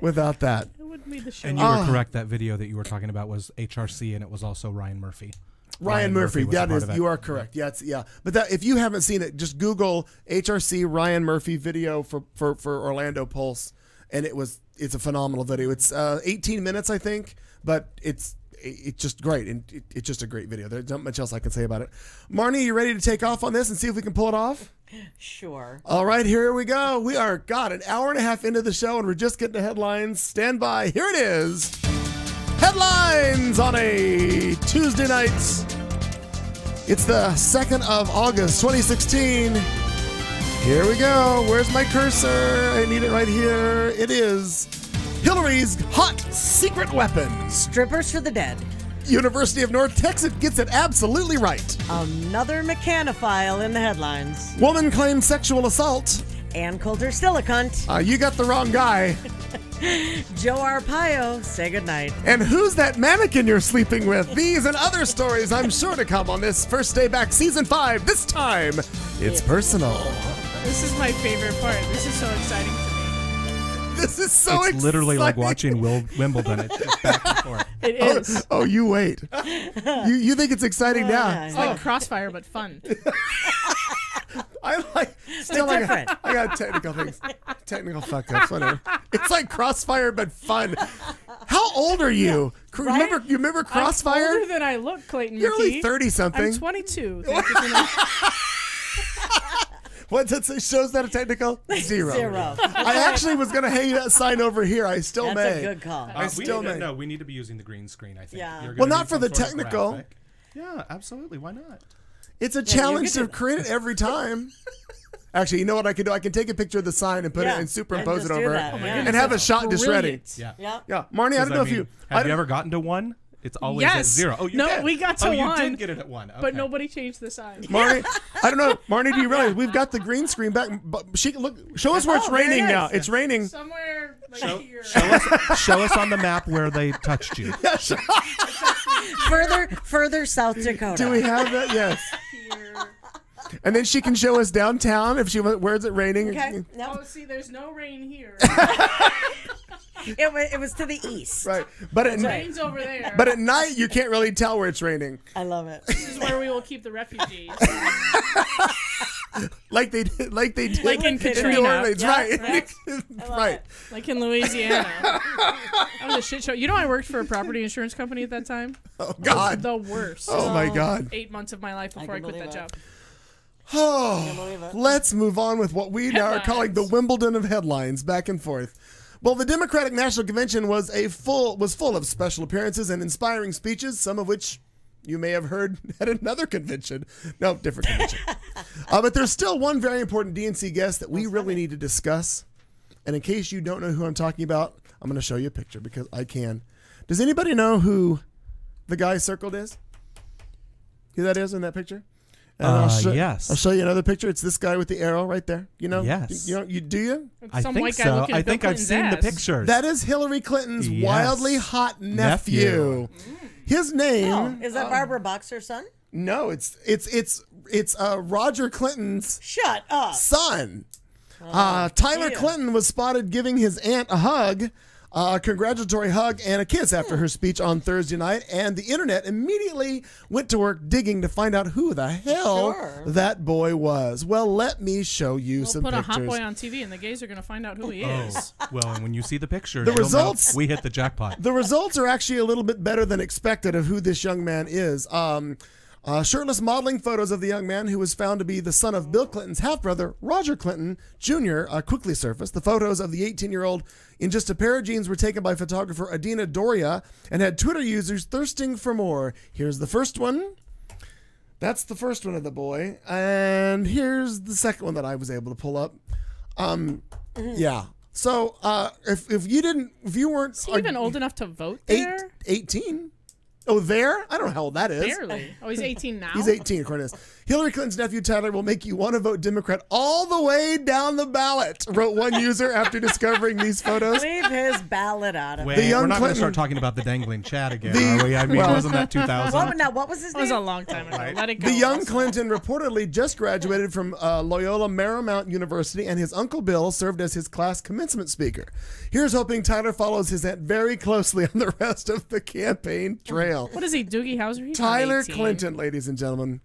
without that. It wouldn't be the show. And you were correct. That video that you were talking about was HRC, and it was also Ryan Murphy. Ryan Murphy, was a that part is, of it. you are correct. Yeah. But that, if you haven't seen it, just Google HRC Ryan Murphy video for Orlando Pulse, and it's a phenomenal video. It's 18 minutes, I think, but it's just great, and it's just a great video. There's not much else I can say about it. Marnie, you ready to take off on this and see if we can pull it off? Sure. All right, here we go. We are, an hour and a half into the show, and we're just getting to headlines. Stand by. Here it is. Headlines on a Tuesday night. It's the 2nd of August, 2016. Here we go. Where's my cursor? I need it right here. It is Hillary's hot secret weapon. Strippers for the dead. University of North Texas gets it absolutely right. Another mechanophile in the headlines. Woman claims sexual assault. Ann Coulter still a cunt. You got the wrong guy. Joe Arpaio, say goodnight. And who's that mannequin you're sleeping with? These and other stories I'm sure to come on this first day back, season 5. This time, it's personal. This is my favorite part. This is so exciting to me. This is so It's literally like exciting. watching Wimbledon. It's just back and forth. It is. Oh, you wait. You think it's exciting now? yeah, It's like Crossfire, but fun. I like still like different. I got technical things, technical fuck ups. Whatever. It's like Crossfire but fun. How old are you? Remember? You remember I'm Crossfire? older than I look, Clayton. You're only McKee. 30 something. I'm 22. Thank you for that. What does it shows that a technical? Zero. Zero. I actually was gonna hang that sign over here. I still That's may. a good call. I We still need to, may. no, we need to be using the green screen, I think. Yeah. You're Well, gonna not need for some the sort of technical. graphic. Yeah, absolutely. Why not? It's a you challenge can to do create it every time. Actually, you know what I can do? I can take a picture of the sign and put Yeah, it and superimpose and it just do over that. it, Oh my and goodness, have a that's shot just ready. brilliant. Yeah. Yep. Yeah, Marnie, I don't know if you. Have you ever gotten to one? It's always at Yes. 0. Oh, you No, did. we got to oh, you one, did get it at 1. Okay. But nobody changed the sign. Marnie, I don't know. Marnie, do you realize we've got the green screen back? But she look. Show us where it's Oh, there it raining is. now. It's raining. Somewhere like here. Show us on the map where they touched you. Further South Dakota. Do we have that? Yes. Here. And then she can show us downtown if she where's it raining. Okay. No, Oh, see, there's no rain here. it was to the east. Right. But at Rain's over there. but at night you can't really tell where it's raining. I love it. This is where we will keep the refugees. Like they did. Like Like in New Katrina. Orleans. Yeah, Right. right. Right. Like in Louisiana. That was a shit show. You know, I worked for a property insurance company at that time. Oh God. The worst. Oh my God. 8 months of my life before I can quit that believe job. Oh, believe it. let's move on with what we now are calling the Wimbledon of headlines, back and forth. Well, the Democratic National Convention was full of special appearances and inspiring speeches, some of which you may have heard at another convention. No, different convention. But there's still one very important DNC guest that we really need to discuss. And in case you don't know who I'm talking about, I'm going to show you a picture because I can. Does anybody know who the guy circled is? Who that is in that picture? And Yes. I'll show you another picture. It's this guy with the arrow right there. You know? Yes. You do you? I Some think white guy so. looking at I Bill think I've Clinton's seen the ass. pictures. That is Hillary Clinton's Yes. wildly hot nephew. His name. Is that Barbara Boxer's son? No, it's Roger Clinton's Shut up. son. Tyler yeah. Clinton was spotted giving his aunt a hug, a congratulatory hug and a kiss after her speech on Thursday night, and the internet immediately went to work digging to find out who the hell Sure. that boy was. Well, let me show you We'll some put pictures. a hot boy on TV, and the gays are going to find out who he is. Oh, well, and when you see the pictures, The you'll know results- we hit the jackpot. The results are actually a little bit better than expected of who this young man is. Shirtless modeling photos of the young man, who was found to be the son of Bill Clinton's half-brother, Roger Clinton Jr., quickly surfaced. The photos of the 18-year-old in just a pair of jeans were taken by photographer Adina Doria and had Twitter users thirsting for more. Here's the first one. That's the first one of the boy. And here's the second one that I was able to pull up. Yeah. So if you weren't Is he even old enough to vote there? 18. Oh, there? I don't know how old that is. Barely. Oh, he's 18 now? He's 18, according to this. Hillary Clinton's nephew, Tyler, will make you want to vote Democrat all the way down the ballot, wrote one user after discovering these photos. Leave his ballot out of Wait, it. young we're not going to Clinton- start talking about the dangling Chad again, The- are we? I mean, well- wasn't that 2000? What was his That was name? a long time ago. Let it go. The young Also. Clinton reportedly just graduated from Loyola Marymount University, and his uncle Bill served as his class commencement speaker. Here's hoping Tyler follows his aunt very closely on the rest of the campaign trail. What is he, Doogie Howser? He's not Tyler 18. Clinton, ladies and gentlemen.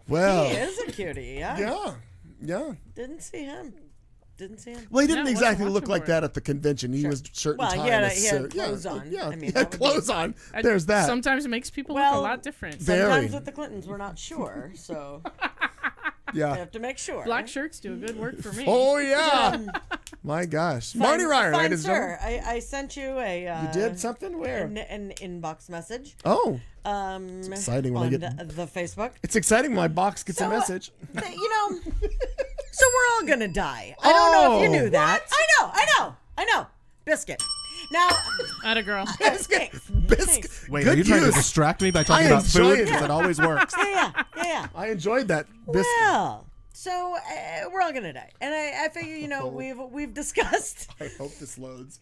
Well, He is a cutie, yeah. yeah. Didn't see him. Well, he didn't No, exactly wasn't look watching like for it. that at the convention. He was shirt and Well, tie. he had and a- he had suit. clothes on. Yeah, I mean, he had that would be- clothes on. I- There's that. Sometimes it makes people Well, look a lot different. Very. Sometimes with the Clintons, we're not sure, so we Yeah. have to make sure. Black shirts do good work for me. Oh yeah. My gosh, Marty Ryer, Fine, ladies and sir. gentlemen. I sent you a. You did something? Where? an inbox message. Oh, It's exciting when I on get- the Facebook. it's exciting. My box gets a So, message. You know, so we're all gonna die. I don't know if you Oh. knew that. I know. Biscuit. Now, Atta girl. Biscuit. Biscuit. Wait, Good are you trying to use. distract me by talking I about enjoy food? it. Because it always works. yeah. I enjoyed that. Biscuit. Well, so we're all gonna die, and I figure, you know, we've discussed. I hope this loads.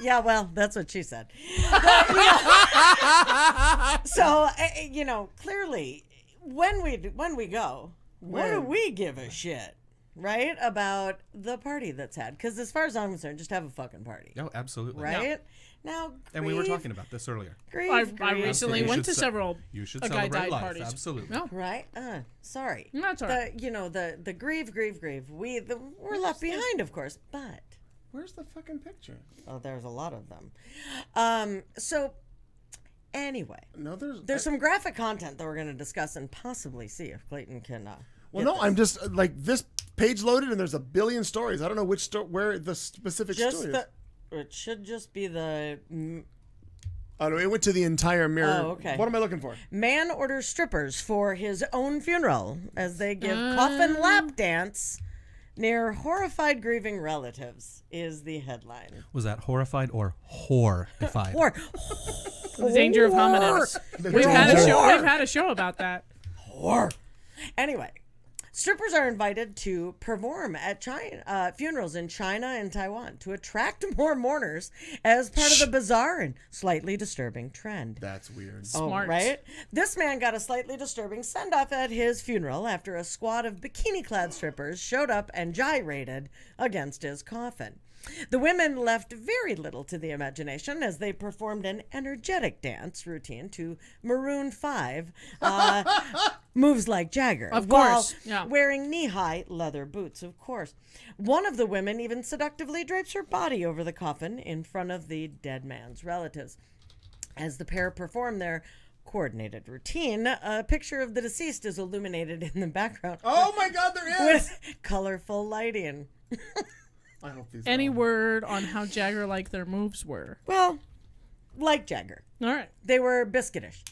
Yeah, well, that's what she said. But, you know, so you know, clearly, when we go, what do we give a shit? right, about the party that's had. Because as far as I'm concerned, just have a fucking party. Oh, absolutely. Right? Now, And we were talking about this earlier. I recently You went should to several You should a guy celebrate died life. parties. Absolutely. No. Right? Sorry. That's all right. The grieve. We're left behind, of course, but Where's the fucking picture? oh, there's a lot of them. So anyway, No, there's some graphic content that we're going to discuss and possibly see if Clayton can. Well, no, I'm just like this page loaded and there's a billion stories. I don't know where the specific story is. It should just be the Oh no, it went to the entire mirror. Oh, okay. What am I looking for? man orders strippers for his own funeral as they give coffin lap dance near horrified grieving relatives is the headline. Was that horrified or horrified? The danger of homonyms. We've had a show about that. Anyway, strippers are invited to perform at funerals in China and Taiwan to attract more mourners as part of the bizarre and slightly disturbing trend. That's weird. Smart. Right? This man got a slightly disturbing send-off at his funeral after a squad of bikini-clad strippers showed up and gyrated against his coffin. The women left very little to the imagination as they performed an energetic dance routine to Maroon 5, Moves Like Jagger. Of while course, yeah. wearing knee-high leather boots, of course. One of the women even seductively drapes her body over the coffin in front of the dead man's relatives. As the pair perform their coordinated routine, a picture of the deceased is illuminated in the background. Oh my God, there is! With colorful lighting. I hope these. Any word on how Jagger-like their moves were? Well, like Jagger. All right. They were biscuitish.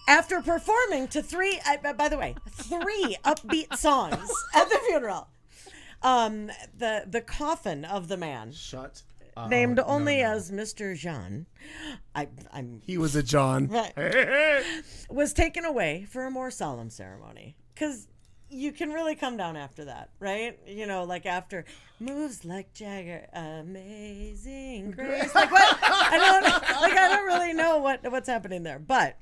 After performing to three upbeat songs at the funeral, the coffin of the man, Shut. named only as Mr. Jean, He was a John. Right. was taken away for a more solemn ceremony. Because you can really come down after that, right? You know, like after Moves Like Jagger, Amazing Grace. Like what? I don't really know what's happening there. But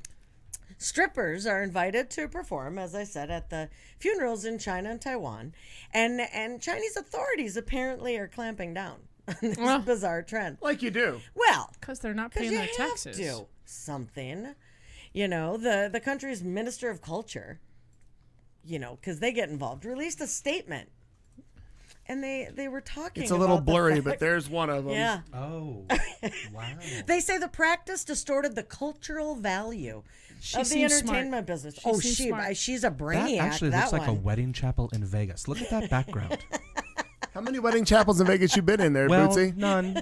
strippers are invited to perform, as I said, at the funerals in China and Taiwan, and Chinese authorities apparently are clamping down on this bizarre trend. Like you do. Well, Because they're not because paying you their have taxes. to something. You know, the country's Minister of Culture, you know, because they get involved, released a statement. And they were talking It's a little about the blurry, fact- but there's one of them. Yeah. Oh, wow. They say the practice distorted the cultural value of the seems smart. entertainment business. She seems smart. She's a That brainiac. actually looks like a one. wedding chapel in Vegas. Look at that background. How many wedding chapels in Vegas you been in there, Well, Bootsy? none.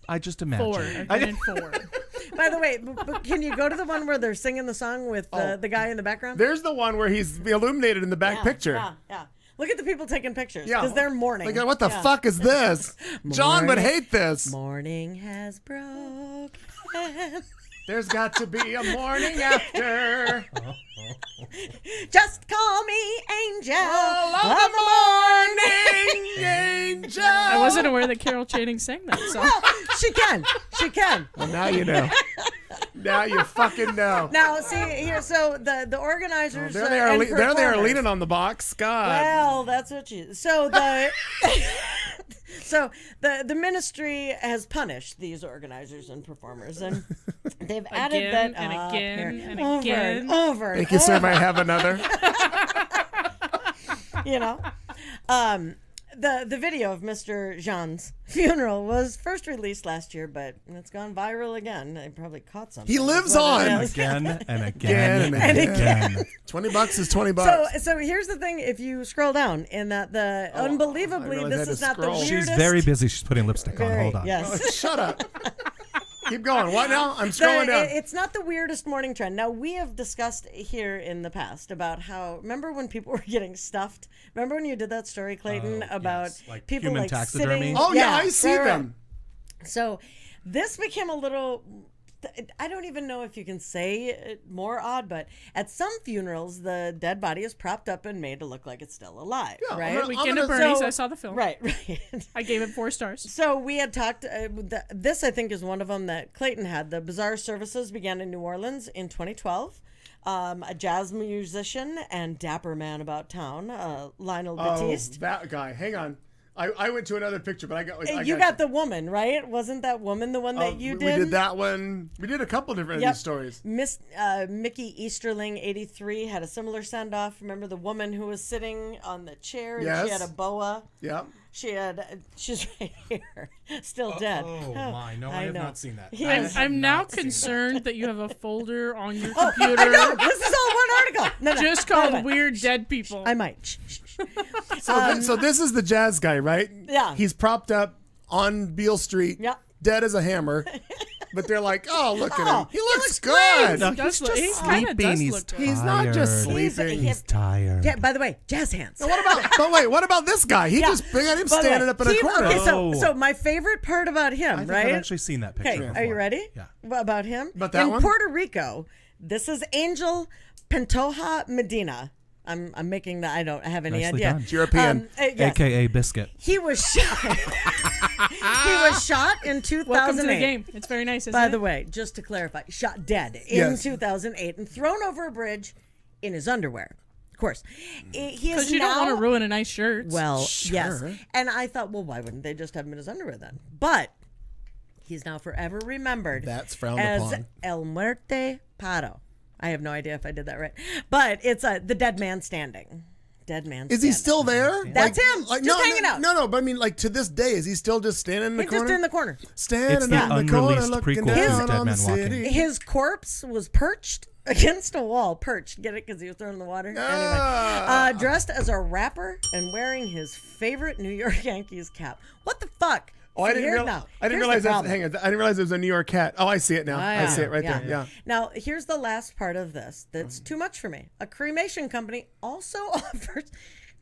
I just imagine. 4. I've been in 4. By the way, but can you go to the one where they're singing the song with the guy in the background? There's the one where he's illuminated in the back picture. Yeah. Look at the people taking pictures Yeah. because they're mourning. Like, what the fuck is this? John would hate this. Morning has broken. There's got to be a morning after. Just call me Angel of of the the morning. Angel. I wasn't aware that Carol Channing sang that song. She can. Well, now you know. Now you fucking know. Now, see here. So the organizers. There they are. and There they are performers- leaning on the box. God. Well, that's what you. So the. So the ministry has punished these organizers and performers, and they've added Again that and up again here. and over again. and over. Thank you, sir. May I have another? You know, the video of Mr. Jean's funeral was first released last year, but it's gone viral again. I probably caught something. He lives What it on. is. Again and again and again. $20 is $20. So here's the thing: if you scroll down, in that I unbelievably, realized I this had is to not scroll. the She's weirdest. She's very busy. She's putting lipstick on. Very- Hold on. Yes. Shut up. Keep going. What now? I'm scrolling down. It's not the weirdest morning trend. Now, we have discussed here in the past about how, remember when people were getting stuffed? Remember when you did that story, Clayton, about yes. Like people human like taxidermy? sitting? Oh, yeah, I see right. them. So this became a little, I don't even know if you can say it more odd, but at some funerals, the dead body is propped up and made to look like it's still alive, Yeah, right? Weekend at gonna- Bernie's. so- I saw the film. Right. I gave it 4 stars. So we had talked, this I think is one of them that Clayton had. The Bizarre Services began in New Orleans in 2012. a jazz musician and dapper man about town, Lionel Batiste. That guy. Hang on. I went to another picture, but I got. You got the woman, right? Wasn't that woman the one that you did? We did that one. We did a couple different of these stories. Miss Mickey Easterling, 83, had a similar send off. Remember the woman who was sitting on the chair and she had a boa? Yeah. She's right here, still dead. Oh my! No, I have not seen that. I'm now concerned that you have a folder on your computer. I know. This is all one article. No, just called Weird Dead People. I might. So this is the jazz guy, right? Yeah. He's propped up on Beale Street. Yeah. Dead as a hammer. But they're like, oh, look at him. He looks good. No, he's just sleeping. He's not just sleeping. He's tired. Yeah, by the way, jazz hands. Now, what about this guy? He just got him standing up in a corner. Okay, so my favorite part about him, I think right? I've actually seen that picture. Okay, are you ready? Yeah. About him? About that in one? Puerto Rico, this is Angel Pantoja Medina. I'm making that. I don't have any Nicely idea. done. It's European. Yes. AKA Biscuit. He was shot. He was shot in 2008. Welcome to the game. It's very nice, isn't By it? the way, just to clarify, shot dead in Yes. 2008 and thrown over a bridge in his underwear. Of course. Because you don't want to ruin a nice shirt. Well, Sure. yes. And I thought, well, why wouldn't they just have him in his underwear then? But he's now forever remembered That's frowned as upon. El Muerte Paro. I have no idea if I did that right. But it's the dead man standing. Dead man standing. Is he still there? That's him. Just hanging out. No, but I mean, like, to this day, is he still just standing in the He's corner? just in the corner. Standing It's the in the corner unreleased looking prequel to down Dead on Man the Walking. city. His corpse was perched against a wall. Perched. Get it? Because he was thrown in the water. Anyway. Dressed as a rapper and wearing his favorite New York Yankees cap. What the fuck? Oh, I See, didn't, here's realize. now. I didn't Here's realize the that. problem. Hang on, I didn't realize it was a New York cat. Oh, I see it now. Ah, I see it right there. Yeah. Now, here's the last part of this that's too much for me. A cremation company also offers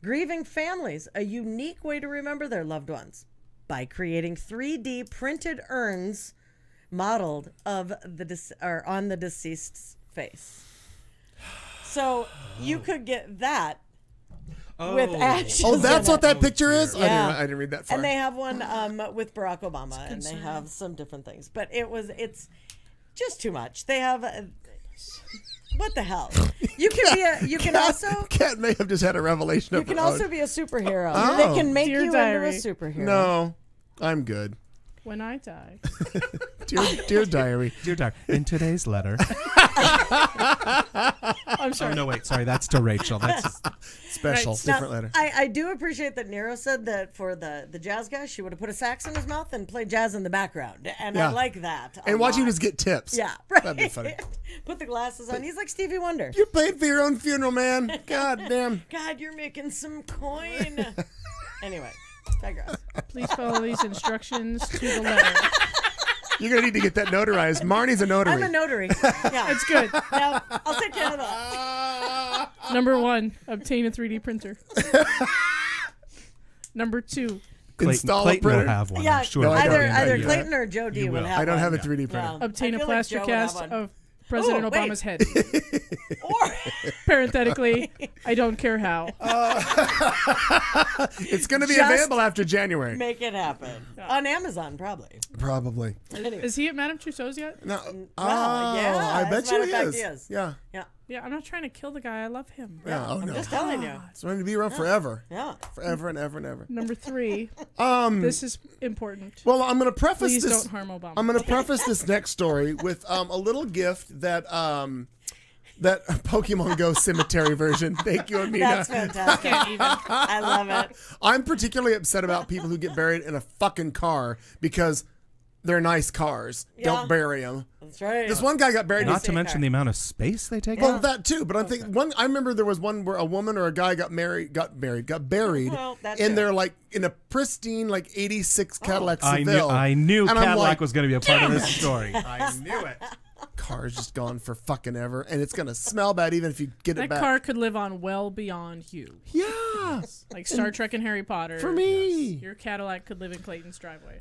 grieving families a unique way to remember their loved ones by creating 3D printed urns modeled of on the deceased's face. So you could get that with ashes. Oh, that's in what it. that picture is? Yeah. I didn't read that far. And they have one with Barack Obama, and they have some different things. But it's just too much. They have what the hell? You can also Cat may have just had a revelation you of can her also own. be a superhero. Oh. They can make Dear you Diary. into a superhero. No, I'm good. When I die. Dear diary. Dear Doc, in today's letter. I'm sorry. Oh, no, wait. Sorry, that's to Rachel. That's Special. Right. Different Now, letter. I do appreciate that Nero said that for the jazz guy, she would have put a sax in his mouth and played jazz in the background. And Yeah. I like that. And watch you him just get tips. Yeah, right. That'd be funny. Put the glasses on. He's like Stevie Wonder. You're paying for your own funeral, man. God damn. God, you're making some coin. Anyway, digress. Please follow these instructions to the letter. You're going to need to get that notarized. Marnie's a notary. I'm a notary. Yeah, It's good. Now, I'll take care of that. Number 1, obtain a 3D printer. Number 2, Install a Clayton printer. will have one. Yeah, I'm sure. No, I don't. either You Clayton or Joe D You would will. have I don't one. have a 3D printer. Yeah. obtain I a feel like plaster Joe would have cast one. of President Oh, wait. Obama's head. Or Parenthetically, I don't care how. It's going to be Just- available after January. make it happen. On Amazon, probably. Probably. Anyway. Is he at Madame Tussauds yet? No. yeah, I as bet a matter you of fact, he he is. is. Yeah. Yeah. Yeah, I'm not trying to kill the guy. I love him. Yeah. Oh, I'm no. just telling you. It's going to be around forever. Yeah. Forever and ever and ever. Number 3, this is important. Well, I'm going to preface Please this. don't harm Obama. I'm going to preface this next story with a little gift that that Pokemon Go cemetery version. Thank you, Amina. That's fantastic. Can't even. I love it. I'm particularly upset about people who get buried in a fucking car because they're nice cars. Yeah. Don't bury them. That's right. This one guy got buried. Not to mention the amount of space they take Well, up. that too, but I'm thinking one. I remember there was one where a woman or a guy got buried Well, that in too. their like in a pristine like '86 Cadillac I Seville. knew And I'm Cadillac like, was going to be a part of this story. I knew it. Car's just gone for fucking ever, and it's gonna smell bad even if you get it That back. car could live on well beyond you. Yeah, Like Star Trek and Harry Potter. for me. Your Cadillac could live in Clayton's driveway.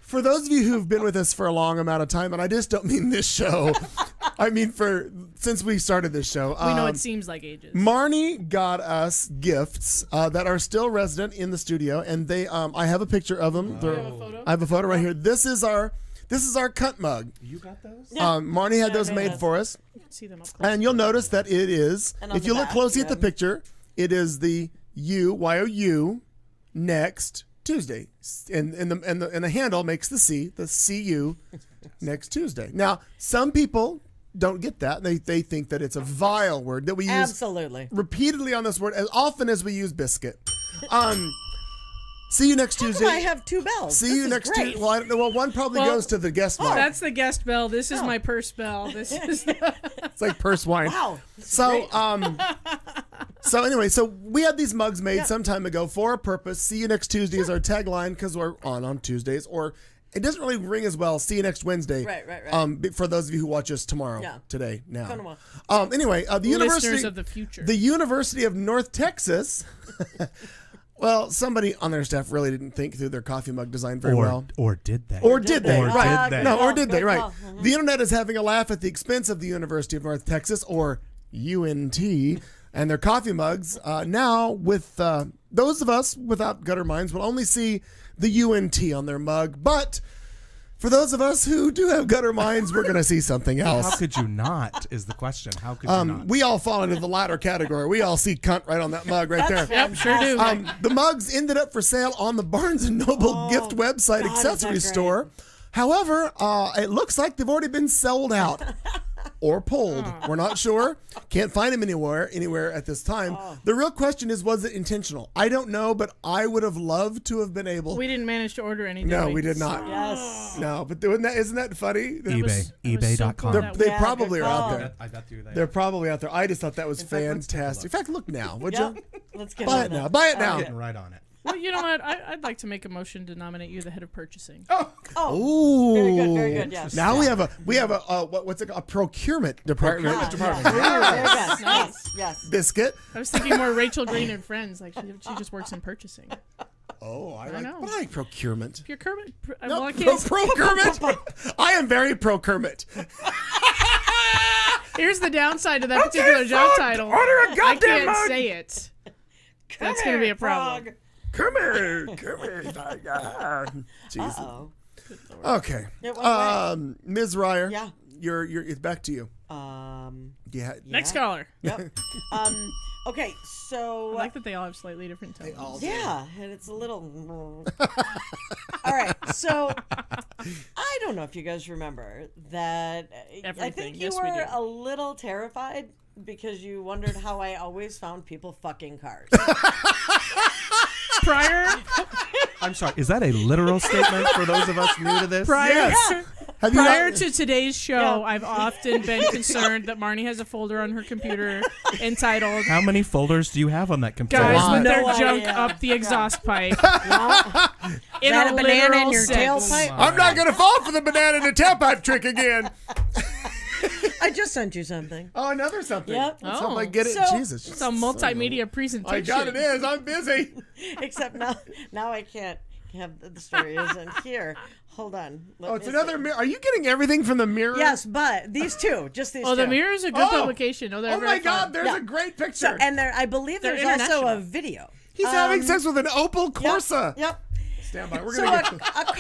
For those of you who've been with us for a long amount of time, and I just don't mean this show, I mean since we started this show. We know it seems like ages. Marnie got us gifts that are still resident in the studio, and they I have a picture of them. have a photo? I have a photo right here. This This is our cunt mug. You got those? Marnie had those made for us. You can see them up close. And you'll notice that it is, And on if the you look back, closely at the yeah. picture, it is the YOU next Tuesday. And the handle makes the CU next Tuesday. Now, some people don't get that. They think that it's a vile word that we use Absolutely. repeatedly on this word as often as we use biscuit. See you next Tuesday. I have 2 bells. See This you is next great. Tuesday. Well, I don't know. Well, one probably Well, goes to the guest mug. That's the guest bell. This is my purse bell. This is It's like purse wine. Wow. So, so anyway, so we had these mugs made some time ago for a purpose. See you next Tuesday is our tagline because we're on Tuesdays. Or it doesn't really ring as well. See you next Wednesday. Right. For those of you who watch us tomorrow, Yeah. today, now. Tomorrow. Anyway, the listeners University of the future. The University of North Texas. Well, somebody on their staff really didn't think through their coffee mug design very well. Or did they? Or did they? Or Right. did they? No, or did Good they? Right. call. Mhm. The internet is having a laugh at the expense of the University of North Texas, or UNT, and their coffee mugs. Now, with those of us without gutter minds, will only see the UNT on their mug. But for those of us who do have gutter minds, we're going to see something How else. could you not? Is the question. How could you not? We all fall into the latter category. We all see cunt right on that mug right there. Yep, sure do. The mugs ended up for sale on the Barnes & Noble gift website God, is that accessory great. store. However, it looks like they've already been sold out or pulled. We're not sure. Can't find them anywhere at this time. The real question is, was it intentional? I don't know, but I would have loved to have been able. We didn't manage to order any. No, did we did not. Yes. No, but isn't that funny? eBay. eBay.com. eBay.com. They Yeah, probably good are out call. there. I bet you they They're probably out there. I just thought that was fact, let's take a fantastic. In fact, look now, would Yep. you? Let's get Buy on it now. that. Buy it now. Getting right on it. Well, you know what? I'd like to make a motion to nominate you the head of purchasing. Ooh. Very good, very good, yes. Now we have a what's it called? A procurement department. Very good. Yes. Yes. Biscuit. I was thinking more Rachel Green and Friends. Like she just works in purchasing. Oh, I know. like procurement. If you're Kermit, No, well, I can't. procurement. I am very pro-Kermit. Here's the downside to that particular job title. Order a I goddamn can't mug. say it. That's going to be a problem. Kermit. Jesus. Uh-oh. Okay. It went away. Ms. Ryer. Yeah. It's back to you. Yeah. Next caller. Yep. Okay, so I like that they all have slightly different tones. yeah, and it's a little. All right, so I don't know if you guys remember that. I Everything. think you Yes, we were do. a little terrified because you wondered how I always found people fucking cars. Prior, I'm sorry. Is that a literal statement for those of us new to this? Yes. Have you prior not- to today's show, Yeah. I've often been concerned that Marnie has a folder on her computer entitled How many folders do you have on that computer? "Guys lot. with their No junk idea. up the exhaust pipe." Is that a banana in literal your sense. tailpipe? I'm not going to fall for the banana in the tailpipe trick again. I just sent you something. Oh, another something. Yep. Let's hope I Oh. get it. So- Jesus. It's a multimedia presentation. I got it is. I'm busy. Except now I can't have the story isn't here. Hold on. Let Oh, it's me another see. mirror. Are you getting everything from the mirror? Yes, but these two, just these Oh, two. the mirror is a good Oh. publication. Oh, they're Oh very my God, fun. there's Yeah. a great picture. So, and there, I believe They're there's also a international. video. He's having sex with an Opel Corsa. Yep. Stand by. We're So gonna a get.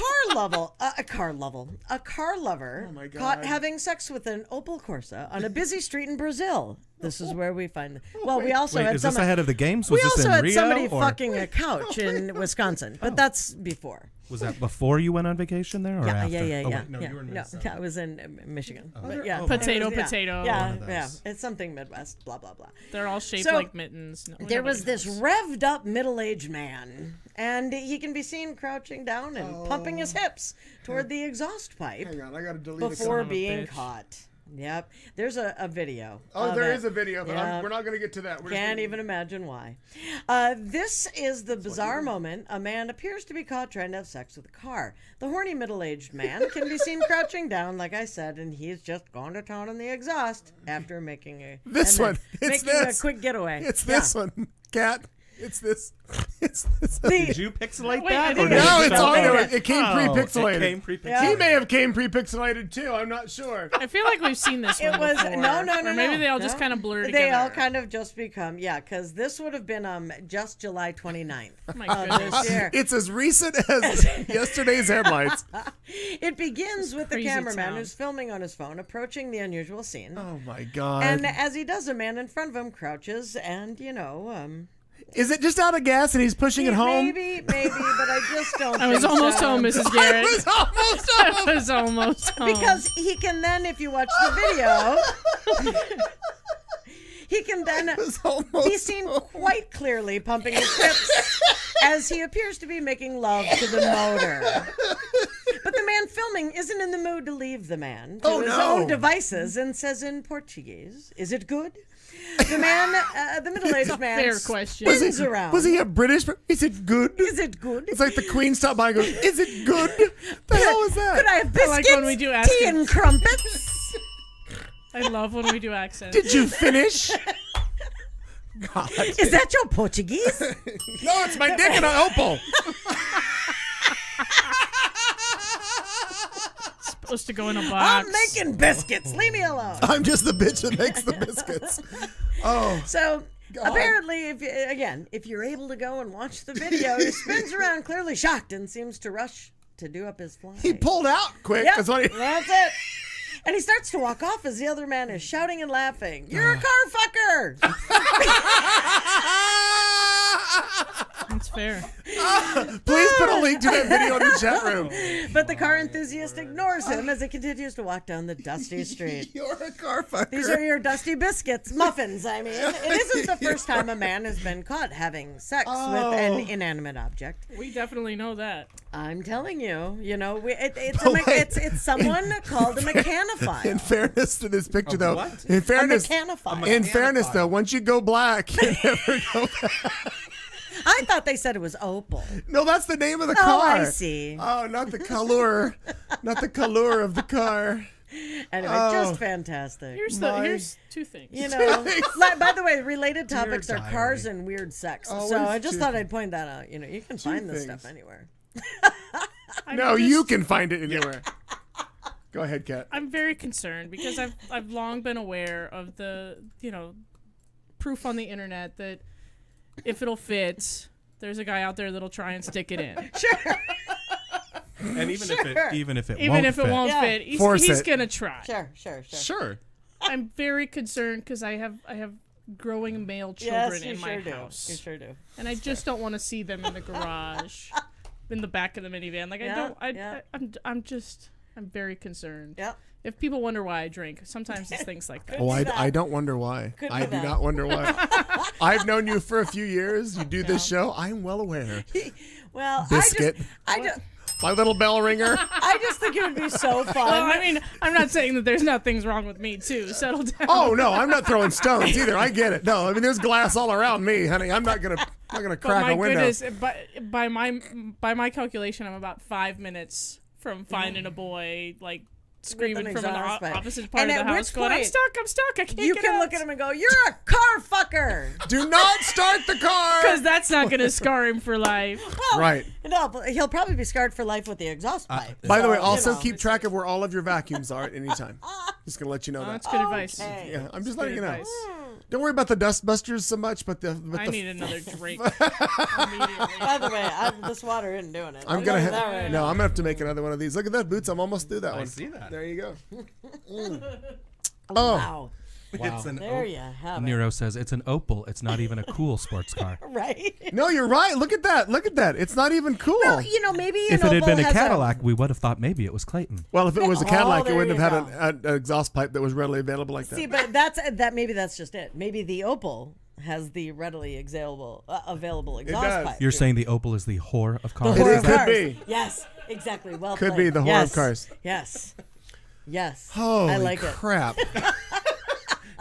car lover Oh my God. caught having sex with an Opel Corsa on a busy street in Brazil. This is where we find. Well, we also Wait, had is this someone. ahead of the games? We Was this also in had Rio? somebody or fucking a couch in Wisconsin, but that's before. was that before you went on vacation there, or Yeah, after? yeah, yeah, Oh, yeah. wait, no, yeah. you were in No, Minnesota. I was in Michigan. But yeah, Potato, it was- yeah. potato. Yeah, One of yeah. those. It's something Midwest. Blah blah blah. They're all shaped So, like mittens. No, There was nobody this knows. revved up middle-aged man, and he can be seen crouching down and pumping his hips toward the exhaust pipe Hang on, I gotta delete a before of a being bitch. caught. Yep, there's a video. Oh, of there it. is a video, but Yeah. we're not going to get to that. We're just Can't gonna- even imagine why. This is the bizarre moment. A man appears to be caught trying to have sex with a car. The horny middle-aged man can be seen crouching down, like I said, and he's just gone to town on the exhaust after making a This and one. then It's making this. a quick getaway. It's Yeah. this one, Cat. It's this. It's this. Did you pixelate Wait, that? I or didn't- did No, you it's spell on it? there. It came pre-pixelated. It came pre-pixelated. He may have came pre-pixelated too. I'm not sure. I feel like we've seen this one It was before. no. Or maybe they all just kind of blur together. They all kind of just become because this would have been just July 29th Oh my of goodness. this year. It's as recent as yesterday's headlights. It begins with the Crazy cameraman town. who's filming on his phone, approaching the unusual scene. Oh my God. And as he does, a man in front of him crouches, and Is it just out of gas and he's pushing it home? maybe, but I just don't. I was think almost so. home, Mrs. Garrett. I was almost I was almost home. Because he can then, if you watch the video, he can then was almost be seen quite clearly pumping his hips as he appears to be making love to the motor. But the man filming isn't in the mood to leave the man to his own devices and says in Portuguese, "Is it good?" The man, the middle-aged man, fair question. spins around. Was he a British? Is it good? Is it good? It's like the Queen stopped by and goes, "Is it good?" The hell was that? Could I have I biscuits, like when we do tea, accents. and crumpets? I love when we do accents. Did you finish? God. Is that your Portuguese? No, it's my dick and an opal. Supposed to go in a box. I'm making biscuits. Leave me alone. I'm just the bitch that makes the biscuits. Oh, So God. apparently, if you're able to go and watch the video, he spins around clearly shocked and seems to rush to do up his fly. he pulled out quick. Yep, That's what he. that's it. And he starts to walk off as the other man is shouting and laughing. "You're a car fucker!" That's fair. Please put a link to that video in the chat room. But the car enthusiast ignores him as he continues to walk down the dusty street. You're a car fucker. These are your dusty biscuits, muffins, I mean. It isn't the first time a man has been caught having sex with an inanimate object. We definitely know that. I'm telling you, it's But wait. it's someone called a mechanophile. In fairness to this picture, though, what? in fairness, mechanophile. in fairness, though, once you go black, you never go back. I thought they said it was Opal. No, that's the name of the Oh, car. I see. Oh, not the color, not the color of the car. Anyway, Oh. just fantastic. Here's two things. By the way, related topics are diary. cars and weird sex. Oh, so where's I just two thought I'd point that out. You can find this things. stuff anywhere. No, you can find it anywhere. Go ahead, Kat. I'm very concerned because I've long been aware of the proof on the internet that if it'll fit, there's a guy out there that'll try and stick it in. And even if it Even won't if it fit. won't Yeah. fit, he's Force it. gonna try. Sure. Sure. I'm very concerned because I have growing male Yes, children you in my sure do. house. You sure do. And I just don't want to see them in the garage, in the back of the minivan. Like Yeah. I'm very concerned. Yeah. If people wonder why I drink, sometimes it's things like that. Oh, be that. I don't wonder why. Could be I do that. not wonder why. I've known you for a few years. You do this show. I'm well aware. Well, Biscuit. My little bell ringer. I just think it would be so fun. Well, I mean, I'm not saying that there's nothing's wrong with me too. Settle down. Oh no, I'm not throwing stones either. I get it. No, I mean there's glass all around me, honey. I'm not gonna But crack my a window. goodness, by my calculation, I'm about 5 minutes from finding a boy like screaming an from the exhaust pipe. opposite part And of the at house, which going, "I'm point, stuck, I can't you get can out." look at him and go, "You're a car fucker." Do not start the car. Because that's not going to scar him for life. Well, Right. No, but he'll probably be scarred for life with the exhaust pipe. By the So, way, you also know. keep track of where all of your vacuums are at any time. Just gonna let you know Oh, that. that's good advice. Okay. Yeah, I'm just Good letting you know. advice. Don't worry about the dust busters so much, but the I need another drink By immediately. the way, this water isn't doing it. I'm I'll gonna tell you that right no, now. I'm gonna have to make another one of these. Look at that, Boots. I'm almost through that one. see that. There you go. Oh, Wow. It's an There you have it. Nero says it's an Opal. It's not even a cool sports car. Right? no, you're right. Look at that. Look at that. It's not even cool. Well, maybe If an it had been Opal a has Cadillac, we would have thought maybe it was Clayton. Well, if it was a Oh, Cadillac, it there wouldn't you have had an exhaust pipe that was readily available like that. See, but maybe that's just it. Maybe the Opal has the readily available exhaust does. pipe. You're saying the Opal is the whore of cars? The whore It of could cars. be. Yes, exactly. Well Could played. be the whore of Yes. cars. Yes. Yes. Holy I like it. crap.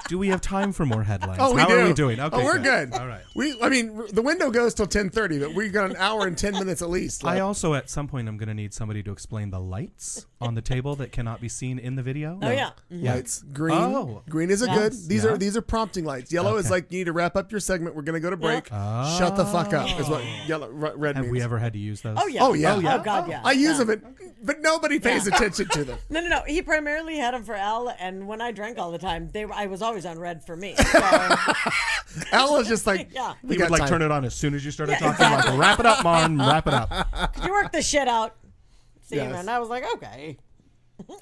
Do we have time for more headlines? Oh, we How do. are we doing? Okay, oh, we're good. All right. I mean, the window goes till 10:30, but we got an hour and 10 minutes at least. I also, at some point, I'm going to need somebody to explain the lights on the table that cannot be seen in the video. Oh yeah. Lights. Green. Oh. Green is a good. These Yeah. are prompting lights. Yellow is Okay. like you need to wrap up your segment. We're gonna go to break. Shut the fuck up is what yellow red Have means. we ever had to use those? Oh yeah. Oh yeah. Oh god, yeah. I use them, but nobody pays attention to them. No. He primarily had them for Al, and when I drank all the time, I was always on red for me. So, Al was just like, Yeah. we He got would time. turn it on as soon as you started Yeah, talking. exactly. Like, wrap it up, Marn. Wrap it up. you work this shit out. See, Yes. and I was like, okay.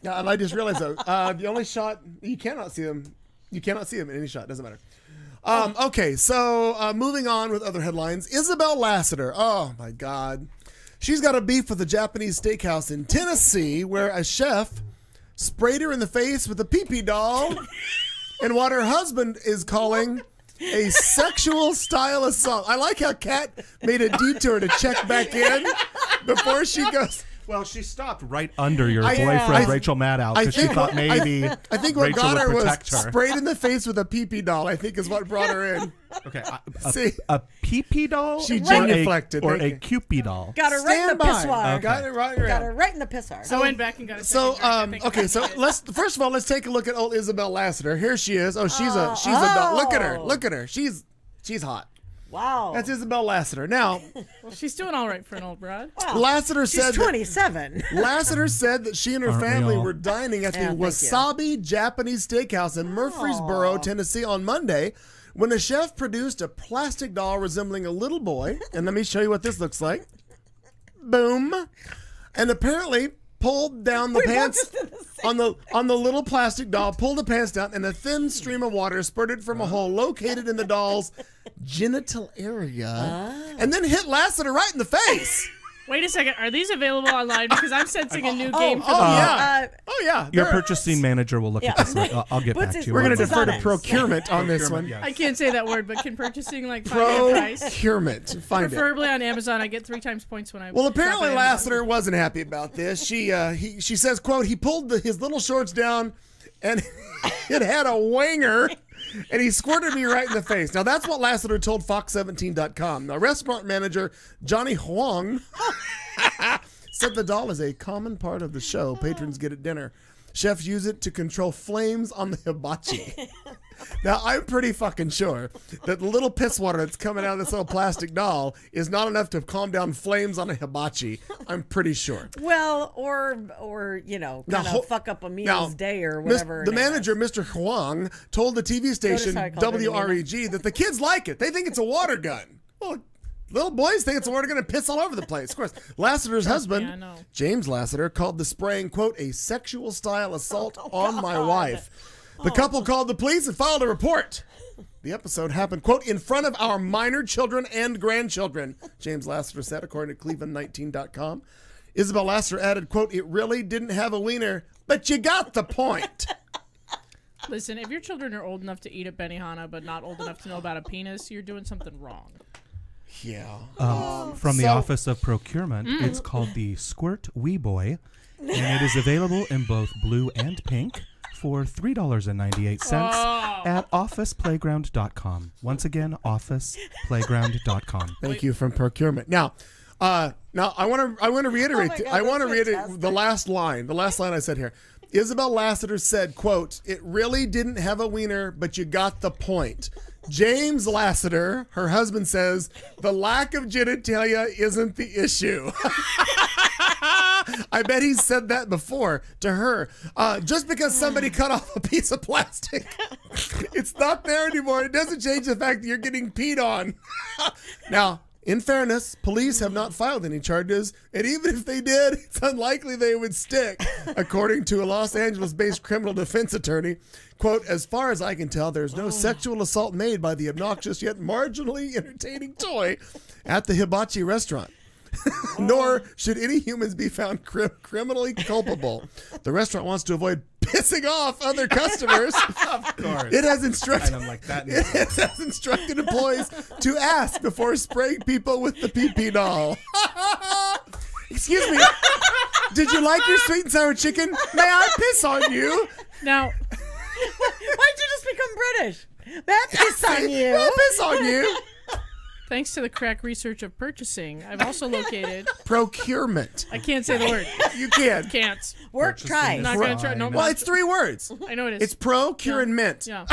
Yeah, and I just realized though, the only shot you cannot see them. You cannot see them in any shot. Doesn't matter. Okay, so moving on with other headlines. Isabel Lassiter. Oh my God, she's got a beef with a Japanese steakhouse in Tennessee where a chef sprayed her in the face with a pee-pee doll and what her husband is calling a sexual style assault. I like how Kat made a detour to check back in before she goes. Well, she stopped right under your I- boyfriend, I- Rachel Maddow, I because she think- thought maybe I think what Rachel got would her was protect her. sprayed in the face with a pee-pee doll. I think is what brought her in. Okay, See? a pee-pee doll? She or genuflected, Or thank a you. Cupid doll? Got her right in Stand the by. pissoir. Okay. Got it right. Got her right in the pissoir. I went back and got a So second drink, I think. okay, so let's first of all let's take a look at old Isabel Lassiter. Here she is. Oh, she's a doll. Look at her. Look at her. She's hot. Wow. That's Isabel Lassiter. Now, Well, she's doing all right for an old broad. Wow. Lassiter She's said 27. Lassiter said that she and her Aren't we family all? were dining at the Yeah, thank you. Wasabi Japanese Steakhouse in Murfreesboro, Tennessee on Monday when a chef produced a plastic doll resembling a little boy. And let me show you what this looks like. Boom. And apparently pulled down the pants on the little plastic doll, pulled the pants down, and a thin stream of water spurted from a hole located in the doll's genital area, and then hit Lassiter right in the face. Wait a second. Are these available online? Because I'm sensing a new game for Oh them. yeah, oh yeah. Your They're- purchasing manager will look at Yeah. this. I'll get back to you. We're going on to that. defer to Sonnets. procurement on this one. Procurement, I yes. can't say that word, but can purchasing like find me a price? Procurement. Find it. Preferably on Amazon. I get 3 times points when I. Well, shop apparently on Amazon. Lassiter wasn't happy about this. She says, "quote He pulled his little shorts down, and it had a wanger, and he squirted me right in the face." Now that's what Lassiter told Fox17.com. Now restaurant manager Johnny Huang said the doll is a common part of the show patrons get at dinner. Chefs use it to control flames on the hibachi. Now, I'm pretty fucking sure that the little piss water that's coming out of this little plastic doll is not enough to calm down flames on a hibachi. I'm pretty sure. Well, or you know, Now, kind of fuck up a meal's day or whatever. The her name manager, Mr. Huang, told the TV station Notice how I called her WREG that the kids like it. They think it's a water gun. Well, little boys think it's a water gun and piss all over the place. Of course, Lassiter's husband, I know. James Lassiter, called the spraying, quote, a sexual style assault on my wife. The couple called the police and filed a report. The episode happened, quote, in front of our minor children and grandchildren, James Lassiter said, according to Cleveland19.com. Isabel Lassiter added, quote, it really didn't have a wiener, but you got the point. Listen, if your children are old enough to eat at Benihana but not old enough to know about a penis, you're doing something wrong. Yeah. From the So- Office of Procurement, it's called the Squirt Wee Boy, and it is available in both blue and pink for $3.98 at officeplayground.com. Once again, officeplayground.com. Thank you from procurement. Now I want to reiterate. Oh my God, I want to that's reiterate fantastic. the last line. The last line I said here. Isabel Lassiter said, "quote It really didn't have a wiener, but you got the point." James Lassiter, her husband, says the lack of genitalia isn't the issue. I bet he said that before to her. Just because somebody cut off a piece of plastic, it's not there anymore. It doesn't change the fact that you're getting peed on. Now, in fairness, police have not filed any charges, and even if they did, it's unlikely they would stick, according to a Los Angeles-based criminal defense attorney. Quote, as far as I can tell, there's no sexual assault made by the obnoxious yet marginally entertaining toy at the hibachi restaurant. Nor should any humans be found criminally culpable. The restaurant wants to avoid pissing off other customers. Of course. It has instructed And I'm like, that it has instructed employees to ask before spraying people with the pee-pee doll. Excuse me. Did you like your sweet and sour chicken? May I piss on you? Now, Why'd you just become British. Matt, piss on you. Piss on you. Thanks to the crack research of purchasing, I've also located. Procurement. I can't say the word. You can. Can't. Work, try. Not gonna try. No. Well, it's 3 words. I know it is. It's procurement. Yeah.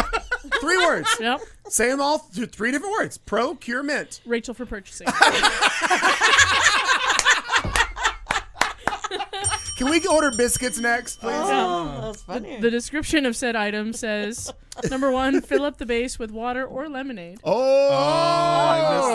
3 words. Yep. Say them all. 3 different words. Procurement. Rachel for purchasing. Can we order biscuits next, please? Oh, that's funny. The description of said item says, number 1, fill up the base with water or lemonade. I missed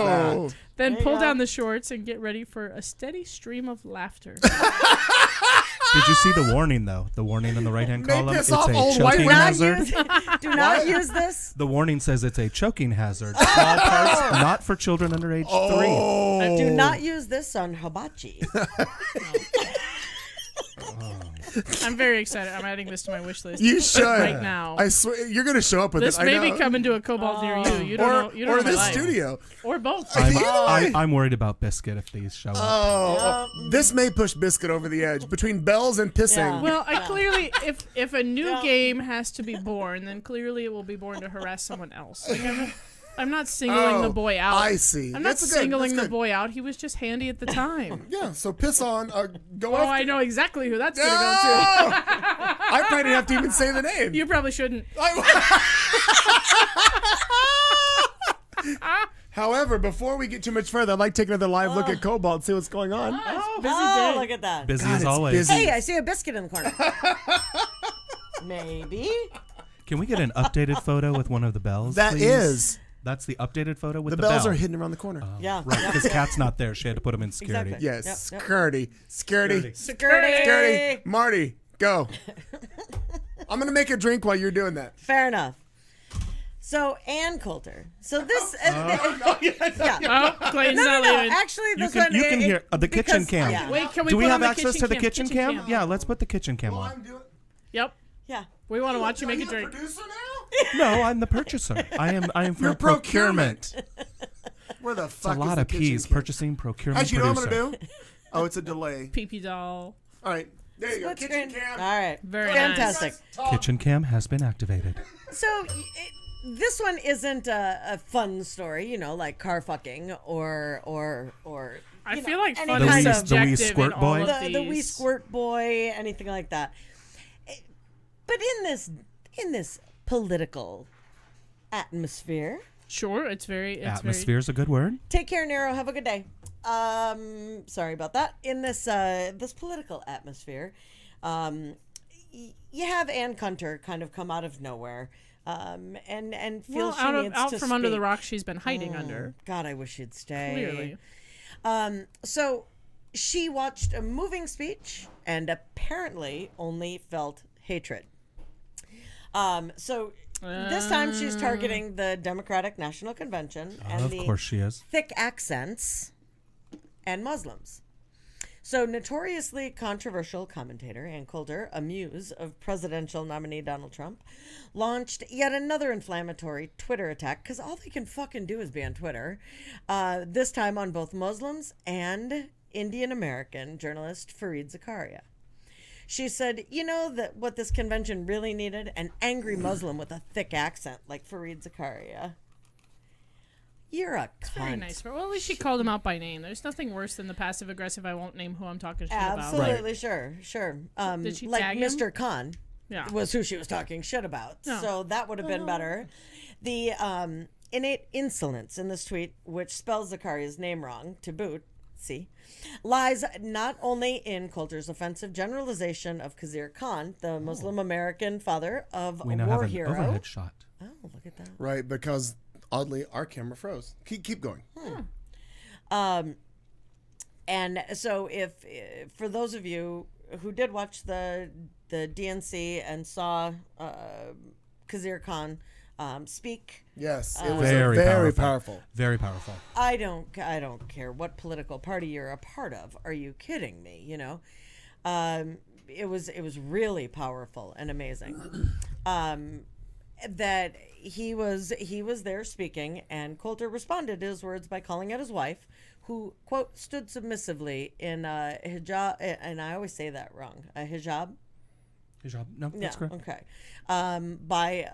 that. Then There you pull go. down the shorts and get ready for a steady stream of laughter. Did you see the warning though? The warning in the right-hand May column. piss It's off a old white choking women. hazard. Do not use this. The warning says it's a choking hazard. Small parts, not for children under age 3. Oh. Do not use this on hibachi. I'm very excited. I'm adding this to my wish list. You should. Right now. I swear, you're going to show up with This it. may I be know. coming to a Cobalt near you. You don't know. You don't or know my this life. studio. Or both. I'm worried about Biscuit if these show up. Oh, this may push Biscuit over the edge between bells and pissing. Yeah. Well, I clearly, if a new game has to be born, then clearly it will be born to harass someone else. Like, I'm not singling the boy out. I see. I'm not That's good. singling That's the good. boy out. He was just handy at the time. Yeah, so piss on. Go Oh, after. I know exactly who that's gonna go Oh! I probably didn't have to even say the name. to. You probably shouldn't. However, before we get too much further, I'd like to take another live look at Cobalt and see what's going on. Busy Oh, day. look at that. Busy God, as it's always. busy. Hey, I see a biscuit in the corner. Maybe. Can we get an updated photo with one of the bells? That please? is. That's the updated photo with The the, bells bell. are hidden around the corner. Yeah. Right, because Kat's not there. She had to put them in security. Exactly. Yes, Yep, yep. Scurdy. Scurdy. Security. Scurdy. Marty, go. I'm going to make a drink while you're doing that. Fair enough. So, Ann Coulter. So this... yeah. Oh, Clayton's No, not no, no. leaving. Actually, You this can, one... you can it- hear the kitchen because- cam. Yeah. Wait, can we Do we put have on the access to the kitchen cam? cam? Yeah, let's put the kitchen cam on. Yep. Yeah. We want to watch you Are make a you drink. the producer now? No, I'm the purchaser. I am for You're procurement. Where the It's a fuck is lot the of kitchen P's. cam? Purchasing, procurement, Actually, you know what I'm producer. going to do? Oh, it's a delay. Pee-pee doll. All right. There you go. Split Kitchen screen. cam. All right. Very Fantastic. Kitchen cam has been activated. So this one isn't a fun story, you know, like car fucking or I you feel know, like any fun The kind wee- is of the wee subjective squirt in boy? all of the wee these. squirt boy, anything like that. But in this political atmosphere, Sure, it's very. Atmosphere is a good word. take care, Nero. Have a good day. Sorry about that. In this this political atmosphere, you have Ann Coulter kind of come out of nowhere, and feel Well, she out, needs out to from under the speak. rock she's been hiding under. God, I wish she'd stay. Clearly. So she watched a moving speech and apparently only felt hatred. So this time she's targeting the Democratic National Convention and Of the course she is. thick accents and Muslims. So notoriously controversial commentator Ann Coulter, a muse of presidential nominee Donald Trump, launched yet another inflammatory Twitter attack because all they can fucking do is be on Twitter. This time on both Muslims and Indian American journalist Fareed Zakaria. She said, you know that what this convention really needed? An angry Muslim with a thick accent like Fareed Zakaria. You're a cunt. Very nice. Well, at least she called him out by name. There's nothing worse than the passive aggressive. I won't name who I'm talking shit about. Absolutely, sure. Did she like tag him? Mr. Khan Yeah. was who she was talking shit about. No. So that would have been better. The innate insolence in this tweet, which spells Zakaria's name wrong to boot, lies not only in Coulter's offensive generalization of Khizr Khan, the Muslim American father of We a now have war an hero. overhead shot. Oh, look at that. Right, because oddly, our camera froze. Keep going. And so, if for those of you who did watch the DNC and saw Khizr Khan speak, Yes, it was Very very powerful. powerful. Very powerful. I don't care what political party you're a part of. Are you kidding me? You know, it was really powerful and amazing. That he was there speaking, and Coulter responded to his words by calling out his wife, who quote stood submissively in a hijab, and I always say that wrong, a hijab. His job. No, Yeah, that's correct. okay. By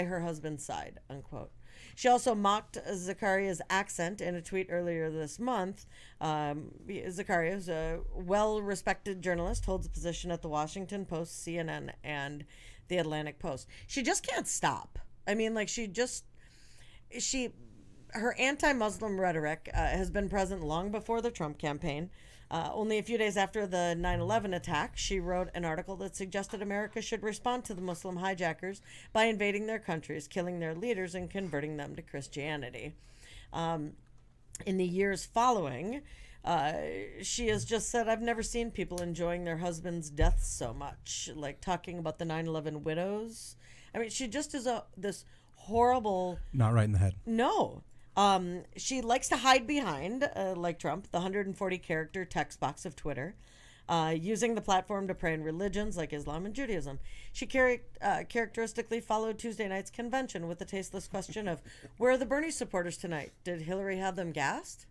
her husband's side, unquote. She also mocked Zacaria's accent in a tweet earlier this month. Zacharia is a well-respected journalist, holds a position at the Washington Post, CNN, and the Atlantic Post. She just can't stop. I mean, like, her anti-Muslim rhetoric has been present long before the Trump campaign. Only a few days after the 9/11 attack, she wrote an article that suggested America should respond to the Muslim hijackers by invading their countries, killing their leaders, and converting them to Christianity. In the years following, she has just said, I've never seen people enjoying their husbands' deaths so much, like talking about the 9/11 widows. I mean, she just is this horrible... Not right in the head. No. She likes to hide behind, like Trump, the 140-character text box of Twitter, using the platform to prey on religions like Islam and Judaism. She characteristically followed Tuesday night's convention with the tasteless question of, where are the Bernie supporters tonight? Did Hillary have them gassed?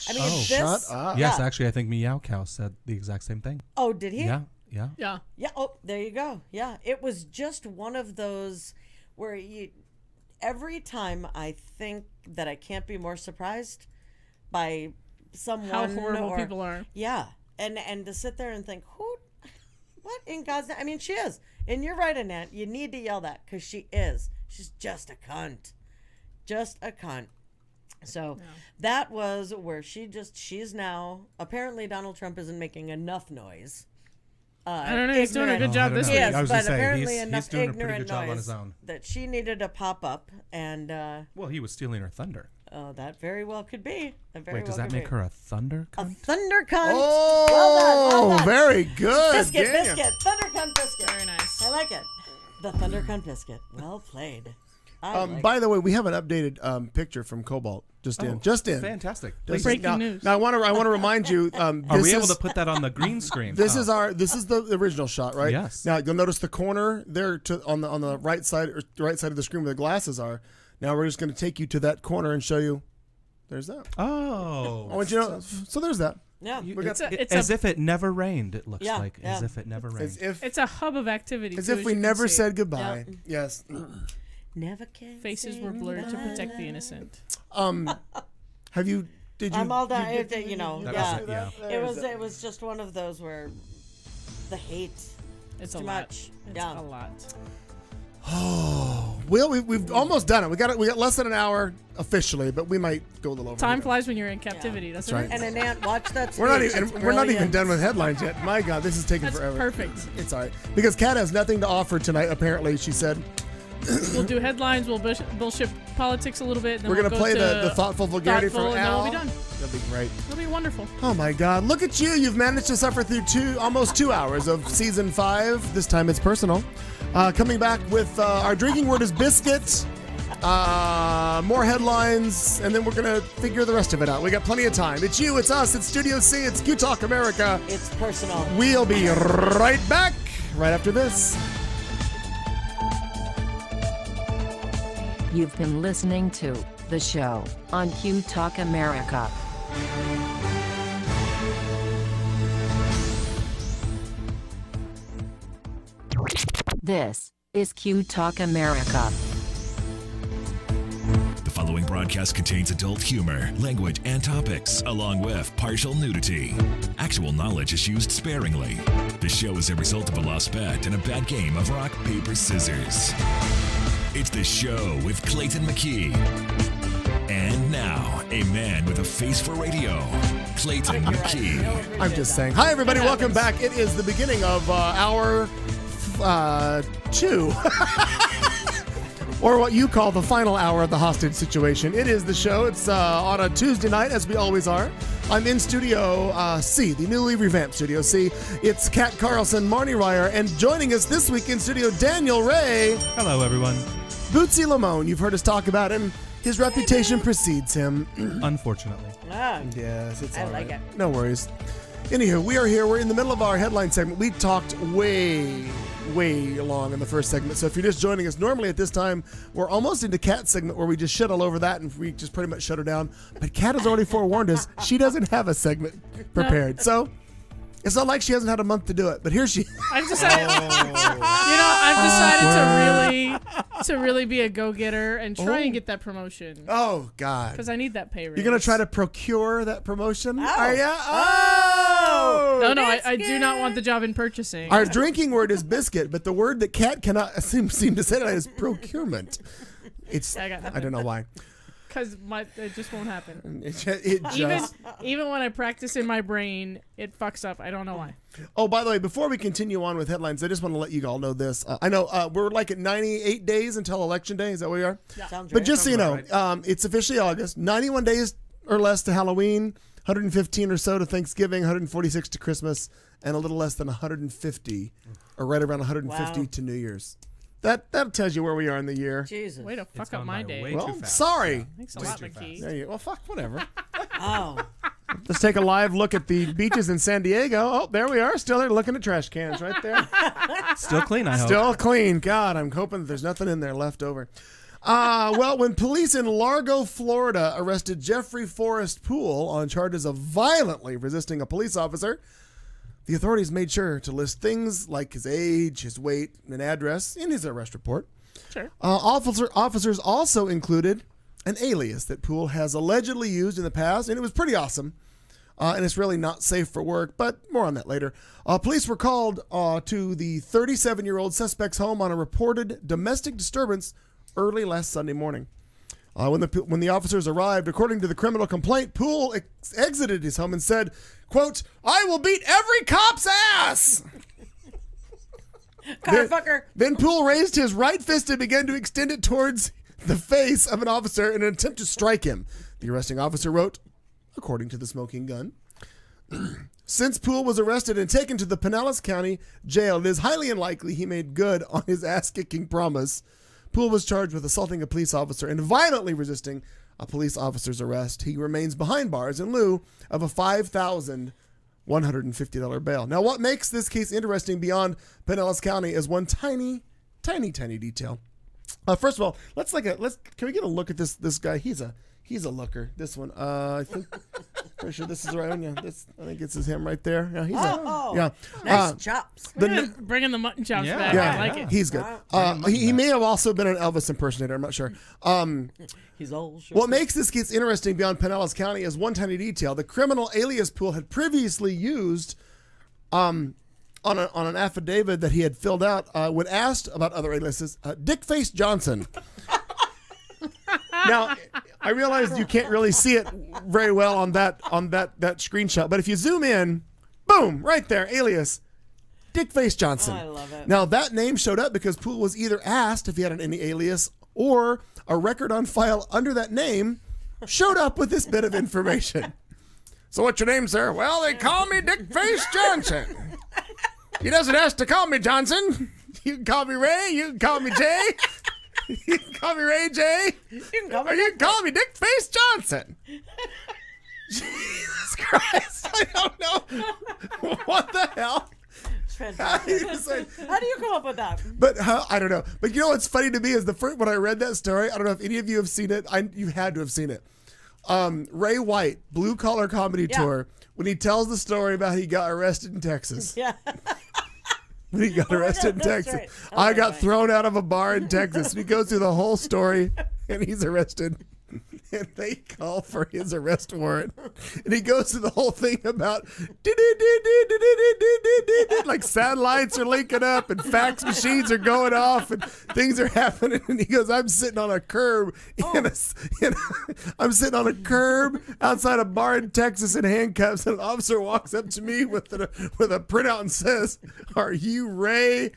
I mean, Shut up. Yes, Yeah. actually, I think Meow Cow said the exact same thing. Oh, did he? Yeah. Yeah. Yeah. Oh, there you go. Yeah. It was just one of those where every time I think that I can't be more surprised by someone How horrible people are. Yeah. And to sit there and think, what in God's name? I mean, she is. And you're right, Annette. You need to yell that because she is. She's just a cunt. Just a cunt. So that was where she's now, apparently Donald Trump isn't making enough noise. I don't know. He's doing a good Oh, job I this don't week. know. Yes, I was but gonna say, apparently he's enough doing a pretty ignorant good job on noise his own. that she needed to pop up, and Well, he was stealing her thunder. that very well could be. Wait, does that make her a thunder a cunt? thunder cunt? Oh, well done. very good. Biscuit, Daniel. biscuit, thunder cunt biscuit. Very nice. I like it. The thunder cunt biscuit. Well played. I like By the way, we have an updated picture from Cobalt just in. Fantastic. Just Breaking now, news. Now I want to remind you. Are this we able is- to put that on the green screen? This Oh. is the original shot, right? Yes. Now you'll notice the corner there on the right side of the screen where the glasses are. Now we're just going to take you to that corner and show you. There's that. Oh. I want you to know. So there's that. Yeah. We got As if it never rained, it looks Yeah, like. yeah. As if it never rained. as if It's a hub of activity. as too, if we you can never see. said goodbye. Yes. Never can. Faces were blurred to protect the innocent. Have you? Did you? I'm all done. did You know. That Yeah. was it, yeah. It was just one of those where the hate. It's too a lot. much. It's Yeah. a lot. Well, we've almost done it. We got less than an hour officially, but we might go a little over. Time here. flies when you're in captivity, doesn't right. it? And Annette, watch that. We're not speech. even It's we're not even brilliant. done with headlines yet. My God, this is taking That's forever. perfect. It's all right because Kat has nothing to offer tonight. Apparently, she said We'll do headlines. We'll bullshit politics a little bit. And then we're we'll gonna go play to the thoughtful vulgarity thoughtful, from and then Al. we'll be done. That'd be great. It'll be wonderful. Oh my God! Look at you! You've managed to suffer through almost 2 hours of season 5. This time it's personal. Coming back with our drinking word is biscuit. More headlines, and then we're gonna figure the rest of it out. We got plenty of time. It's you, it's us, it's Studio C, it's Q Talk America. It's personal. We'll be right back right after this. You've been listening to The Show on Q Talk America. This is Q Talk America. The following broadcast contains adult humor, language, and topics, along with partial nudity. Actual knowledge is used sparingly. The show is a result of a lost bet and a bad game of rock, paper, scissors. It's The Show with Clayton McKee. And now, a man with a face for radio, Clayton McKee. I'm just saying. Hi, everybody. Welcome back. It is the beginning of hour 2. Or what you call the final hour of the hostage situation. It is the show. It's on a Tuesday night, as we always are. I'm in Studio C, the newly revamped Studio C. It's Kat Carlson, Marnie Ryer, and joining us this week in studio, Daniel Ray. Hello, everyone. Bootsy Lamone. You've heard us talk about him. His reputation precedes him. Unfortunately. Ah, Yes, it's I all like right. it. No worries. Anywho, we are here. We're in the middle of our headline segment. We talked way long in the first segment. So if you're just joining us, normally at this time, we're almost into Kat's segment where we just shit all over that and we just pretty much shut her down. But Kat has already forewarned us. She doesn't have a segment prepared. So It's not like she hasn't had a month to do it, but here she. I've decided, I've decided to really be a go-getter and try and get that promotion Oh God! because I need that pay raise. You're gonna try to procure that promotion? Oh. Are ya? Oh! No, I do not want the job in purchasing. Our drinking word is biscuit, but the word that Kat cannot seem to say tonight is procurement. It's I got I don't know why. Because it just won't happen. It just. Even when I practice in my brain, it fucks up. I don't know why. Oh, by the way, before we continue on with headlines, I just want to let you all know this. I know we're like at 98 days until Election Day. Is that where we are? Yeah. Sounds But right. just so you know, it's officially August. 91 days or less to Halloween, 115 or so to Thanksgiving, 146 to Christmas, and a little less than 150, or right around 150 Wow. to New Year's. That tells you where we are in the year. Jesus. Way to fuck It's up gone my by day. way Well, too fast. sorry. Thanks a Way lot, too McKee. There you, well, fuck, whatever. Oh. Let's take a live look at the beaches in San Diego. Oh, there we are. Still there looking at trash cans right there. Still clean, I hope. Still clean. God, I'm hoping that there's nothing in there left over. Well, when police in Largo, Florida arrested Jeffrey Forrest Poole on charges of violently resisting a police officer, the authorities made sure to list things like his age, his weight, and address in his arrest report. Sure. Officers also included an alias that Poole has allegedly used in the past, and it was pretty awesome. And it's really not safe for work, but more on that later. Police were called to the 37-year-old suspect's home on a reported domestic disturbance early last Sunday morning. When the officers arrived, according to the criminal complaint, Poole exited his home and said, quote, "I will beat every cop's ass." Carfucker. Then Poole raised his right fist and began to extend it towards the face of an officer in an attempt to strike him. The arresting officer wrote, according to the smoking gun, since Poole was arrested and taken to the Pinellas County Jail, it is highly unlikely he made good on his ass-kicking promise. Poole was charged with assaulting a police officer and violently resisting a police officer's arrest. He remains behind bars in lieu of a $5,150 bail. Now, what makes this case interesting beyond Pinellas County is one tiny detail. First of all, can we get a look at this guy? He's a looker. This one, I think, pretty sure this is the right one. Yeah, I think it's him right there. Yeah, he's Nice chops. Bringing the mutton chops Yeah. back. Yeah, I like it. he's good. He may have also been an Elvis impersonator. I'm not sure. He's old. Sure. What makes this case interesting beyond Pinellas County is one tiny detail. The criminal alias Poole had previously used on an affidavit that he had filled out when asked about other aliases, Dickface Johnson. Now, I realize you can't really see it very well on that screenshot, but if you zoom in, boom, right there, alias Dickface Johnson. Oh, I love it. Now, that name showed up because Poole was either asked if he had any alias or a record on file under that name showed up with this bit of information. So what's your name, sir? Well, they call me Dickface Johnson. He doesn't ask to call me Johnson. You can call me Ray. You can call me Jay. You can call me Ray J. You can call me Or you can call me Dickface Johnson. Jesus Christ. I don't know. What the hell? Fantastic. How do you come up with that? But I don't know. But you know what's funny to me is the first when I read that story, I don't know if any of you have seen it. You had to have seen it. Ray White, Blue Collar Comedy Tour, when he tells the story about he got arrested in Texas. Yeah. When he got arrested in that's Texas. right. I Okay, got fine. thrown out of a bar in Texas. And he goes through the whole story and he's arrested. And they call for his arrest warrant. And he goes through the whole thing about like satellites are linking up and fax machines are going off and things are happening. And he goes, I'm sitting on a curb I'm sitting on a curb outside a bar in Texas in handcuffs, and an officer walks up to me with a printout and says, "Are you Ray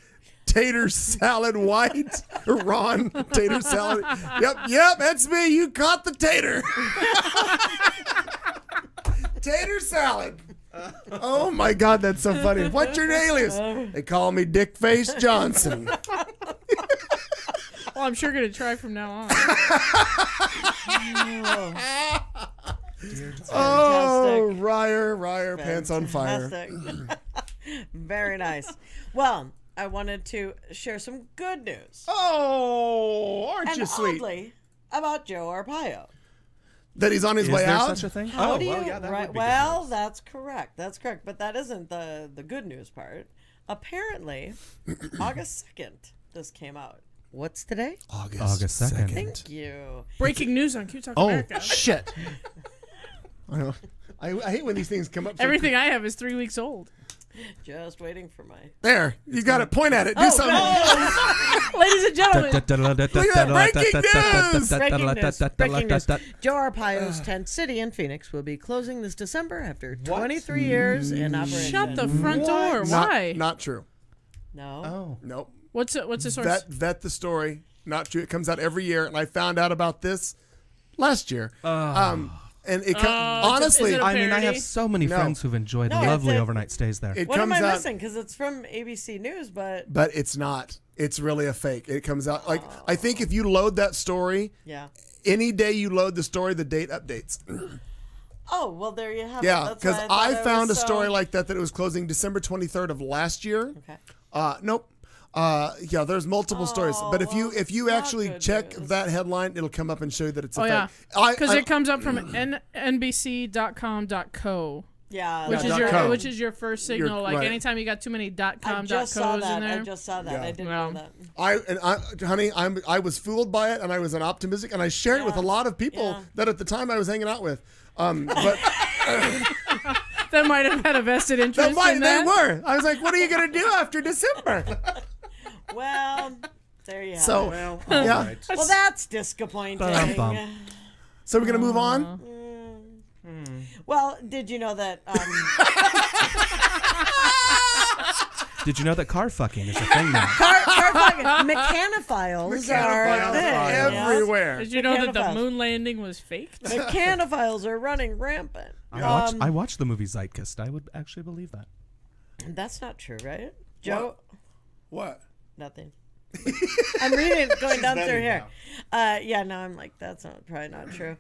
Tater Salad White?" Or Ron Tater Salad. Yep, that's me. You caught the tater. Tater salad. Oh my God, that's so funny. What's your alias? They call me Dickface Johnson. Well, I'm sure going to try from now on. Oh, Ryer, pants on fire. Fantastic. Very nice. Well, I wanted to share some good news. Oh, aren't And you sweet? oddly, about Joe Arpaio. that he's on his Is way there out. such a thing? How oh, do well, you? yeah, that Right. would be Well, good news. that's correct. That's correct. But that isn't the good news part. Apparently, August 2nd, this came out. What's today? August 2nd. Thank you. Breaking news on Q Talk Oh America. shit! I know. I hate when these things come up. so Everything I have is 3 weeks old. Just waiting for my. There, you got it. Point at it. Do Oh, something. Ladies and gentlemen, Breaking news. Joe Arpaio's Tent City in Phoenix will be closing this December after 23 years in operation. shut the front door. Why? Not true. No. Oh. Nope. What's the source? Vet the story. Not true. It comes out every year, and I found out about this last year. And it honestly, is it a I mean, I have parody? so many No. friends who've enjoyed No, lovely it's a- overnight stays there. it What am comes I out, missing? Because it's from ABC News, but but it's not. It's really a fake. It comes out like I think if you load that story, yeah. any day you load the story, the date updates. Oh well, there you have it. Yeah, That's why because thought I it found a was story so- like that it was closing December 23rd of last year. Okay. Nope. Yeah, there's multiple stories, but if you not actually good check news. that headline, it'll come up and show you that it's a Oh yeah, fake. because it comes up from nbc.com.co, Yeah. which Yeah, is .co. which is your first signal. Like right. anytime you got too many I .com just saw .co's that. in there. I just saw that. Yeah. I didn't Well, know that. honey, I was fooled by it, and I was an optimistic, and I shared it with a lot of people Yeah. that at the time I was hanging out with. But that might have had a vested interest in they that. were. I was like, what are you gonna do after December? Well, there you have So it. yeah. Well, that's disappointing. Bum. So we're gonna move on. Well, did you know that? Did you know that car fucking is a thing now? Mechanophiles are a thing, yeah? everywhere. Did you know that the Mechanophiles. moon landing was faked? Mechanophiles are running rampant. I watched the movie Zeitgeist. I would actually believe that. That's not true, right? Joe, What? nothing. I'm reading, going down through here. Yeah, no, I'm like, that's probably not true.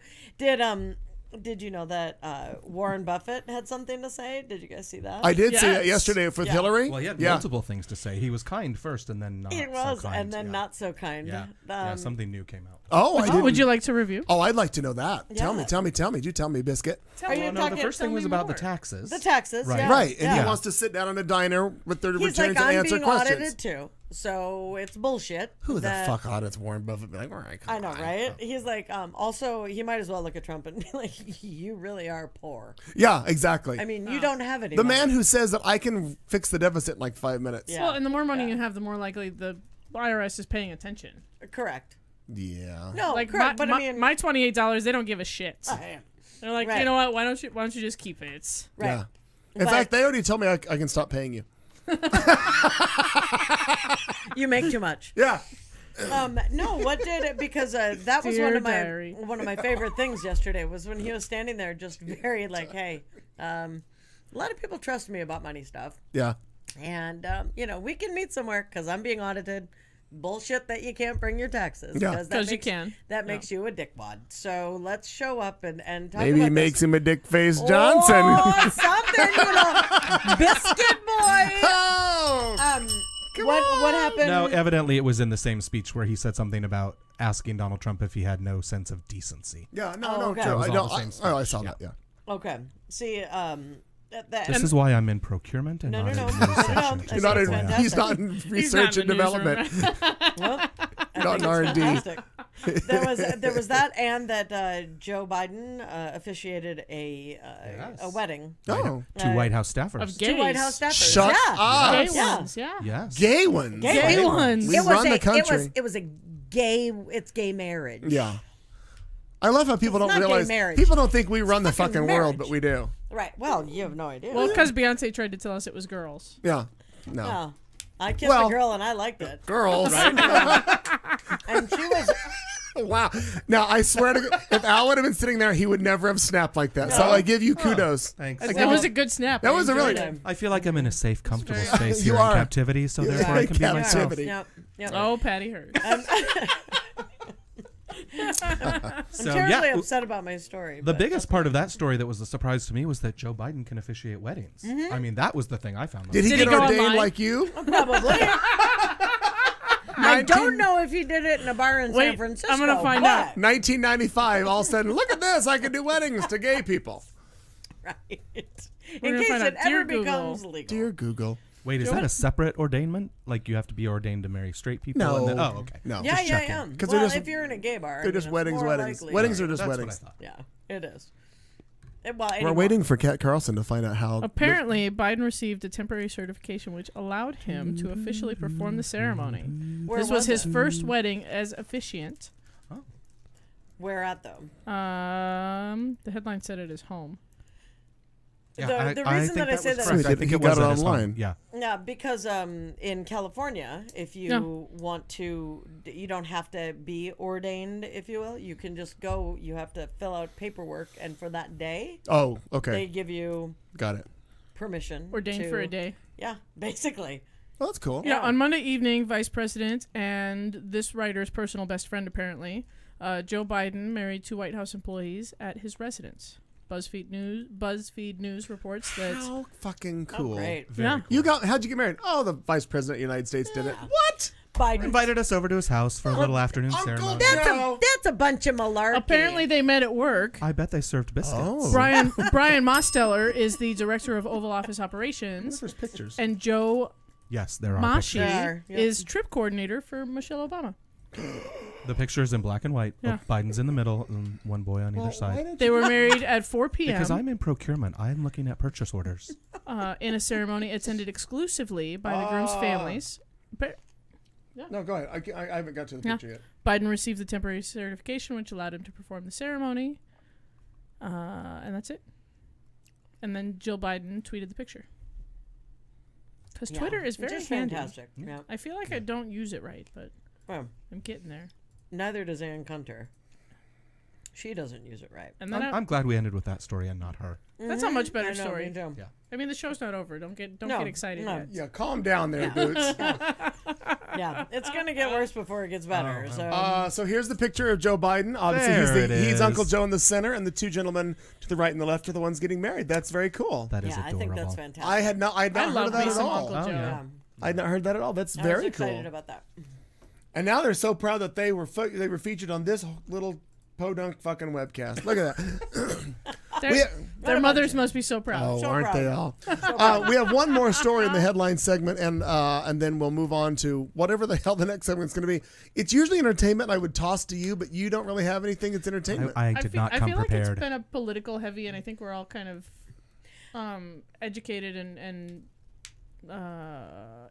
Did you know that Warren Buffett had something to say? Did you guys see that? I did see that Yes. yesterday with Yeah. Hillary. Well, he had yeah. multiple things to say. He was kind first, and then not It was, so kind. and then yeah. not so kind. Yeah. Something new came out. Oh, I didn't. Would you like to review? Oh, I'd like to know that. Tell me. Yeah. Do tell me, Biscuit. Are you Well, no, the talking? first thing was me about the more. taxes. The taxes, Right. yeah. Right, and yeah. he wants to sit down in a diner with their He's returns like, and I'm answer being questions. audited too, so it's bullshit. Who that- the fuck audits Warren Buffett? Be like, all right, come I know, on. right? He's like, also, he might as well look at Trump and be like, you really are poor. Yeah, exactly. I mean, you don't have any the money. man who says that I can fix the deficit in like 5 minutes. Yeah. Well, and the more money you have, the more likely the IRS is paying attention. Correct. Yeah. No, Like correct, but my, I mean, my $28, they don't give a shit. Right. They're like, Right. you know what? Why don't you just keep it? It's Yeah. In But- fact, they already told me I can stop paying you. you make too much. Yeah. No, what did it? Because that was Dear one of my diary. favorite things yesterday was when he was standing there, just very like, hey, a lot of people trust me about money stuff, Yeah. and we can meet somewhere because I'm being audited. Bullshit that you can't bring your taxes. Yeah. that 'Cause you makes- can. That makes you a dickwad. So let's show up and talk Maybe he about makes this. him a dick face Johnson. Oh, something, biscuit boy. Oh, What happened? No, evidently it was in the same speech where he said something about asking Donald Trump if he had no sense of decency. yeah, no, Oh, no, okay. true. That was I all don't. the same I speech, saw yeah. that. Yeah. Okay. See, This is why I'm in procurement and No, not no, in no. news No, section. no. just He's not in. FYI. He's not in research and in the development. Well, I Not think in R&D. it's fantastic. There was that, and that Joe Biden officiated a wedding. Oh, Two White House staffers. of Two gays. White House staffers. Shut yeah. up. Gay Yeah. ones, yeah. Yes. gay ones. Gay ones. We run the country. It was a gay. It's gay marriage. Yeah. I love how people It's don't not gay realize. marriage. People don't think we run the fucking fucking world, marriage. but we do. Right. Well, you have no idea. Well, because Beyonce tried to tell us it was girls. Yeah. No. Oh, I kissed Well- a girl and I liked it. Girls. And she was. Wow. Now, I swear to God, if Al would have been sitting there, he would never have snapped like that. So I give you kudos. Thanks. That was a good snap. That I was a really. enjoyed it. I feel like I'm in a safe, comfortable very space You here are. in captivity, so therefore I in can be myself. captivity. Yep. Oh, Patty Heard. So Terribly yeah, upset about my story. the but biggest part of that story that was a surprise to me was that Joe Biden can officiate weddings. Mm-hmm. I mean, that was the thing I found. Did he Did he get go ordained online? like you? probably. I don't know if he did it in a bar in Wait, San Francisco. I'm gonna find but- out. 1995. All of a sudden, look at this! I can do weddings to gay people. Right. We're In gonna case find it out. Dear ever Google. becomes legal. Dear Google. Wait, is that a separate ordainment? Like you have to be ordained to marry straight people? No. And then, oh, okay. No. Yeah, just yeah, checking. yeah. 'Cause Well, they're just, if you're in a gay bar, they're just it's weddings, more weddings. likely- Weddings are just That's weddings. what I thought. Yeah, it is. Well, We're anymore. waiting for Kat Carlson to find out how. Apparently, Biden received a temporary certification which allowed him to officially perform the ceremony. Where This was his it? first wedding as officiant. Where at though? The headline said at his home. Yeah, The I reason think that I say was that correct. is- I think He it got was it at his home. online. Yeah. Yeah, because in California, if you want to, you don't have to be ordained, if you will. You can just go. You have to fill out paperwork, and for that day, Oh, they okay. give you Got it. permission. Ordained to- for a day. Yeah, basically. Well, that's cool. Yeah, on Monday evening, Vice President and this writer's personal best friend, apparently, Joe Biden married 2 White House employees at his residence. BuzzFeed News reports that. How fucking Oh, cool. great. Yeah. How'd you get married? Oh, the Vice President of the United States did it. What? Biden. Invited us over to his house for a little afternoon ceremony. That's a bunch of malarkey. Apparently, they met at work. I bet they served biscuits. Oh. Brian Mosteller is the director of Oval Office operations, There's pictures. and Joe Yes, there are Mashi pictures. There, yep. is trip coordinator for Michelle Obama. The picture's in black and white. Yeah. Biden's in the middle and one boy on either side. They were married at 4 p.m. Because I'm in procurement. I'm looking at purchase orders. In a ceremony attended exclusively by the groom's families. But No, go ahead. I haven't got to the Yeah. picture yet. Biden received the temporary certification, which allowed him to perform the ceremony. And that's it. And then Jill Biden tweeted the picture. Because Yeah, Twitter is which very is handy. fantastic. Yeah. I feel like I don't use it right, but Well, I'm getting there. neither does Ann Kunter. She doesn't use it right. And then I'm glad we ended with that story and not her. that's a much better I know, story. me too. Yeah. I mean, the show's not over. Don't get No, excited no. yet. Yeah, calm down there, Boots. Yeah, it's gonna get worse before it gets better. So here's the picture of Joe Biden. Obviously, There it he's is. Uncle Joe in the center, and the 2 gentlemen to the right and the left are the ones getting married. That's very cool. That is yeah, I adorable. think that's fantastic. I had not I heard of love that me at some all. Uncle Oh, Joe. yeah. I had not heard that at all. That's I very was excited cool. about that. And now they're so proud that they were featured on this little podunk fucking webcast. Look at that. Their mothers must be so proud. Oh, So aren't they all? proud. We have one more story in the headline segment, and then we'll move on to whatever the hell the next segment's going to be. It's usually entertainment. I would toss to you, but you don't really have anything that's entertainment. I did not come I feel like prepared. it's been a political heavy, and I think we're all kind of educated and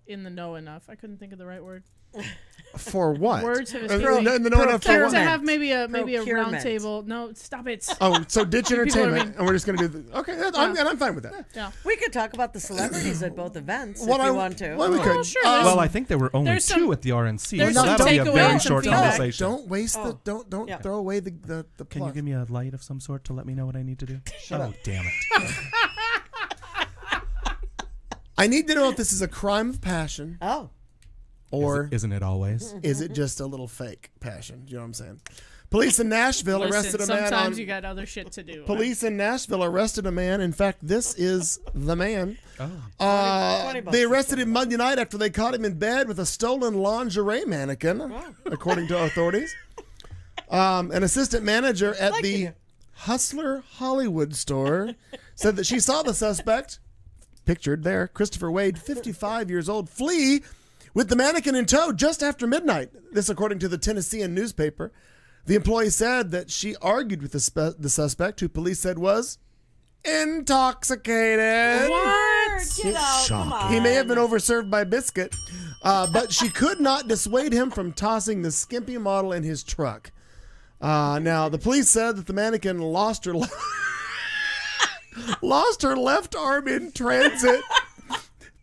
in the know enough. I couldn't think of the right word. For what? Words have In escaped me. the know enough for To what? have maybe a round Procurement. table. No, stop it. Oh, so ditch People are entertainment, mean. and we're just going to do the. Okay, I'm fine with that. Yeah. We could talk about the celebrities at both events What if I you want to. Well, we could. Oh, sure, well, I think there were only there's 2 some- at the RNC, there's so some that'll be a takeaways very and short feedback. conversation. Don't waste Oh. don't Yeah. throw away the Can you plug. give me a light of some sort to let me know what I need to do? Oh, damn it. I need to know if this is a crime of passion Oh, or Isn't it always? is it just a little fake passion? Do you know what I'm saying? Police in Nashville arrested Listen, a man sometimes on. you got other shit to do. Police in Nashville arrested a man. In fact, this is the man. Oh. 20 bucks They is arrested him Monday night after they caught him in bed with a stolen lingerie mannequin, according to authorities. An assistant manager at the Hustler Hollywood store said that she saw the suspect, pictured there, Christopher Wade, 55 years old, flee with the mannequin in tow just after midnight. This according to the Tennessean newspaper. The employee said that she argued with the suspect, who police said was intoxicated. What? Get out. Come on. He may have been overserved by biscuit, but she could not dissuade him from tossing the skimpy model in his truck. Now, the police said that the mannequin lost her left arm in transit,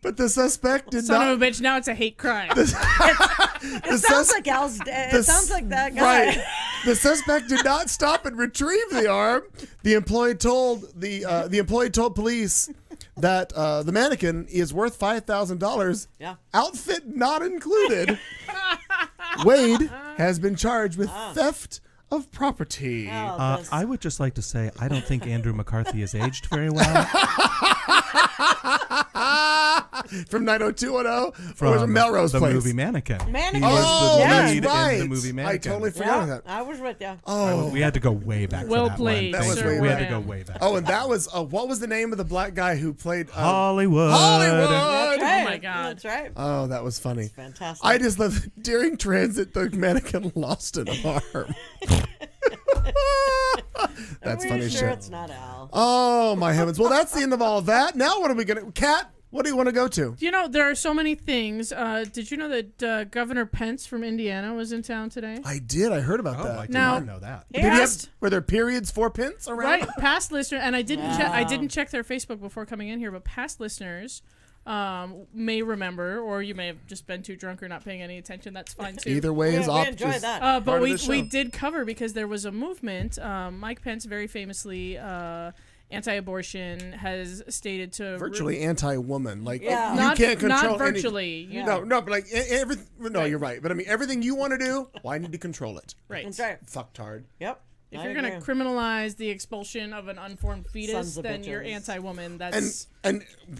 but the suspect did Son not. of a bitch, now it's a hate crime. It sounds like Al's. It sounds like that guy. Right. The suspect did not stop and retrieve the arm. The employee told police that the mannequin is worth $5,000. Yeah. Outfit not included. Wade has been charged with theft of property. Oh, this- I would just like to say I don't think Andrew McCarthy has aged very well. from 90210? From or was it Melrose the Place? movie Mannequin. Mannequin. He was Oh, the that's lead right. in the movie Mannequin. I totally forgot Yeah, that. I was with you. Oh, We had to go way back. Well for that played, one. That was Thank way you. We had back. to go way back. oh, and that was what was the name of the black guy who played Hollywood. Hollywood? That's right. Oh my God. That's right. Oh, that was funny. Fantastic. I just love during transit the mannequin lost an arm. That's Are funny you sure shit. it's not Al? Oh my heavens! Well, that's the end of all of that. Now, what are we gonna? Kat, what do you want to go to? You know, there are so many things. Did you know that Governor Pence from Indiana was in town today? I did. I heard about Oh, that. I did Now- not know that. Did he have, Past- were there periods for pence around? Right, past listener, and I didn't check. I Wow. didn't check their Facebook before coming in here, but past listeners may remember, or you may have just been too drunk or not paying any attention. That's fine too. Either way is we up. enjoy that. But part of we the show. we did cover because there was a movement. Mike Pence, very famously anti-abortion, has stated to Virtually anti-woman. Like Yeah. you not can't control not virtually. Any, You, No, but like everything. No, Right. you're right. But I mean, everything you want to do, well, I need to control it. right. That's right. Fucktard. Yep. If I you're going to agree. criminalize the expulsion of an unformed fetus, Sons of then you're bitches. anti-woman. And That's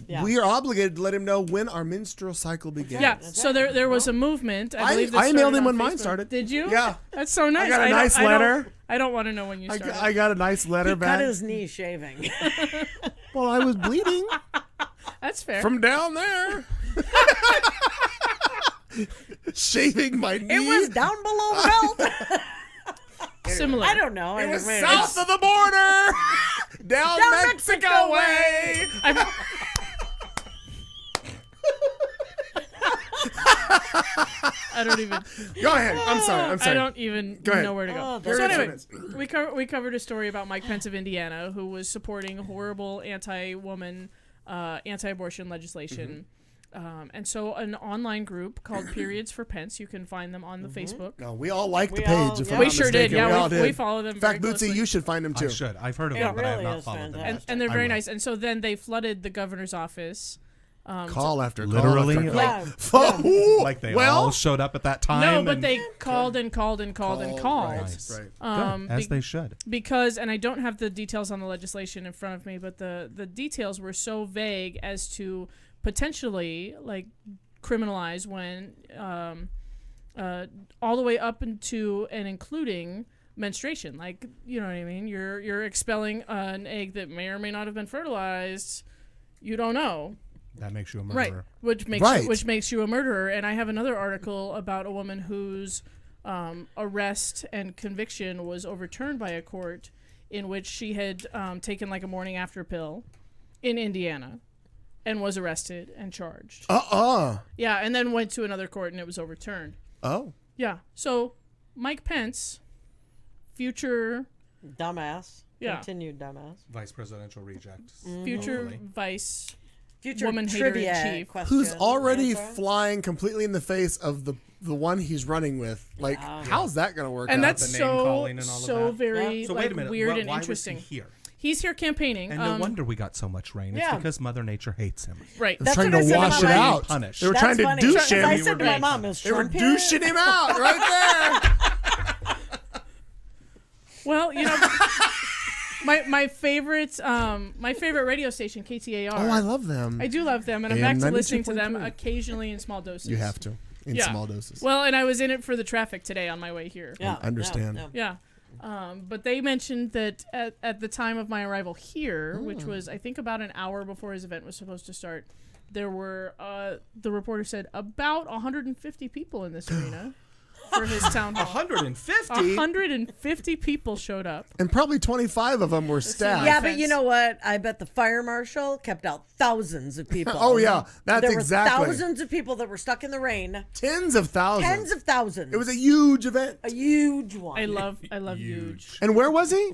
Yeah. we are obligated to let him know when our menstrual cycle begins. yeah. That's So right. there was a movement. I believe that I emailed started him on when mine Facebook. started. Did you? Yeah. That's so nice. I got a don't- nice I don't- letter. I don't want to know when you started. I got a nice letter He back. cut his knee shaving. Well, I was bleeding That's fair. from down there. Shaving my knee. It was down below the belt. Similar. I don't know. It was mean, south of the border. down Down Mexico Mexico way. I don't even. Go ahead. I'm sorry. I'm sorry. I don't even Go ahead. know where to go. Oh, Here so it anyway, is. we covered a story about Mike Pence of Indiana, who was supporting horrible anti-woman, anti-abortion legislation. And so an online group called Periods for Pence, you can find them on the Facebook. No, we all like the We page. all- if yeah. I'm We not sure did. mistaken. Yeah, all we did. follow them In fact, very Bootsy, closely. you should find them I too. should. I've heard of It them, but I have really not is followed them. fantastic. And they're I very will. nice. And so then they flooded the governor's office. Call after call Literally, after call. Yeah. Oh, Like they well, all showed up at that time. No, but and- they called and called and called and called. Nice. Right. Good, as be- they should. Because, and I don't have the details on the legislation in front of me, but the details were so vague as to potentially like criminalize when all the way up into and including menstruation. Like, you know what I mean? You're expelling an egg that may or may not have been fertilized. You don't know. That makes you a Right, murderer. which makes you a murderer. And I have another article about a woman whose arrest and conviction was overturned by a court in which she had taken like a morning after pill in Indiana and was arrested and charged. Yeah, and then went to another court and it was overturned. Oh. Yeah, so Mike Pence, future Dumbass. Yeah. Continued dumbass. Vice presidential reject. future Hopefully. vice Future Woman hater in trivia chief. question. Who's already Answer? flying completely in the face of the one he's running with? Like, how's that going to work and out? that's the name so calling and all of so that. very Yeah. So like wait a minute. weird why, and why interesting. Was he here? He's here campaigning. And no wonder we got so much rain. It's Yeah. because Mother Nature hates him. Right. They're That's trying what I to said to wash my it mom. out. Punished. They were That's trying to funny. douche Because him. I said to my Right. mom, is They were Trump here? douching him out right there. Well, you know, my favorite radio station, KTAR. Oh, I love them. I do love them, and I'm And back to listening to them 92.3. occasionally in small doses. You have to in Yeah. small doses. Well, and I was in it for the traffic today on my way here. Yeah, understand. yeah. Yeah. But they mentioned that at the time of my arrival here, which was, I think, about an hour before his event was supposed to start, there were, the reporter said, about 150 people in this arena for his town hall. 150? 150 people showed up. And probably 25 of them were staff. Yeah, but you know what? I bet the fire marshal kept out thousands of people. Oh, yeah. That's there exactly. were thousands of people that were stuck in the rain. Tens of thousands. Tens of thousands. It was a huge event. a huge one. I love huge. And where was he?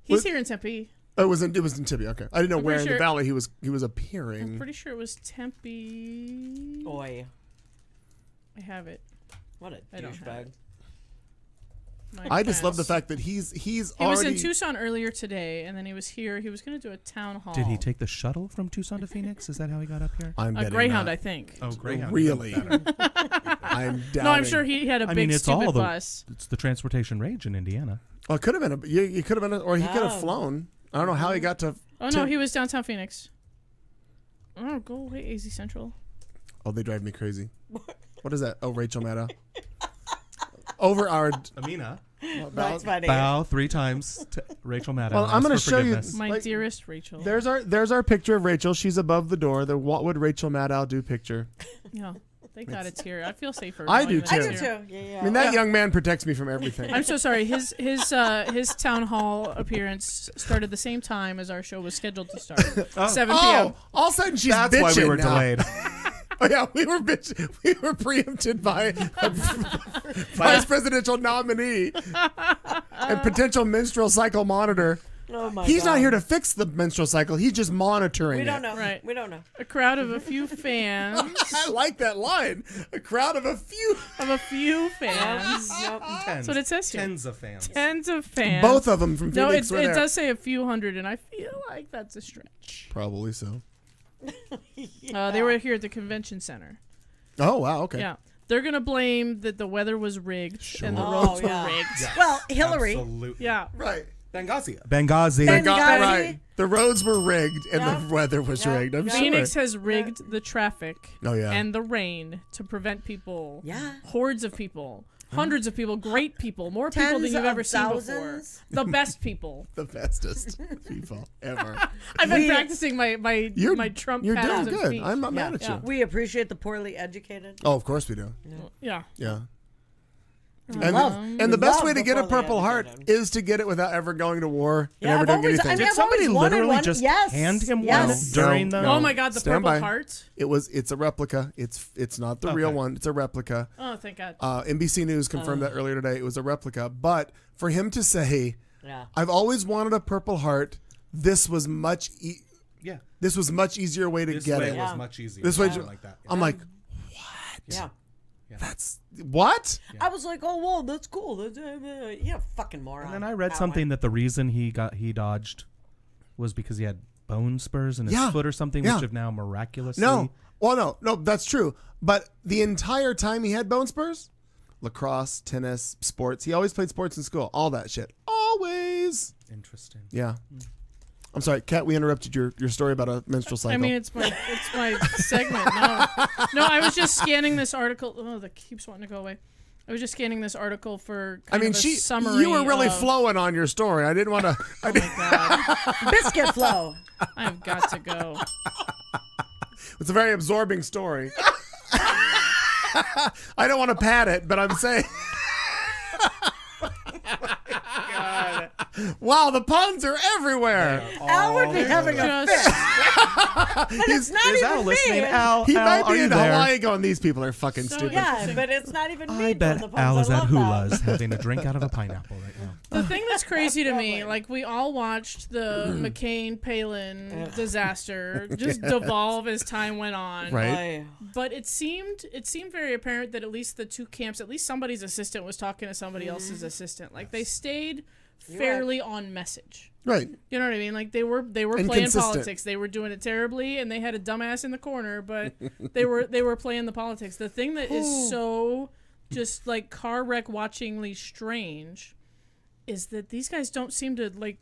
He's here in Tempe. Oh, it was in Tempe. Okay, I didn't know I'm where pretty in the sure- valley he was appearing. I'm pretty sure it was Tempe. Boy, I have it. what a I don't have douchebag. it. My I just love the plans. fact that he's He was already. in Tucson earlier today, and then he was here. He was going to do a town hall. Did he take the shuttle from Tucson to Phoenix? Is that how he got up here? I'm a betting Greyhound? not. I think. Oh, Greyhound. Really? Even better. I'm doubting. No, I'm sure he had a I big mean, it's stupid all the bus. it's the transportation rage in Indiana. Well, it could have been you could have been, or he could have Oh. flown. I don't know how he got to. Oh no, he was downtown Phoenix. Oh, go away, AZ Central. Oh, they drive me crazy. What is that? Oh, Rachel Maddow. Over our Amina, That's funny. bow 3 times to Rachel Maddow. Well, I'm going gonna to show you- My Like, dearest Rachel. there's our picture of Rachel. She's above the door. The what would Rachel Maddow do picture. Yeah, thank God it's here. I feel safer. I knowing do that I too. it's do here. too. Yeah. I mean, that young man protects me from everything. I'm so sorry. His town hall appearance started the same time as our show was scheduled to start. 7 p.m. Oh, all of a sudden she's That's bitching why we were now. delayed. Oh yeah, we were preempted by a vice presidential nominee and potential menstrual cycle monitor. Oh my He's God. not here to fix the menstrual cycle. He's just monitoring We it. don't know. Right. We don't know. A crowd of a few fans. I like that line. A crowd of a few. Fans. That's what it says here. Tens of fans. Tens of fans. Both of them from No, Phoenix it were there. does say a few hundred, and I feel like that's a stretch. Probably so. They were here at the convention center. Oh wow. Okay. Yeah. They're going to blame that the weather was rigged and the Sure. roads Oh, yeah. were rigged. Well, Hillary. Absolutely. Yeah. Right. Benghazi. Benghazi. Right. The roads were rigged and Yeah. the weather was Yeah. rigged. I'm Phoenix sure. has rigged the traffic Oh, yeah. and the rain to prevent people, Yeah. hordes of people, hundreds of people, great people, more people than Tens you've of ever seen before. thousands. The best people. The bestest people ever. I've been We- practicing my Trump You're doing patterns of good. speech. I'm not Yeah. mad at Yeah. you. We appreciate the poorly educated. Oh, of course we do. Yeah. Yeah. We And, love- and we the best love way to get a poorly Purple Heart educated. is to get it without ever going to war and Yeah, ever I've doing always- anything. I mean, Did I've somebody always wanted literally one. just Yes. hand him Yes. one during No, the? no. Oh my God, the Stand Purple by. Heart. It's a replica. It's not the real Okay. one. It's a replica. Oh, thank God. NBC News confirmed that earlier today. It was a replica. But for him to say, Yeah. "I've always wanted a Purple Heart," this was much. Yeah. This was much easier way to This get way it. was Yeah. much easier. This way, Something like that. I'm like, Yeah. that's what? I was like, oh, whoa, that's cool. That's, yeah, fucking moron. And then I read That something one. that the reason he dodged was because he had bone spurs in his Yeah. foot or something, Yeah. which have now miraculously. No. Well, no, that's true. But the entire time he had bone spurs, lacrosse, tennis, sports. He always played sports in school. All that shit. Always. Interesting. Yeah. I'm sorry, Kat. We interrupted your story about a menstrual cycle. I mean, it's my segment. No, I was just scanning this article. Oh, that keeps wanting to go away. I was just scanning this article for kind of a summary. You were really of, flowing on your story. I didn't want to. Oh my God, Biscuit flow. I've got to go. It's a very absorbing story. I don't want to pad it, but I'm saying. Wow, the puns are everywhere. Al would be having a Just- fit. And it's not Is even Al me. listening? Al, He Al, might are be you in there? Hawaii going, these people are fucking So stupid. Yeah, but it's not even me. I doing bet the puns. Al is I at love Hula's that. having a drink out of a pineapple right now. The thing that's crazy to me, like we all watched the McCain Palin disaster just devolve as time went on. Right. Aye. But it seemed very apparent that at least the two camps, at least somebody's assistant was talking to somebody else's assistant. Like they stayed fairly on message. Right. You know what I mean? Like they were And playing consistent. politics. They were doing it terribly, and they had a dumbass in the corner, but they were playing the politics. The thing that is so just like car wreck watchingly strange is that these guys don't seem to like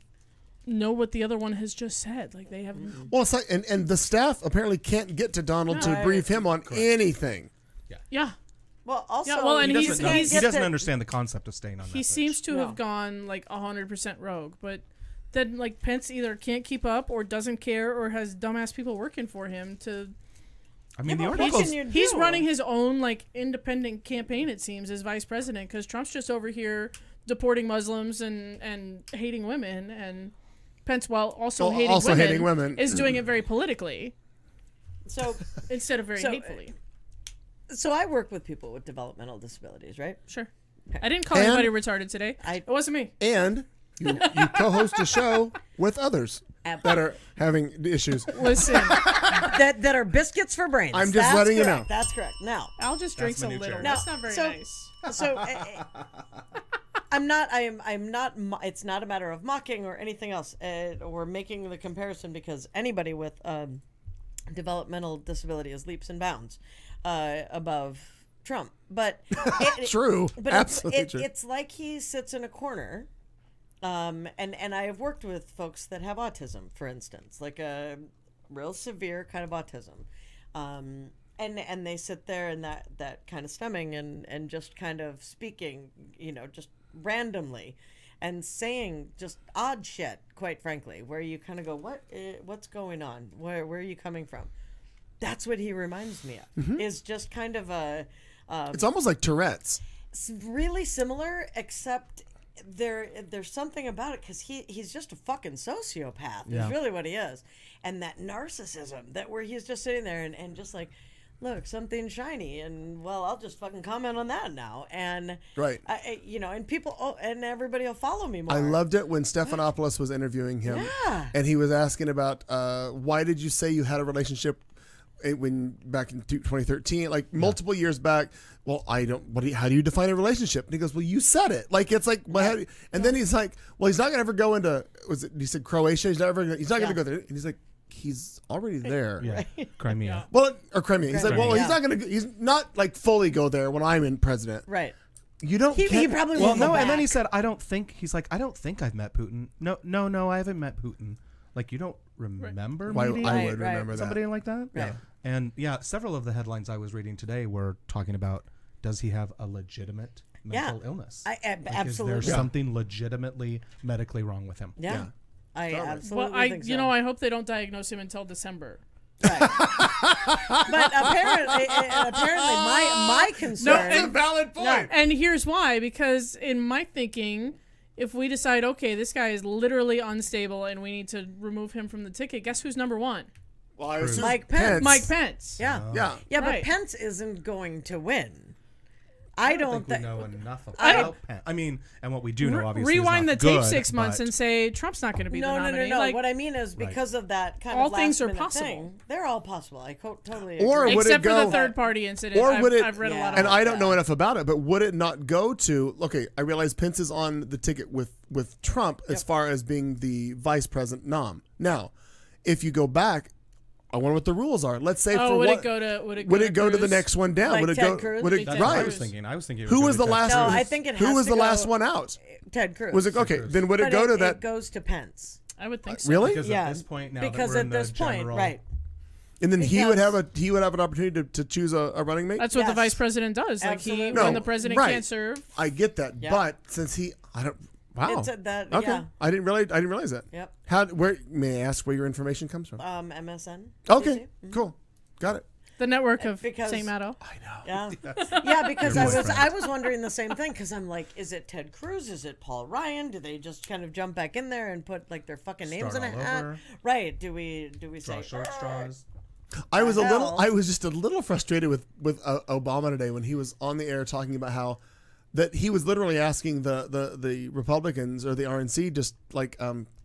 know what the other one has just said. Like they have. Well, it's like, and the staff apparently can't get to Donald to No. brief him on anything. Yeah. Well, also, Yeah, well, and He he's- doesn't, he doesn't to- understand the concept of staying on He Netflix. seems to No. have gone like 100% rogue, but then like Pence either can't keep up or doesn't care or has dumbass people working for him to. I mean, Yeah, the but what articles. can you He's do? running his own like independent campaign, it seems, as vice president because Trump's just over here deporting Muslims and hating women, and Pence, while also, Well, also hating women. is doing it very politically So, instead of very So, hatefully. so I work with people with developmental disabilities, right? Sure. I didn't call And- anybody retarded today. It wasn't me. And you co-host a show with others that are having issues. Listen, that are biscuits for brains. I'm just That's letting you correct. know. That's correct. Now, Al just drinks a my new little. chair. That's not very So- nice. so I'm not. I'm not. It's not a matter of mocking or anything else, or making the comparison because anybody with developmental disability is leaps and bounds above Trump. But True. But Absolutely true. it's like he sits in a corner. And I have worked with folks that have autism, for instance, like a real severe kind of autism. And And they sit there in that kind of stemming and just kind of speaking, just randomly and saying just odd shit, quite frankly, where you kind of go, what's going on? Where are you coming from? That's what he reminds me of. Is just kind of it's almost like Tourette's. it's really similar, except there's something about it because he's just a fucking sociopath. Yeah. Is really what he is. And that narcissism that where he's just sitting there and just like, look, something shiny, and well, I'll just fucking comment on that now, and Right. And people, and everybody will follow me more. I loved it when Stephanopoulos was interviewing him, Yeah. and he was asking about why did you say you had a relationship when back in 2013, like multiple years back. Well, I don't. How do you define a relationship? And he goes, well, you said it. Like it's like, well, how do you, and then he's like, well, he's not gonna ever go into. Was it? He said Croatia. He's not gonna go there. And he's like, he's already there. Yeah, Crimea. Well, or Crimea. He's like, well, Crimea. he's not gonna. He's not like fully go there when I'm in president. Right. You don't. He probably Well, won't go no, and then back. he said, I don't think I've met Putin. No, I haven't met Putin. Like, you don't remember Why meeting I would Right. remember that. somebody like that? Right. And yeah, several of the headlines I was reading today were talking about, does he have a legitimate mental illness? Absolutely. Is there something legitimately medically wrong with him? Yeah. I absolutely Well, think so. I hope they don't diagnose him until December. Right. But apparently my concern. That's a valid point. And here's why, because in my thinking, if we decide, okay, this guy is literally unstable and we need to remove him from the ticket, guess who's number one? Well, I assume Mike Pence. Mike Pence. Yeah. Yeah. Yeah, but Right. Pence isn't going to win. I don't we think. know enough about Pence. I mean, and what we do know, obviously, Rewind the is tape not 6 good, months but- and say Trump's not going to be the No. nominee. Like, What I mean is because of that kind all of things are last-minute possible. thing, they're all possible. I totally agree. Or would except it for go? the third party incident. Or would it? I've read a lot and about I don't that. know enough about it, but would it not go to? Okay, I realize Pence is on the ticket with Trump as far as being the vice president nom. Now, if you go back, I wonder what the rules are. Let's say for would what it go to would it go to the Cruz? next one down? Like would it Ted go? Cruz? Would it Like That's Ted what I right? was thinking. I was thinking. it Who would was go the to last? No, one? I think it Who has was to the go- last one out? Ted Cruz. Was it okay? Cruz. Then would it But go to It that? goes to Pence. I would think so. Really? Because Yeah. at this point now, Because that we're at in this the point, general, right. And then he would have Because- an opportunity to choose a running mate. That's what the Yes. vice president does. Like Absolutely. No, when the president right. can't serve. I get that, Yeah. but since I don't. Wow. It's that. Okay. Yeah. I didn't realize that. Yep. Where may I ask where your information comes from? MSN. Okay. Cool. Got it. The network of Because- St. Matto. Yeah. Yeah, because Your I boyfriend. was wondering the same thing because I'm like, is it Ted Cruz? Is it Paul Ryan? Do they just kind of jump back in there and put like their fucking names Start in a all hat? over. Right. Do we Draw say short straws. I was hell? I was just a little frustrated with Obama today when he was on the air talking about how that he was literally asking the Republicans or the RNC just like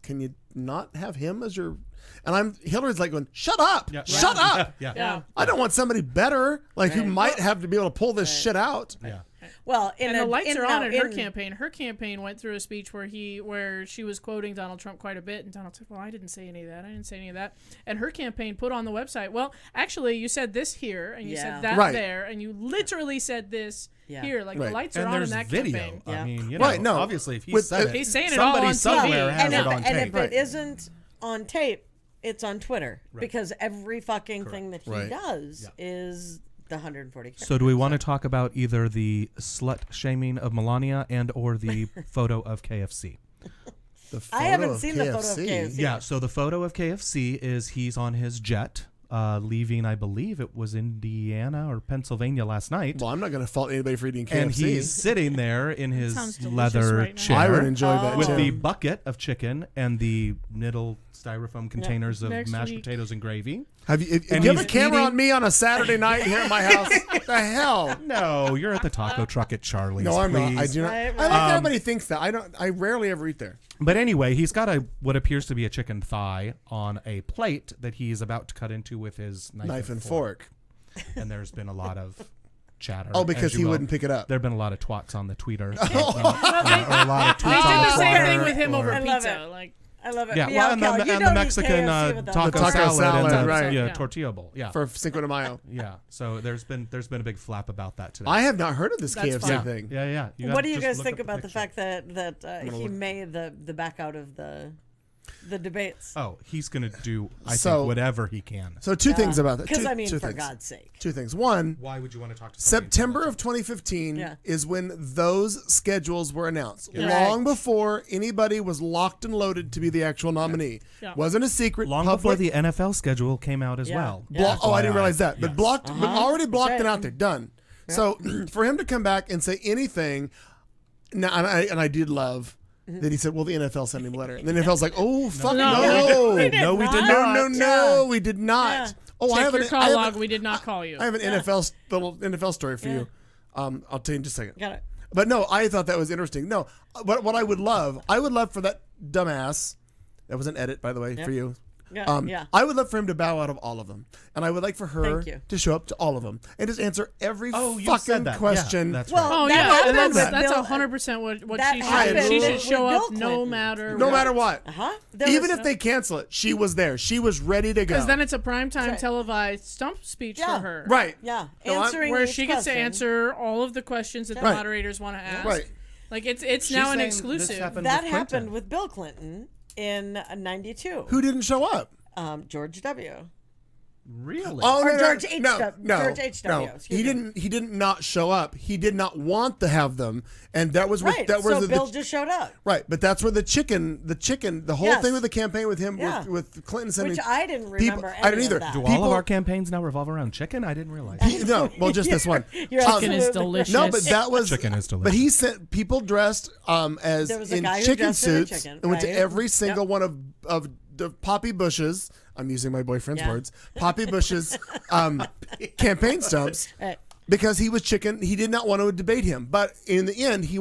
can you not have him as your and Hillary's like going shut up Yeah, shut right. up Yeah. Yeah. I don't want somebody better like who Right. might have to be able to pull this shit out. Yeah. Well, And the lights are on in her campaign. Her campaign went through a speech where she was quoting Donald Trump quite a bit, and Donald said, "Well, I didn't say any of that. I didn't say any of that." And her campaign put on the website, "Well, actually, you said this here, and you Yeah. said that Right. there, and you literally said this Yeah. here. Like Right. the lights And are on in there's that video. campaign." Yeah. I mean, you Right, know, no. obviously, if he With- said it, He's saying it somebody all on somewhere TV. has And it if, on and tape. if Right. it isn't on tape, it's on Twitter because every fucking thing that he Right. does is the 140 characters. So do we want to talk about either the slut shaming of Melania and or the photo of KFC? The I haven't photo of seen the photo of KFC. KFC. Yeah, so the photo of KFC is he's on his jet leaving, I believe it was Indiana or Pennsylvania last night. Well, I'm not going to fault anybody for eating KFC. And he's sitting there in his sounds delicious leather right now. chair I would enjoy that with too. the bucket of chicken and the little styrofoam containers of Next mashed week. potatoes and gravy. Have you? If And you have a he's camera eating- on me on a Saturday night here at my house? The hell? No, you're at the taco truck at Charlie's. No, I'm not. I please. do not. Right, I like right. everybody thinks that. I don't. I rarely ever eat there. But anyway, he's got what appears to be a chicken thigh on a plate that he's about to cut into with his Knife and fork. And there's been a lot of chatter. Oh, because as you he will. wouldn't pick it up. There have been a lot of twats on the tweeter. or a lot of They tweets did on the same Twitter, thing with him or- over I love pizza. it. Like I love it. Yeah, Meow well, and cow. the, You and don't the eat Mexican KFC without taco The taco salad, salad, and the, right. yeah, Yeah. tortilla bowl. Yeah, For Cinco de Mayo. yeah. So there's been a big flap about that today. I have not heard of this That's KFC yeah. thing. Yeah. You What gotta do you just guys look think up about the picture. fact that gonna he look. made the back out of the the debates. Oh, he's going to do, I So- think, whatever he can. So two things about that. Because Two- I mean, two for things. God's sake. Two things. One, Why would you want to talk to somebody September of intelligent? 2015 Yeah. is when those schedules were announced. Yeah. Long before anybody was locked and loaded to be the actual nominee. Yeah. Wasn't a secret. Long public. before the NFL schedule came out as Yeah. well. Oh, I didn't FYI. realize that. But Yes. blocked, but already blocked That's and right. out there. Done. So for him to come back and say anything, now, and I did love that he said, well, the NFL sent him a letter. And the NFL's like, oh, fuck no. we did No, we did No, not. no, we did not. Yeah. Oh, Check your I call have log. a- We did not call you. I have an little NFL story for Yeah. you. I'll tell you in just a second. Got it. But no, I thought that was interesting. No, what I would love for that dumbass. That was an edit, by the way, for you. Yeah, yeah. I would love for him to bow out of all of them, and I would like for her Thank you. to show up to all of them and just answer every Oh, you fucking said that. question. Yeah, that's Well, right. Oh that yeah, happened and with that's Bill- 100% what that she happened should. She should with show Bill up no Clinton. matter no matter what. Even was- if they cancel it, she was there. She was ready to go. because then it's a primetime right. televised stump speech Yeah. for her. right. Yeah, No, I'm- answering Where each she gets to question. answer all of the questions that the Right. moderators want to ask. Right. Like it's She's now an saying exclusive. this happened That with happened Clinton. with Bill Clinton in '92. Who didn't show up? George W. Really? Oh, Or no, George no, H. no, W. no, George H. W. no. Excuse He me. didn't. He didn't not show up. He did not want to have them, and that was Right. that was So the, Bill just showed up, right. But that's where the whole Yes. thing with the campaign with him Yeah. with Clinton sending which I didn't people- remember. I didn't any either. Of that. Do all people- of our campaigns now revolve around chicken? I didn't realize. No, well, just this one. You're Chicken is absolutely delicious. No, but that was Chicken is But delicious. he sent people dressed as There was a in guy who chicken dressed in a suits chicken, and went to right. every single Yep. one of the Poppy Bush's. I'm using my boyfriend's Yeah. words. Poppy Bush's campaign stumps. Right. Because he was chicken, he did not want to debate him. But in the end, he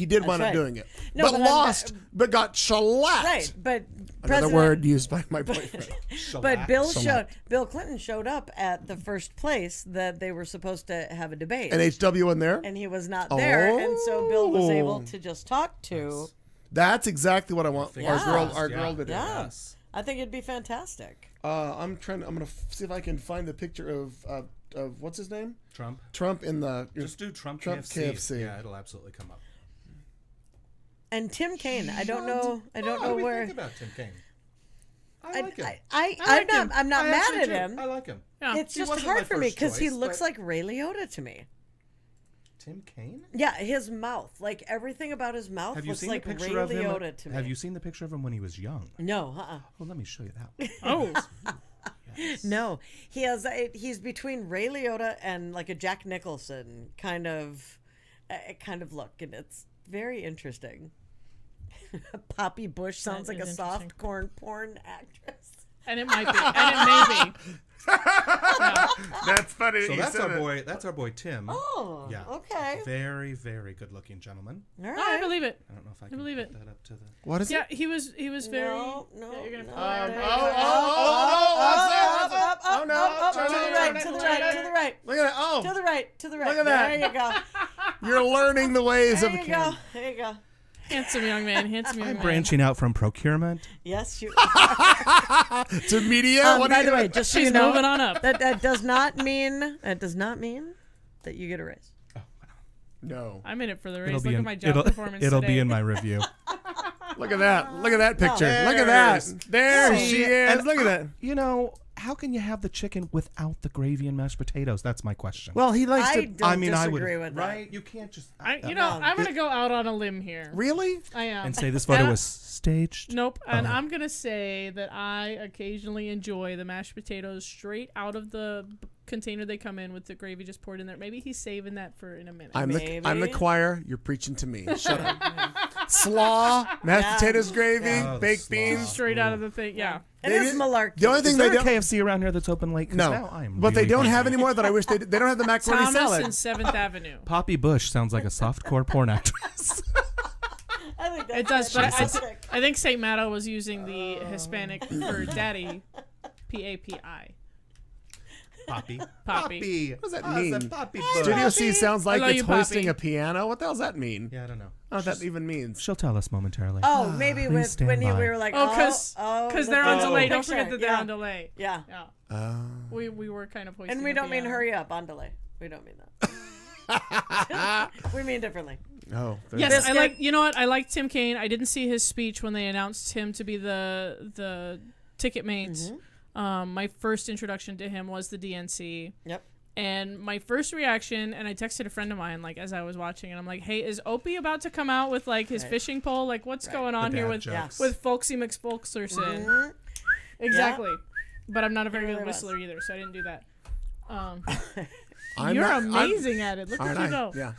did wind up right. doing it. No, but but lost, but got shellacked. Right, but Another word used by my boyfriend. But Bill Clinton showed up at the first place that they were supposed to have a debate, And HW in there. and he was not there, and so Bill was able Oh. to just talk to. That's exactly what I want Yeah. our girl to do. Yeah, I think it'd be fantastic. I'm gonna see if I can find the picture of what's his name? Trump. Trump in the Just do Trump KFC. KFC. Yeah, it'll absolutely come up. And Tim Kaine, I don't know What do we where. think about Tim Kaine? I like him. I'm not I mad actually at do. him. I like him. Yeah. It's He just wasn't hard my for me first because he choice, looks but- like Ray Liotta to me. Tim Kaine? Yeah, his mouth, like everything about his mouth, Have you looks seen like the Ray picture of him? Liotta to me. Have you seen the picture of him when he was young? No, Oh, let me show you that. Oh, no. He has. He's between Ray Liotta and like a Jack Nicholson kind of look, and it's very interesting. Poppy Bush sounds That like a is soft interesting. corn porn actress. and it might be, and it may be. That's funny. So that's our boy. That's our boy Tim. Oh, Yeah. okay. Very, very good-looking gentleman. All right. No, I believe it. I don't know if I can believe put it. that up to the. What is Yeah, it? he was very. No, Yeah, you're gonna no, pull it there right. you go. Up, up, no, up, turn to the it, right, turn to it, the turn right, it. to the right, Look at that. Oh, to the right, to the right. Look at that. There you go. you're learning the ways There of a you camera. go. There you go. Handsome young man. Handsome young man. Branching out from procurement. Yes, you. To media. What by do the you way, just so She's you know, moving on up. that does not mean that you get a raise. No. I'm in it for the It'll race. be Look in, at my job performance it'll today. be in my review. Look at that. Look at that picture. Oh. Look at that. There's- There See, she is. and Look at that. You know, how can you have the chicken without the gravy and mashed potatoes? That's my question. Well, he likes I to. don't I would. disagree with that. Right? You can't just. You know, I'm gonna go out on a limb here. Really? I am. and say this photo And was staged. Nope. And Oh. I'm gonna say that I occasionally enjoy the mashed potatoes straight out of the container they come in with the gravy just poured in there. Maybe he's saving that for in a minute. I'm the Maybe. choir. You're preaching to me. Shut up. Slaw, mashed Yeah. potatoes, gravy, Yeah. Oh, the baked slaw. beans. straight out of the thing. Yeah. It They is didn't- malarkey. The only Is thing there they a don't. KFC around here that's open late? 'Cause No, now I'm but they really don't have hungry. anymore. That I wish they don't have the macaroni Thomas salad. and 7th Avenue. Poppy Bush sounds like a softcore porn actress. I think that's It does, but fantastic. I think St. Matto was using the Hispanic for daddy, P-A-P-I. Poppy. Poppy. What does that Oh, mean? it's a Poppy Studio Bush. C sounds like love it's you, hoisting Poppy. a piano. What the hell does that mean? Yeah, I don't know. I don't know what that even means. She'll tell us momentarily. Oh, maybe Please with stand when we by. were like, Oh, because they're on look at delay. the Don't picture. forget that they're yeah. on delay. Yeah. Yeah. Oh. We were kind of hoisting And we a don't mean piano. hurry up on delay. We don't mean that. We mean differently. Oh, Yes, Biscuit. I like. You know what? I like Tim Kaine. I didn't see his speech when they announced him to be the ticket mates. My first introduction to him was the DNC. Yep. And my first reaction, and I texted a friend of mine like as I was watching, and I'm like, "Hey, is Opie about to come out with like his fishing pole? Like, what's going on here with jokes. with Folksy McSpokesperson?" Exactly. But I'm not a very good whistler either, so I didn't do that. You're amazing at it. Look at you go. Yeah.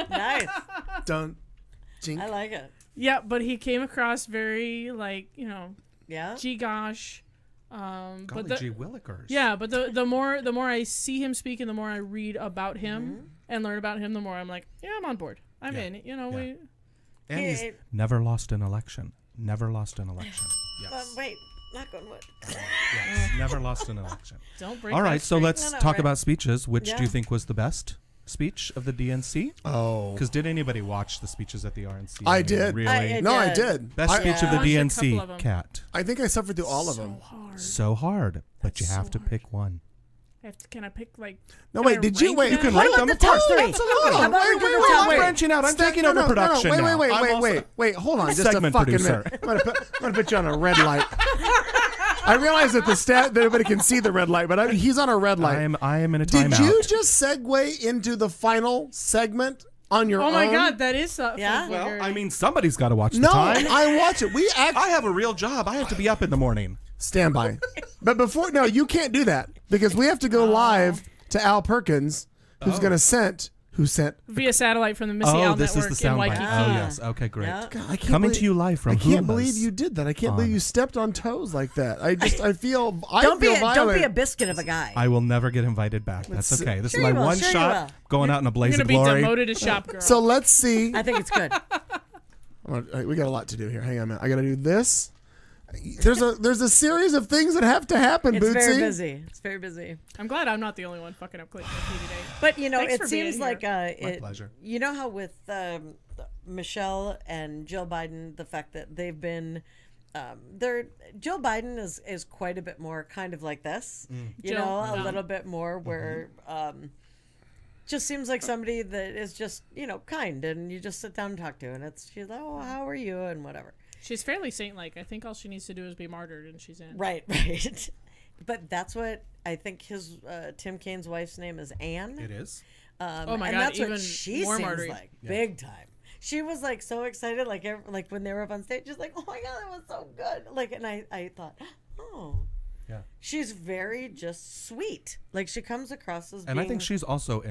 Nice. Done. Jink. I like it. Yeah, but he came across very like Yeah. gee gosh. Golly But gee willikers. yeah, but the more I see him speak and the more I read about him and learn about him, the more I'm like, yeah, I'm on board. I'm in. We. And he's never lost an election. Never lost an election. Yes. Wait, knock on wood. Yes. Never lost an election. Don't break. All right, so let's talk right. about speeches. Which do you Yeah. think was the best speech of the DNC? Oh. Because did anybody watch the speeches at the RNC? I mean, did. Really? No, I did. Best speech of the watched a DNC, couple of 'em. Kat. I think I suffered through all of them. So hard, but you have to hard. pick one. Can I pick like? No, can wait. I Did you rank wait? You can them? rank about them, the of top course. three? Absolutely. How about we do the top I'm three? branching out. I'm taking over production wait, now. Wait, I'm also- wait. Hold on, just a Segment fucking producer. minute. I'm gonna put you on a red light. I realize that that everybody can see the red light, but he's on a red light. I am in a Did timeout. you just segue into the final segment on your Oh own? my God, that is Yeah? Well, I mean, somebody's got to watch the No, time. I watch it. I have a real job. I have to be up in the morning. Stand by. But no, you can't do that because we have to go live to Al Perkins, who sent via satellite from the Missy Al this Network is the in soundbite. Waikiki. Oh, yes. Okay, great. Yeah. God, I can't Coming believe- to you live from I can't Humas believe you did that. I can't believe you stepped on toes like that. I feel Don't be violated. a biscuit of a guy. I will never get invited back. That's okay. This Sure is you my will, one sure you shot will. going out in a blaze You're of gonna be glory. demoted to shop girl. So let's see. I think it's good. We got a lot to do here. Hang on a minute. I got to do this. There's a series of things that have to happen, It's Bootsy. very busy. It's very busy. I'm glad I'm not the only one fucking up Clayton today. But you know, Thanks it for being seems like My pleasure. You know how with Michelle and Jill Biden, the fact that they've been, Jill Biden is quite a bit more kind of like this. You Jill, know, a yeah. little bit more where. Just seems like somebody that is just kind, and you just sit down and talk to, and she's like, oh, how are you, and whatever. She's fairly saint-like. I think all she needs to do is be martyred, and she's in. Right. But that's what I think his Tim Kaine's wife's name is Anne. It is. Oh my and God, that's even what she more seems martyred. like, big time. She was like so excited, like when they were up on stage, just like, oh my God, that was so good. Like, and I thought, oh, Yeah. she's very just sweet. Like she comes across as And I being, think she's also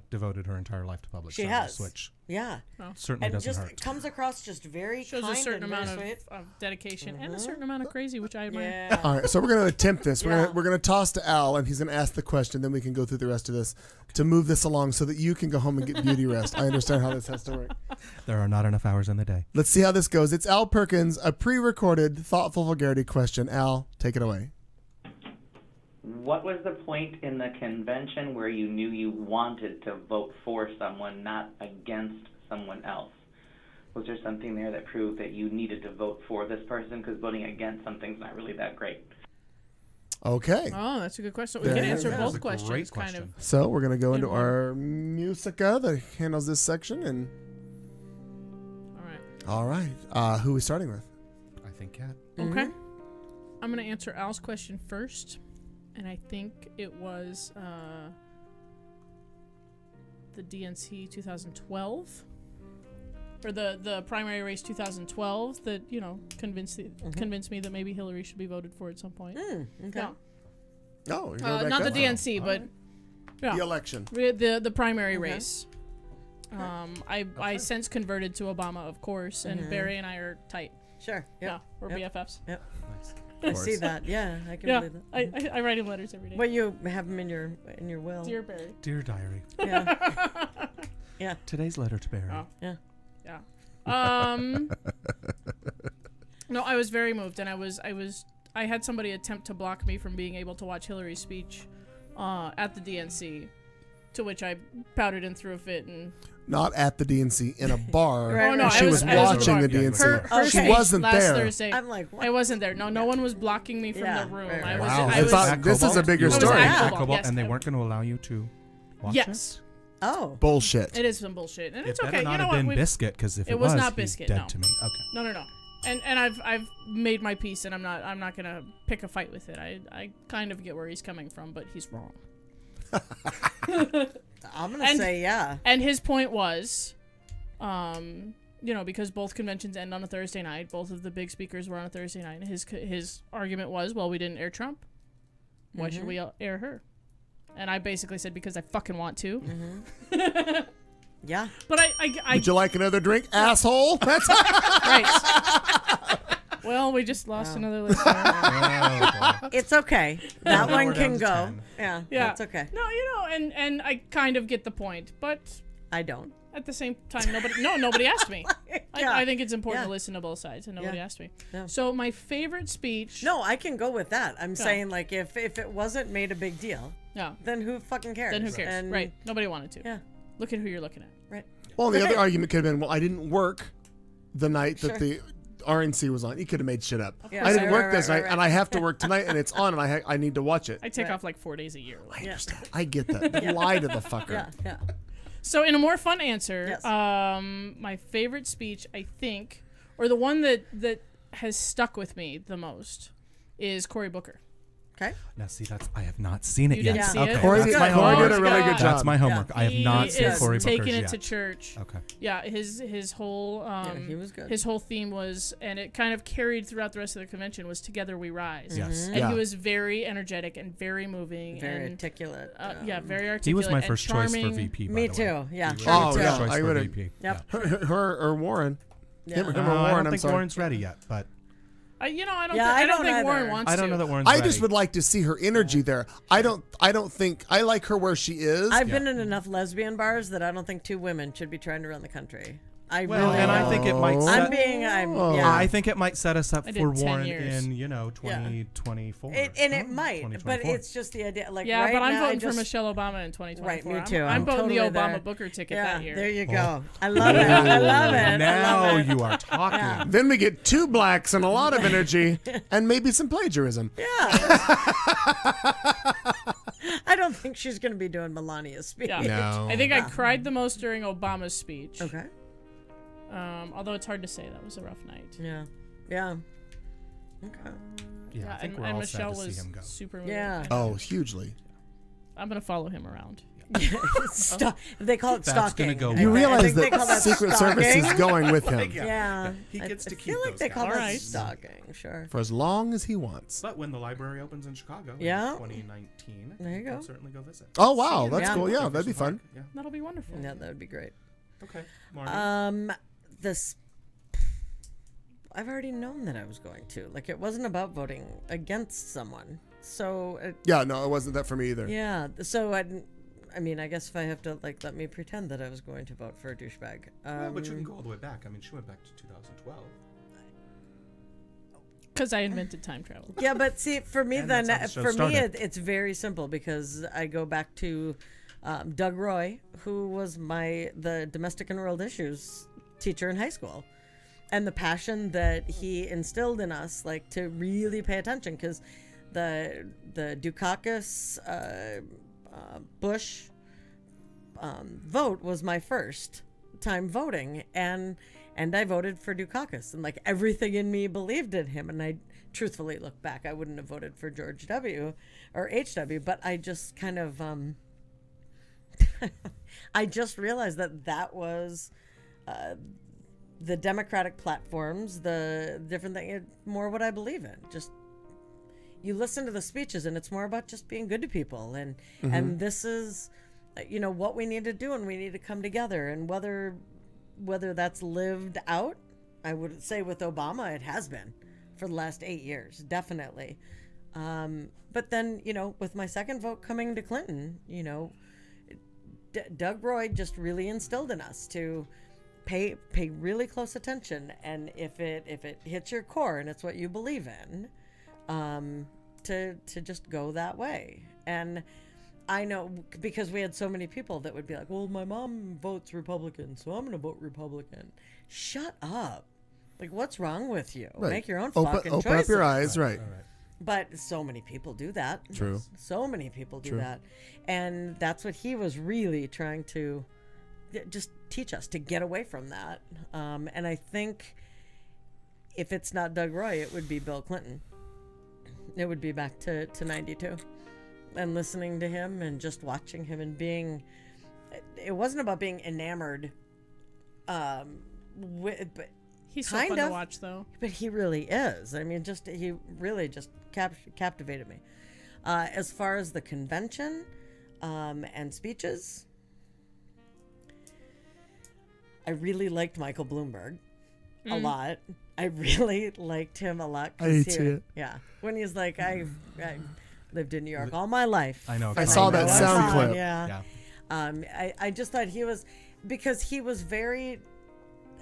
devoted her entire life to public she service, has, which yeah, certainly and doesn't just hurt. comes across just very Shows kind a certain and amount very of, sweet. of dedication and a certain amount of crazy, which I admire. Yeah. All right, so we're going to attempt this. Yeah. We're gonna toss to Al, and he's going to ask the question. Then we can go through the rest of this to move this along so that you can go home and get beauty rest. I understand how this has to work. There are not enough hours in the day. Let's see how this goes. It's Al Perkins, a pre-recorded thoughtful vulgarity question. Al, take it away. What was the point in the convention where you knew you wanted to vote for someone, not against someone else? Was there something there that proved that you needed to vote for this person because voting against something's not really that great? Okay. Oh, that's a good question. We There can you answer go. both That's a questions, great kind of. question. So we're going to go into one. our musica that handles this section. And All right. all right, who are we starting with? I think Kat. Okay. I'm going to answer Al's question first. And I think it was the DNC 2012. Or the primary race 2012 that, convinced me that maybe Hillary should be voted for at some point. Okay. Yeah. Oh, you're going back Not the that far. DNC, but yeah. The election. The primary race. I since converted to Obama, of course, and Barry and I are tight. Sure. Yeah, Yep. we're BFFs. Yep. Nice. I see that. Yeah, I can Yeah, believe that. I write him letters every day. Well, you have them in your will. Dear Barry. Dear diary. Yeah. Today's letter to Barry. Oh. Yeah. Yeah. No, I was very moved, and I had somebody attempt to block me from being able to watch Hillary's speech at the DNC, to which I pouted and threw a fit and. Not at the DNC, in a bar. Right, Oh no, right. She I was was at watching the bar. DNC. Her She speech wasn't last there. Thursday. I'm like, what? I wasn't there. No one was blocking me from Yeah, the room. right, Wow, I I was thought this is a bigger You were story. at At Cobalt, yes, and they I- weren't going to allow you to watch Yes. Oh. Bullshit. It is some bullshit, and it's It better okay. not You know have what? been We've- Biscuit, because if It it was was, not he's Biscuit, dead no. to me. Okay. No. And I've made my peace, and I'm not gonna pick a fight with it. I kind of get where he's coming from, but he's wrong. I'm gonna say yeah. And his point was, because both conventions end on a Thursday night, both of the big speakers were on a Thursday night. And his argument was, well, we didn't air Trump. Why should we air her? And I basically said, because I fucking want to. Yeah. But I Would you like another drink, asshole? That's right. Well, we just lost another listener. It's okay. That Now one we're can down to go. 10. Yeah. Yeah, That's okay. No, and I kind of get the point, but I don't. at the same time, nobody asked me. Yeah. I think it's important Yeah. to listen to both sides, and nobody asked me. Yeah. So my favorite speech. No, I can go with that. I'm saying, like, if it wasn't made a big deal, No. then who fucking cares? Then who cares? And- Right. Nobody wanted to. Yeah. Look at who you're looking at. Right. Well, the Okay. other argument could have been, well, I didn't work the night that Sure. the RNC was on. You could have made shit up. Yeah, I didn't right, work right, this right, night, right. and I have to work tonight, and it's on, and I need to watch it. I take Right. off like 4 days a year. I understand. I get that. Lie to the fucker. Yeah. Yeah. So in a more fun answer, Yes. my favorite speech, I think, or the one that has stuck with me the most, is Cory Booker. Okay. Now, see, I have not seen it You yet. didn't see it? Okay, Cory that's did- my Cory homework. did a really good job. That's my homework. I have not He seen is Cory Booker's taking it yet. to church. Okay. Yeah, his whole he was good. his whole theme was, and it kind of carried throughout the rest of the convention, was "Together We Rise." Yes. And Yeah. he was very energetic and very moving. Very and, articulate. yeah, very articulate. He was my and first choice for charming. VP. By Me the way. too. Yeah. He was Sure, my Oh, first yeah, choice I for would've- VP. Yep. Yeah. Her or Warren. Yeah. Him or I Warren, don't I'm think sorry. Warren's ready yet, but I don't. Yeah, I I don't don't think Warren either. wants I to. don't know that Warren's I ready. just would like to see her energy there. I don't think I like her where she is. I've been in enough lesbian bars that I don't think two women should be trying to run the country. I Well, really and I don't. think it might I'm set. yeah. I think it might set us up I did for 10 Warren years. in 2024. And it might, but 2024. it's just the idea. Like, Yeah, right but I'm now, voting I just, for Michelle Obama in 2024. Right, me I'm- too. I'm I'm voting totally the Obama there. Booker ticket Yeah, that year. there you go. I love it. I love it. I Now love it. you are talking. Then we get two blacks and a lot of energy and maybe some plagiarism. Yeah. I don't think she's going to be doing Melania's speech. Yeah. No. I think I cried the most during Obama's speech. Okay. Although it's hard to say, that was a rough night. Yeah. Yeah. Okay. Yeah, I think and, we're and all Michelle sad to was see him go. super moving. Yeah. Oh, hugely. I'm gonna follow him around. They call it That's stalking. gonna go You I realize think they that call that Secret Service is stalking. going with him Yeah. He gets to I keep feel like those they call guys. that Alright. stalking. Sure. for as long as he wants. But when the library opens in Chicago Yeah. in 2019, There you can go. certainly go visit. Oh, wow. See, That's yeah. cool. Yeah, Jefferson that'd be fun. Park, Yeah. That'll be wonderful. Yeah, that would be great. Okay. Marnie. This. I've already known that I was going to. Like, it wasn't about voting against someone. So. Yeah, no, it wasn't that for me either. Yeah. So I mean, I guess if I have to let me pretend that I was going to vote for a douchebag. Well, but you can go all the way back. I mean, she went back to 2012. Because I invented time travel. Yeah, but see, for me, And then that's how the show for me, started. it's very simple because I go back to Doug Roy, who was the domestic and world issues teacher in high school, and the passion that he instilled in us, like, to really pay attention, because the Dukakis Bush vote was my first time voting, and I voted for Dukakis, and like everything in me believed in him. And I truthfully look back, I wouldn't have voted for George W. or HW, but I just kind of I just realized that was the Democratic platforms, the different thing, more what I believe in. Just you listen to the speeches, and it's more about just being good to people, and this is, what we need to do, and we need to come together, and whether that's lived out, I would say with Obama, it has been for the last 8 years, definitely. But then, with my second vote coming to Clinton, Doug Roy just really instilled in us to pay really close attention, and if it hits your core and it's what you believe in, to just go that way. And I know, because we had so many people that would be like, well, my mom votes Republican, so I'm going to vote Republican. Shut up. Like, what's wrong with you? Right. Make your own fucking Open choices. up your eyes, right. But so many people do that. True. So many people do True. that. And that's what he was really trying to just teach us, to get away from that. And I think if it's not Doug Roy, it would be Bill Clinton. It would be back to 92. And listening to him and just watching him and being... It wasn't about being enamored but He's so kind fun of, to watch, though. but he really is. I mean, he really just captivated me. As far as the convention and speeches, I really liked Michael Bloomberg a lot. I really liked him a lot. I did too. Yeah, when he's like, I lived in New York all my life. I know. I saw that sound clip. Yeah. I just thought he was, because he was very,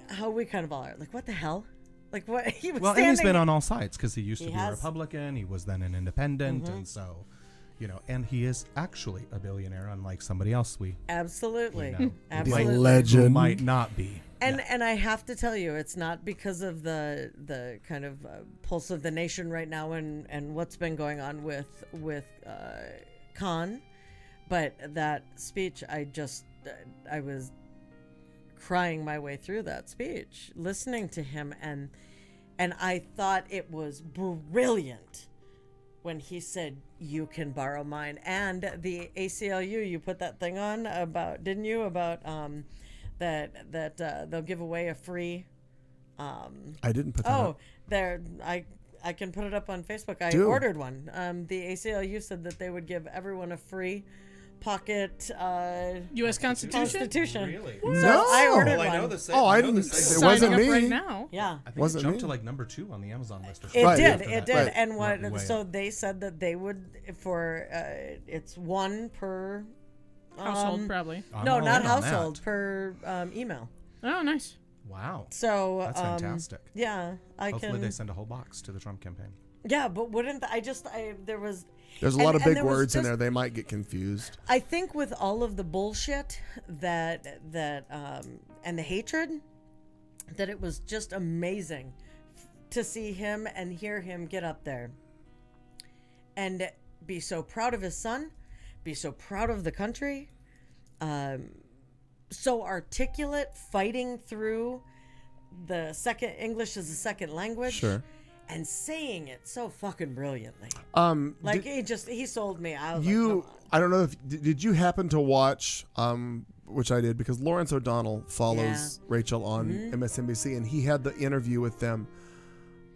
how we kind of all are, like, what the hell? Like, what? He was Well, and he's standing- been on all sides because he used to He be a has. Republican. He was then an independent. And so, and he is actually a billionaire, unlike somebody else we Absolutely. know. Absolutely. The legend. who might not be. And I have to tell you, it's not because of the kind of pulse of the nation right now and what's been going on with Khan, but that speech, I was crying my way through that speech, listening to him, and I thought it was brilliant when he said, "You can borrow mine." And the ACLU, you put that thing on about, didn't you, about that they'll give away a free. I didn't put that Oh, up. there I can put it up on Facebook. I Do. ordered one. The ACLU said that they would give everyone a free pocket U.S. Constitution. Really? So No. I ordered Well, I know one. the same. Oh, I I know the didn't. same. It Signing wasn't up me. right now. Yeah. I think Wasn't it jumped me. to like number 2 on the Amazon list. Or It something. Right, did. yeah. It did. Right. And what? Way So up. they said that they would for it's one per Household, probably. I'm no, all not in on that. household, per email. Oh, nice. Wow. So That's fantastic. Yeah, I Hopefully can. they send a whole box to the Trump campaign. Yeah, but wouldn't there was. There's a lot of and big there was words in just- there. They might get confused. I think with all of the bullshit that and the hatred, that it was just amazing to see him and hear him get up there and be so proud of his son, be so proud of the country, so articulate, fighting through the second English as a second language. Sure. And saying it so fucking brilliantly. Did He sold me. I was you, like, come on. I don't know if did you happen to watch, which I did because Lawrence O'Donnell follows Rachel on MSNBC, and he had the interview with them.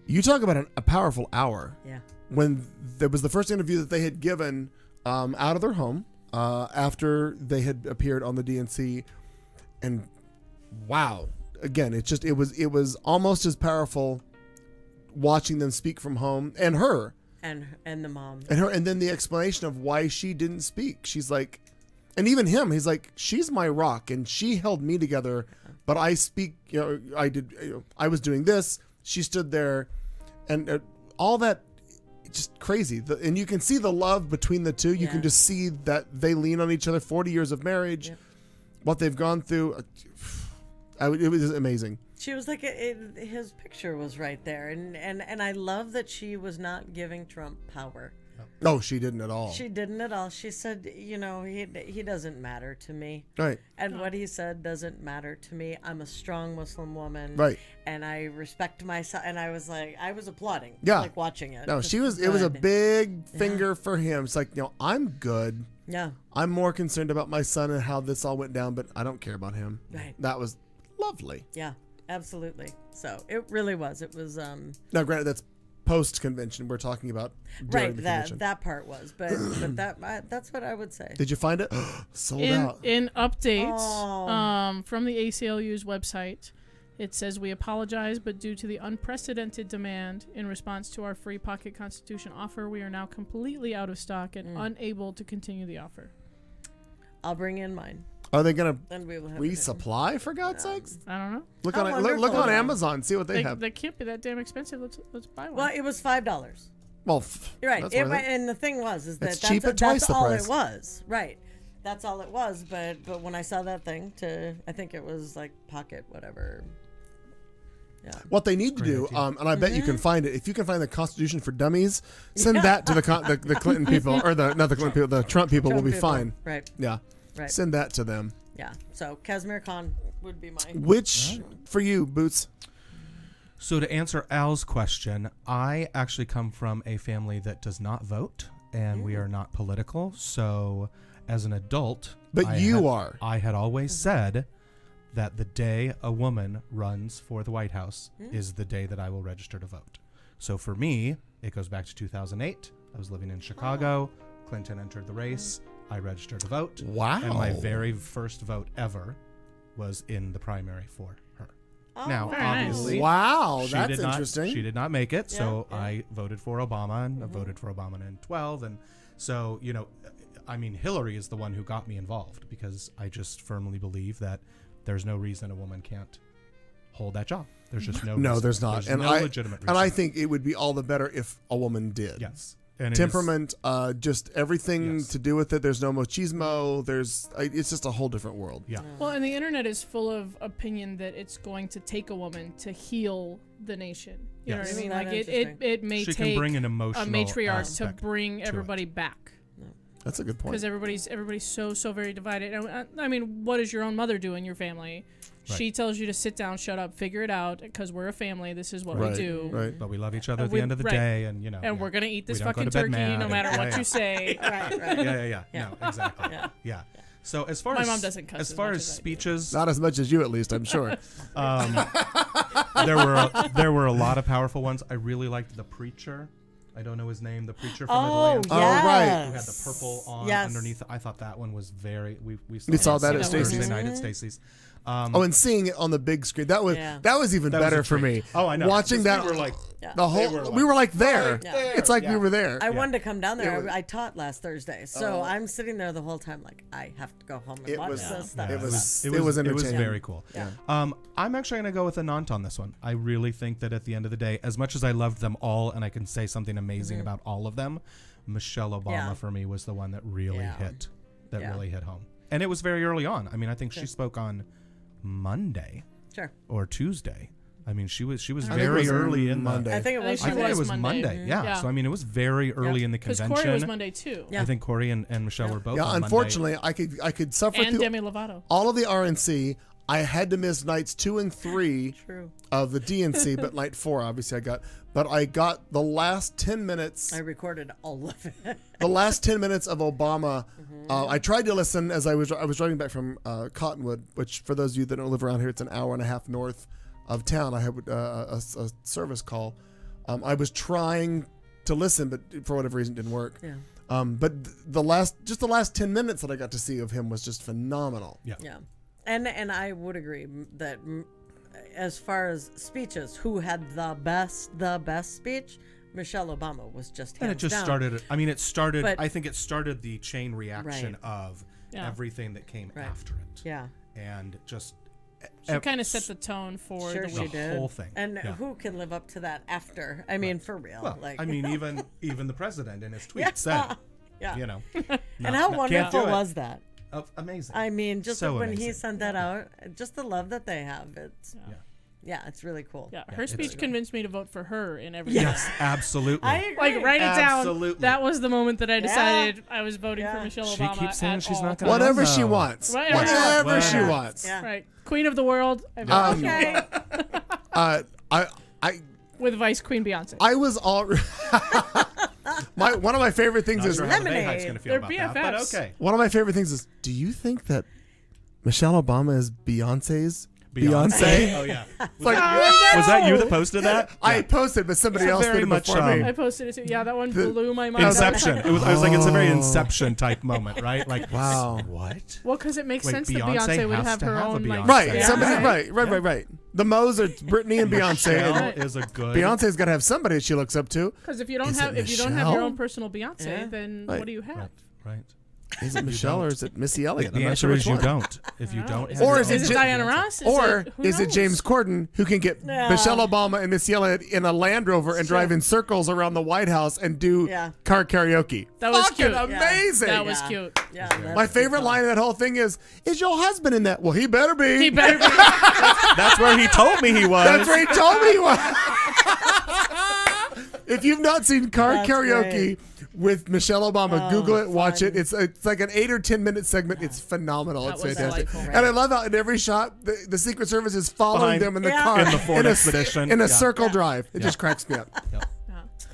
You talk about a powerful hour. Yeah. When there was the first interview that they had given out of their home after they had appeared on the DNC, and wow, again, it was almost as powerful watching them speak from home, and her And the mom. and then the explanation of why she didn't speak. She's like, and even him, he's like, she's my rock and she held me together, but I speak, I was doing this, she stood there, and all that, just crazy. And you can see the love between the two. You can just see that they lean on each other. 40 years of marriage, what they've gone through. It was amazing. She was like, his picture was right there, and I love that she was not giving Trump power. No, she didn't at all. She didn't at all. She said, he doesn't matter to me. Right. And what he said doesn't matter to me. I'm a strong Muslim woman. Right. And I respect myself. And I was applauding. Yeah. Like watching it. No, Just it was a good. big finger for him. It's like, I'm good. Yeah. I'm more concerned about my son and how this all went down, but I don't care about him. Right. That was lovely. Yeah, absolutely. So it really was. It was, Now, granted, that's post-convention. We're talking about during right. the That convention. that part was, but that's what I would say. Did you find it? Sold out. In updates Oh. from the ACLU's website, it says, we apologize, but due to the unprecedented demand in response to our free pocket constitution offer, we are now completely out of stock and unable to continue the offer. I'll bring in mine. Are they going Then we will to have resupply, for God's sakes? I don't know. Look How on look wonderful. on Amazon. See what they have. They can't be that damn expensive. Let's buy one. Well, it was $5. Well, You're right. that's It, worth it. and the thing was, is that It's cheap at twice the all price. it was. Right. That's all it was. But when I saw that thing, I think it was like pocket whatever. What they need to do, and I bet you can find it. If you can find the Constitution for Dummies, send that to the Clinton people, or not the Clinton people, the Trump people will be fine. Right. Yeah. Right. Send that to them. Yeah. So Casimir Khan would be mine. Which for you, Boots? So to answer Al's question, I actually come from a family that does not vote, and we are not political. So as an adult, But I had always said that the day a woman runs for the White House is the day that I will register to vote. So for me, it goes back to 2008. I was living in Chicago. Clinton entered the race. I registered to vote. Wow. And my very first vote ever was in the primary for her. Now, Very nice. obviously, Wow, she that's did not- interesting. She did not make it, so I voted for Obama, and I voted for Obama in 12. And so, I mean, Hillary is the one who got me involved, because I just firmly believe that there's no reason a woman can't hold that job. There's just no No, reason. there's not. There's no legitimate reason. And I think it would be all the better if a woman did. Yes. And it is- Temperament, just everything Yes. to do with it. There's no machismo. It's just a whole different world. Yeah. Well, and the internet is full of opinion that it's going to take a woman to heal the nation. You know Yes. what I mean? Isn't that Like interesting? it may She take can bring an a emotional matriarch to aspect bring to everybody it. back. That's a good point. Because everybody's so very divided. And, I mean, what does your own mother do in your family? Right. She tells you to sit down, shut up, figure it out, because we're a family. This is what Right, we do. right. But we love each other at we- the end of the right. day, and And we're gonna eat this We don't go fucking to bed turkey mad no and- matter yeah, what yeah. you say. Right. Right. Yeah. Yeah. No, exactly. Yeah. Yeah. So as far My as mom doesn't cuss as as far much as as I do. speeches, Not as much as you, at least, I'm sure. there were a lot of powerful ones. I really liked the preacher. I don't know his name. The preacher from Oh, Atlanta. Oh, right. Who had the purple on Yes. underneath. I thought that one was very. We We saw that at Thursday Stacy's. night at Stacy's. Oh, and seeing it on the big screen, that was Yeah. even That was better a for treat. me. Oh, I know. Watching Because that, we were like, the whole, we were like there. Right there. It's like Yeah. we were there. I wanted to come down there. It was- I taught last Thursday, so I'm sitting there the whole time like I have to go home and It watch was- this. Yeah, That it was It was entertaining. very cool. Yeah. I'm actually going to go with a Nant on this one. I really think that at the end of the day, as much as I loved them all, and I can say something amazing about all of them, Michelle Obama Yeah. for me was the one that really Yeah. hit, Yeah. really hit home. And it was very early on. I mean, I think she spoke on Monday Sure. or Tuesday. I mean, she was I think it very was early in Monday. I think it I was. think I think it was Monday. Monday. Yeah. Yeah. So I mean, it was very early in the Because convention. Corey was Monday too. Yeah. I think Corey and Michelle were both. Yeah, on unfortunately, I could suffer And through Demi Lovato. all of the RNC. I had to miss nights 2 and 3 True. of the DNC, but night 4, obviously, I got the last 10 minutes. I recorded all of it. The last 10 minutes of Obama. I tried to listen as I was driving back from Cottonwood, which for those of you that don't live around here, it's an hour and a half north of town. I had a service call. I was trying to listen, but for whatever reason, it didn't work. Yeah. But the last 10 minutes that I got to see of him was just phenomenal. Yeah. Yeah, and I would agree that as far as speeches, who had the best speech? Michelle Obama was just hands And it just down. started. I mean, it started. But- I think it started the chain reaction Right. of Yeah. everything that came Right. after it. Yeah, And just She kind of set the tone for sure the she week. did. whole thing. And Yeah. who can live up to that after? I mean, for real. Well, like, I mean, even the president in his tweet Yeah. said, yeah. you know, And how can't do wonderful it. was that? Oh, amazing. I mean, just So when he amazing. sent that out, just the love that they have. It's Yeah. yeah, it's really cool. Yeah, Yeah, her it's speech good. convinced me to vote for her in everything. Yes, absolutely. I agree. Like write it Absolutely. down. That was the moment that I decided I was voting Yeah. for Michelle She Obama. keeps saying at she's all not gonna- Whatever no. she wants. Right. Whatever she Whatever. wants. Yeah. Right, Queen of the World. I vote Okay. I with Vice Queen Beyonce. I was all. One of my favorite things Not is sure how the Lemonade. Bayhive's gonna feel They're about that, but BFFs. okay. one of my favorite things is. Do you think that Michelle Obama is Beyonce's Beyonce? Oh yeah. It's like, Was that you that posted that? I posted, but somebody It's else very did it much, before me. I posted it too. Yeah, that one blew my mind. Inception. It was. I was like, it's a very Oh. Inception type moment, right? Like, Wow. What? Well, because it makes Wait, sense that Beyonce Beyonce would has have to her have a own like Beyonce. Right. Yeah. Somebody. Right. The Mo's are Britney and Beyonce. Michelle And is a good. Beyonce's got to have somebody she looks up to. Because if you don't Is have it if you don't have your Michelle? own personal Beyonce, Yeah. then Right. what do you have? Right. Is it Michelle or is it Missy Elliott? The I'm not answer sure is which you one. don't. If you don't, Or is Is it Jim- Diana Ross? Or who is it knows? James Corden who can get Yeah. Michelle Obama and Missy Elliott in a Land Rover and drive in circles around the White House and do Yeah. car karaoke? That was Fucking cute. amazing. That was Yeah. cute. Yeah, My that's favorite fun. line of that whole thing is your husband in that? Well, he better be. He better be. That's where he told me he was. That's where he told me he was. If you've not seen car That's karaoke great. with Michelle Obama, Oh, Google it, watch fun. it. It's like an 8 or 10 minute segment. It's phenomenal. That It's was fantastic. delightful. And I love how in every shot the Secret Service is following Behind- them in the Yeah. car In the Ford a, Expedition. in a Yeah. circle drive. It just cracks me up.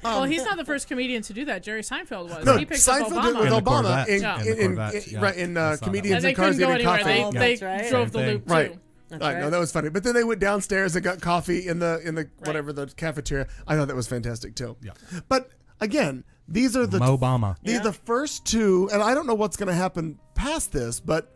Well, he's not the first comedian to do that. Jerry Seinfeld was. No, he picked Seinfeld up did it with In the Obama. Obama Corvette. in, Yeah. In the in, Corvette, yeah. right in I saw that. comedians And they and cars couldn't go eating anywhere. coffee. Oh, They that's right. drove the Same loop Right. too. That's I know right. that was funny, but then they went downstairs and got coffee in the whatever the cafeteria. I thought that was fantastic too. Yeah. But again, these are the Obama. these are the first two, and I don't know what's going to happen past this, but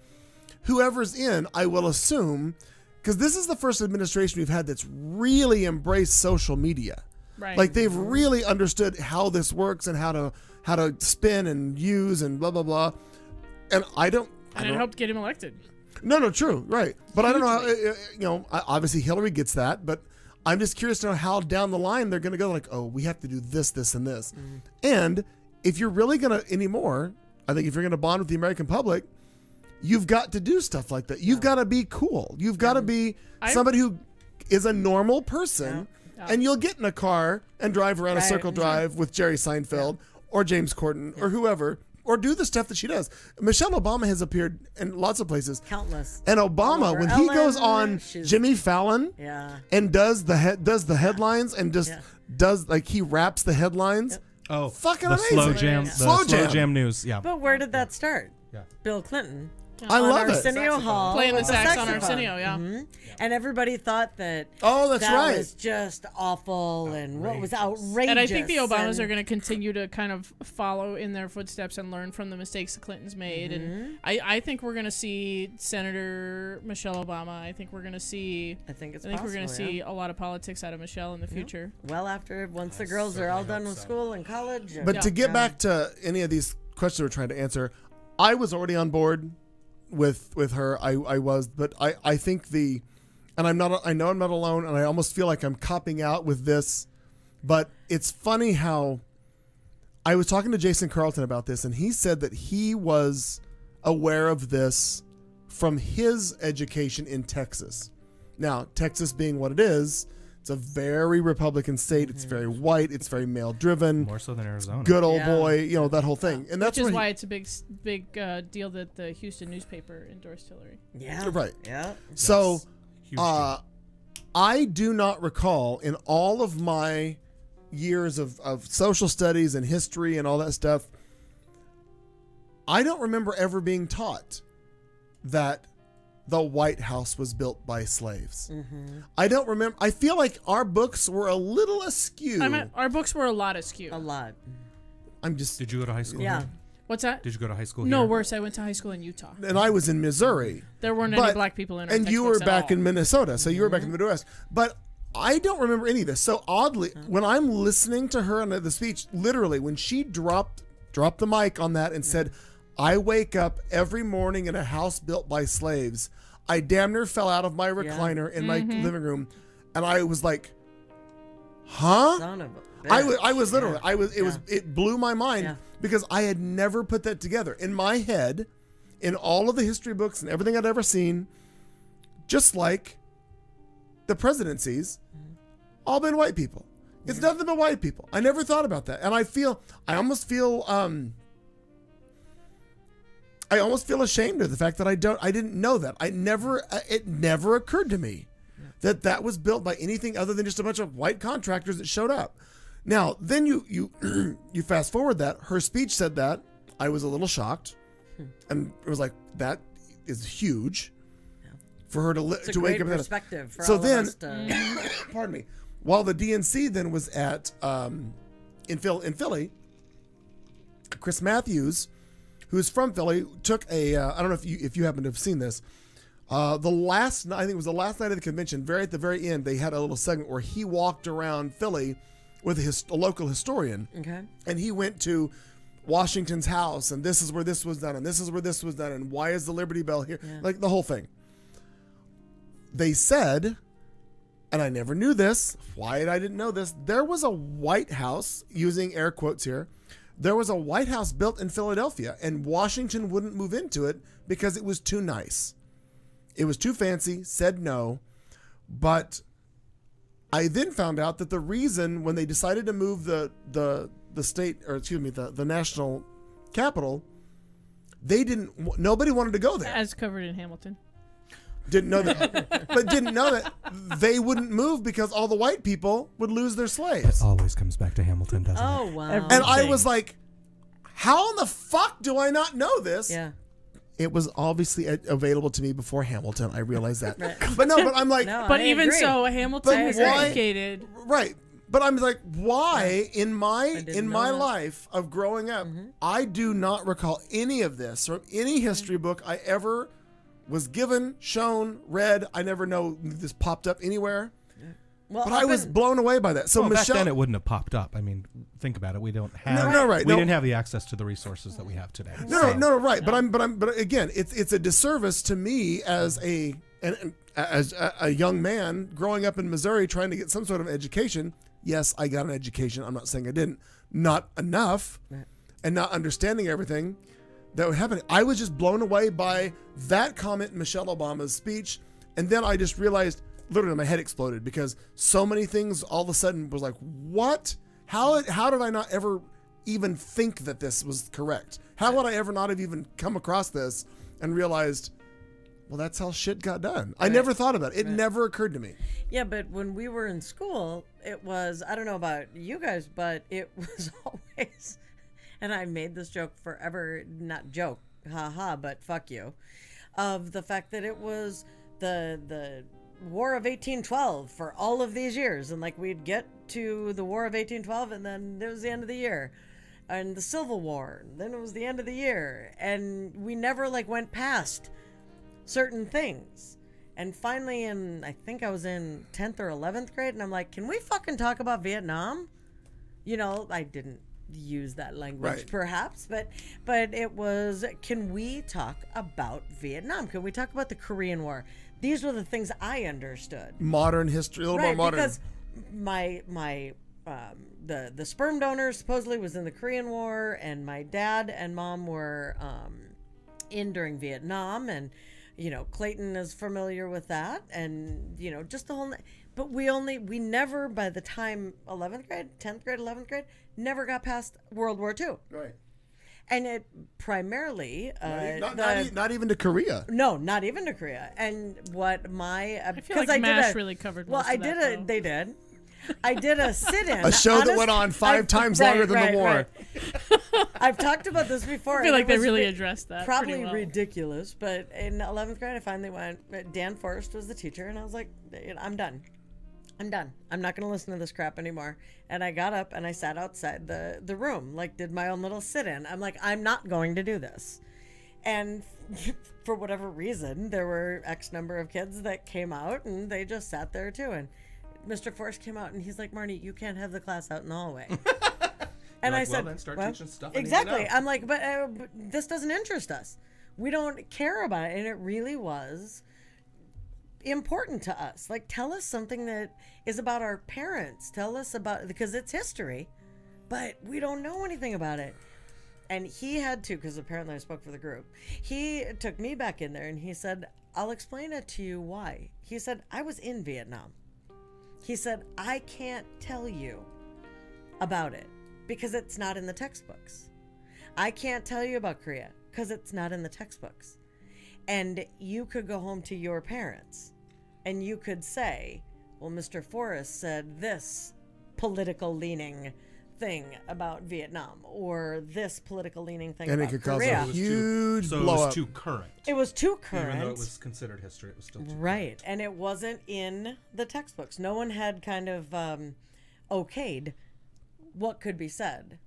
whoever's in, I will assume, because this is the first administration we've had that's really embraced social media. Right. Like they've really understood how this works and how to spin and use and blah blah blah. And I don't. and it helped get him elected. No, true, right. But I don't know how, obviously Hillary gets that, but I'm just curious to know how down the line they're going to go like, oh, we have to do this, this, and this. And if you're really going to anymore, I think if you're going to bond with the American public, you've got to do stuff like that. You've got to be cool. You've got to be somebody who is a normal person, and you'll get in a car and drive around a Right. circle drive with Jerry Seinfeld or James Corden or whoever, or do the stuff that she does. Michelle Obama has appeared in lots of places. Countless. And All Obama, over when he goes Ellen, on she's- Jimmy Fallon Yeah. and does the headlines and just does like he raps the headlines. Oh, Fucking the amazing. slow jam. Yeah. The Slow slow jam. jam news. Yeah. But where did that start? Yeah. Bill Clinton. I love it. Arsenio Hall. Playing the with sax on saxophone. Arsenio, yeah. And everybody thought that Oh, that's that right. was just awful and what was outrageous. And I think the Obamas and- are going to continue to kind of follow in their footsteps and learn from the mistakes the Clintons made. And I think we're going to see Senator Michelle Obama. I think we're going to see. I think it's we're going to possible, see yeah. a lot of politics out of Michelle in the future. Well, once the girls are all done with school and college. But to get back to any of these questions we're trying to answer, I was already on board with her. I was, but I think and I know I'm not alone, and I almost feel like I'm copping out with this, but it's funny how I was talking to Jason Carlton about this, and he said that he was aware of this from his education in Texas. Now, Texas being what it is, it's a very Republican state. It's very white. It's very male driven. More so than Arizona. Good old Yeah. boy, that whole thing. And that's Which is where why it's a big deal that the Houston newspaper endorsed Hillary. Yeah. Right. Yeah. So, Huge deal. I do not recall in all of my years of social studies and history and all that stuff, I don't remember ever being taught that the White House was built by slaves. I don't remember. I feel like our books were a little askew. I mean, our books were a lot askew. A lot. I'm just, Did you go to high school? Yeah. Here? What's that? Did you go to high school? No, here? worse. I went to high school in Utah. and I was in Missouri. There weren't any black people in our and you were textbooks at back all. in Minnesota, so you were back in the Midwest. But I don't remember any of this. So oddly, when I'm listening to her on the speech, literally when she dropped the mic on that and said, "I wake up every morning in a house built by slaves," I damn near fell out of my recliner in my living room, and I was like, "Huh?" Son of a I was literally Yeah. it blew my mind Yeah. because I had never put that together in my head, in all of the history books and everything I'd ever seen, just like the presidencies, all been white people. It's nothing but white people. I never thought about that, and I almost feel ashamed of the fact that I didn't know that. It never occurred to me that was built by anything other than just a bunch of white contractors that showed up. Now, then you you fast forward that her speech said that. I was a little shocked, and it was like, that is huge for her It's a to wake great up. and- perspective for So all then- of us to... Pardon me. While the DNC then was at in Philly, Chris Matthews, who's from Philly, took a I don't know if you happen to have seen this. I think it was the last night of the convention. At the very end, they had a little segment where he walked around Philly with a local historian, Okay. and he went to Washington's house, and this is where this was done, and this is where this was done, and why is the Liberty Bell here? Like the whole thing. They said, and I never knew this, why I didn't know this, there was a White House, using air quotes here, there was a White House built in Philadelphia, and Washington wouldn't move into it because it was too nice. It was too fancy, said no. But I then found out that the reason when they decided to move the state, or excuse me, the national capital, nobody wanted to go there. As covered in Hamilton. Didn't know that, but didn't know that they wouldn't move because all the white people would lose their slaves. It always comes back to Hamilton, doesn't it? Oh, wow. And I was like, how in the fuck do I not know this? Yeah. It was obviously available to me before Hamilton. I realized that. But I'm like, but even so, Hamilton was educated. Right. But I'm like, why in my life of growing up, I do not recall any of this or any history book I ever was given, shown, read. I never know this popped up anywhere. Well, but I was blown away by that. So back then it wouldn't have popped up. I mean, think about it. We don't have we didn't have the access to the resources that we have today. Right. But again, it's a disservice to me as a young man growing up in Missouri trying to get some sort of education. Yes, I got an education. I'm not saying I didn't. Not enough, and not understanding everything that would happen. I was just blown away by that comment in Michelle Obama's speech, and then I just realized, literally, my head exploded because so many things all of a sudden was like, what? How did I not ever even think that this was correct? How would I ever not have even come across this and realized, well, that's how shit got done. I never thought about it. It never occurred to me. Yeah, but when we were in school, it was, I don't know about you guys, but it was always, and I made this joke forever, not joke, haha, but fuck you, of the fact that it was the War of 1812 for all of these years. And like we'd get to the War of 1812 and then it was the end of the year. And the Civil War, and then it was the end of the year. And we never like went past certain things. And finally I think I was in 10th or 11th grade, and I'm like, can we fucking talk about Vietnam? You know, I didn't use that language perhaps, but it was, can we talk about Vietnam? Can we talk about the Korean War? These were the things I understood. Modern history, a little more modern. Because the sperm donor supposedly was in the Korean War, and my dad and mom were in during Vietnam, and you know, Clayton is familiar with that, and you know, just the whole. But we never, by the time 11th grade, 10th grade, 11th grade, never got past World War II. Right. And it primarily not even to Korea. No, not even to Korea. And what my I feel like MASH really covered. Most I of did that, They did. I did a sit-in. A show that went on 5 times longer than the war. Right. I've talked about this before. I feel like they really addressed that. Probably ridiculous, but in 11th grade, I finally went. Dan Forrest was the teacher, and I was like, I'm done. I'm not going to listen to this crap anymore. And I got up and I sat outside the room, like did my own little sit-in. I'm like, I'm not going to do this. And for whatever reason, there were X number of kids that came out, and they just sat there too. And Mr. Forrest came out and he's like, Marnie, you can't have the class out in the hallway. And I said, then start teaching stuff. Exactly. I'm like, but this doesn't interest us. We don't care about it. And it really was important to us. Like, tell us something that is about our parents. Tell us about, because it's history, but we don't know anything about it. And he had to, because apparently I spoke for the group. He took me back in there and he said, I'll explain it to you why. He said, I was in Vietnam. He said, I can't tell you about it because it's not in the textbooks. I can't tell you about Korea because it's not in the textbooks. And you could go home to your parents and you could say, well, Mr. Forrest said this political leaning thing about Vietnam or this political leaning thing about Korea. And it could cause a huge blow up. So it was too current. It was too current. Even though it was considered history, it was still too current. And it wasn't in the textbooks. No one had kind of okayed what could be said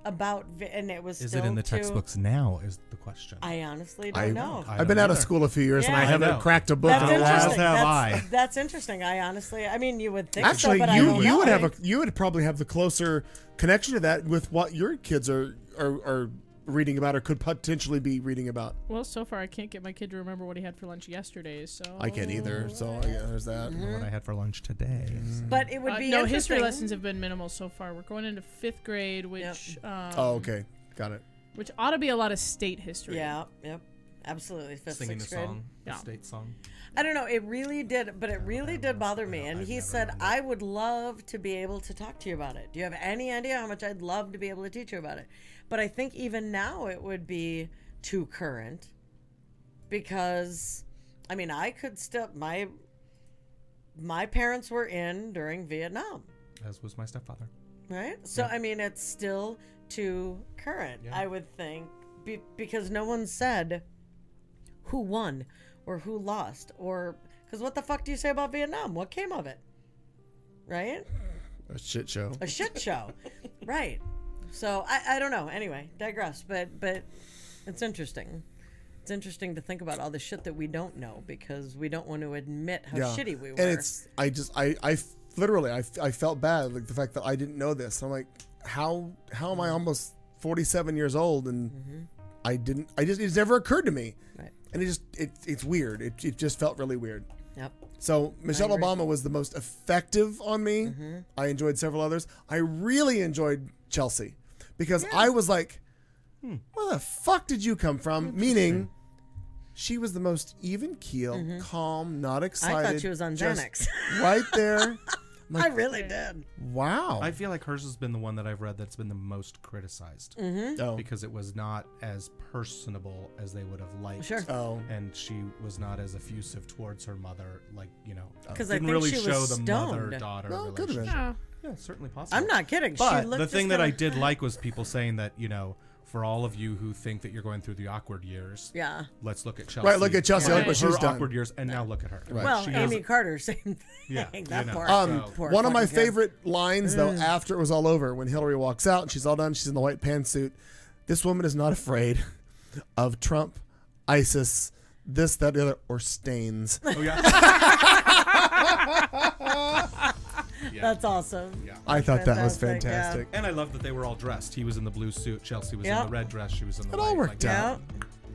about, and it was Is still it in the textbooks now is the question. I honestly don't know. I've been out of school a few years and I haven't cracked a book in a while. As have I. That's interesting. I mean, you would think actually, so, but I don't know. You would probably have the closer connection to that with what your kids are are reading about or could potentially be reading about? Well, so far I can't get my kid to remember what he had for lunch yesterday, so I can't either. So yeah, there's that. I don't know what I had for lunch today. But it would be no, interesting. history lessons have been minimal so far. We're going into 5th grade, which Oh, okay, got it. which ought to be a lot of state history. Yeah, yep, absolutely. 5th, Singing the 6th grade. song, Yeah. the state song. I don't know. It really did, but it really did bother me. And he said, I would love to be able to talk to you about it. Do you have any idea how much I'd love to be able to teach you about it? But I think even now it would be too current because, I mean, I could still, my parents were in during Vietnam, As was my stepfather. right? So, I mean, it's still too current, I would think, because no one said who won or who lost, or because what the fuck do you say about Vietnam? What came of it? Right? A shit show. A shit show. Right. So I don't know. Anyway, digress. But it's interesting. It's interesting to think about all the shit that we don't know because we don't want to admit how shitty we were. And it's I literally I felt bad, like the fact that I didn't know this. I'm like, how am I almost 47 years old and it's never occurred to me. Right. And it's weird. It just felt really weird. Yep. So Michelle Obama was the most effective on me. I enjoyed several others. I really enjoyed Chelsea because I was like, where the fuck did you come from? Meaning, she was the most even keel, calm, not excited. I thought she was on just Xanax. right there. I really did. Wow. I feel like hers has been the one that I've read that's been the most criticized Oh. because it was not as personable as they would have liked. Sure. Oh. And she was not as effusive towards her mother, like, you know, 'Cause I didn't think really she was show the stoned. mother-daughter No, it could've been. relationship. Yeah. Yeah, certainly possible. I'm not kidding. But she looked the thing just that I kinda- did like was people saying that, you know, for all of you who think that you're going through the awkward years, Yeah. let's look at Chelsea. Right, look at Chelsea, look what her she's done. awkward years, and now look at her. Right. Well, She Amy is- Carter, same thing. Yeah, That you know. poor, So- One of my fucking kid. favorite lines, though, after it was all over, when Hillary walks out and she's all done, she's in the white pantsuit. This woman is not afraid of Trump, ISIS, this, that, the other, or stains. Oh, yeah. That's awesome. Yeah. I thought that was Fantastic, yeah. fantastic. And I love that they were all dressed. He was in the blue suit. Chelsea was in Yep. the red dress. She was in the It white. all worked out.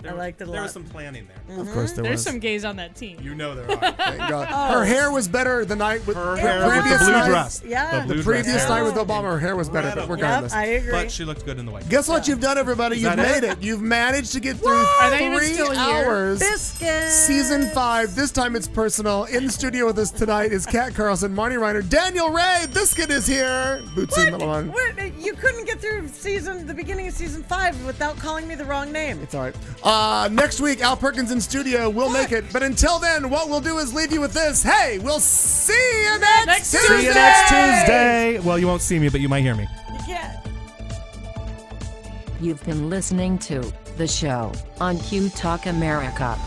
I liked it a There lot. was some planning there. Of course there There's was. some gays on that team. You know there are. Thank God. Her hair was better the night with Her the hair with previous the blue night. dress. Yeah. The blue previous dress. night with Obama, her hair was better, but Incredible. regardless. Yep, I agree. But she looked good in the white. Guess what you've done, everybody? You've that made it. You've managed to get through Are they even 3 still here? hours. Biscuit. Season 5. This time it's personal. In the studio with us tonight is Kat Carlson, Marty Reiner, Daniel Ray. Biscuit is here. Bootsy Middleman. What? You couldn't get through the beginning of season 5 without calling me the wrong name. It's all right. Next week, Al Perkins in studio. We'll make it. But until then, what we'll do is leave you with this. Hey, we'll see you next Tuesday. See you next Tuesday. Well, you won't see me, but you might hear me. You can't. You've been listening to The Show on Q Talk America.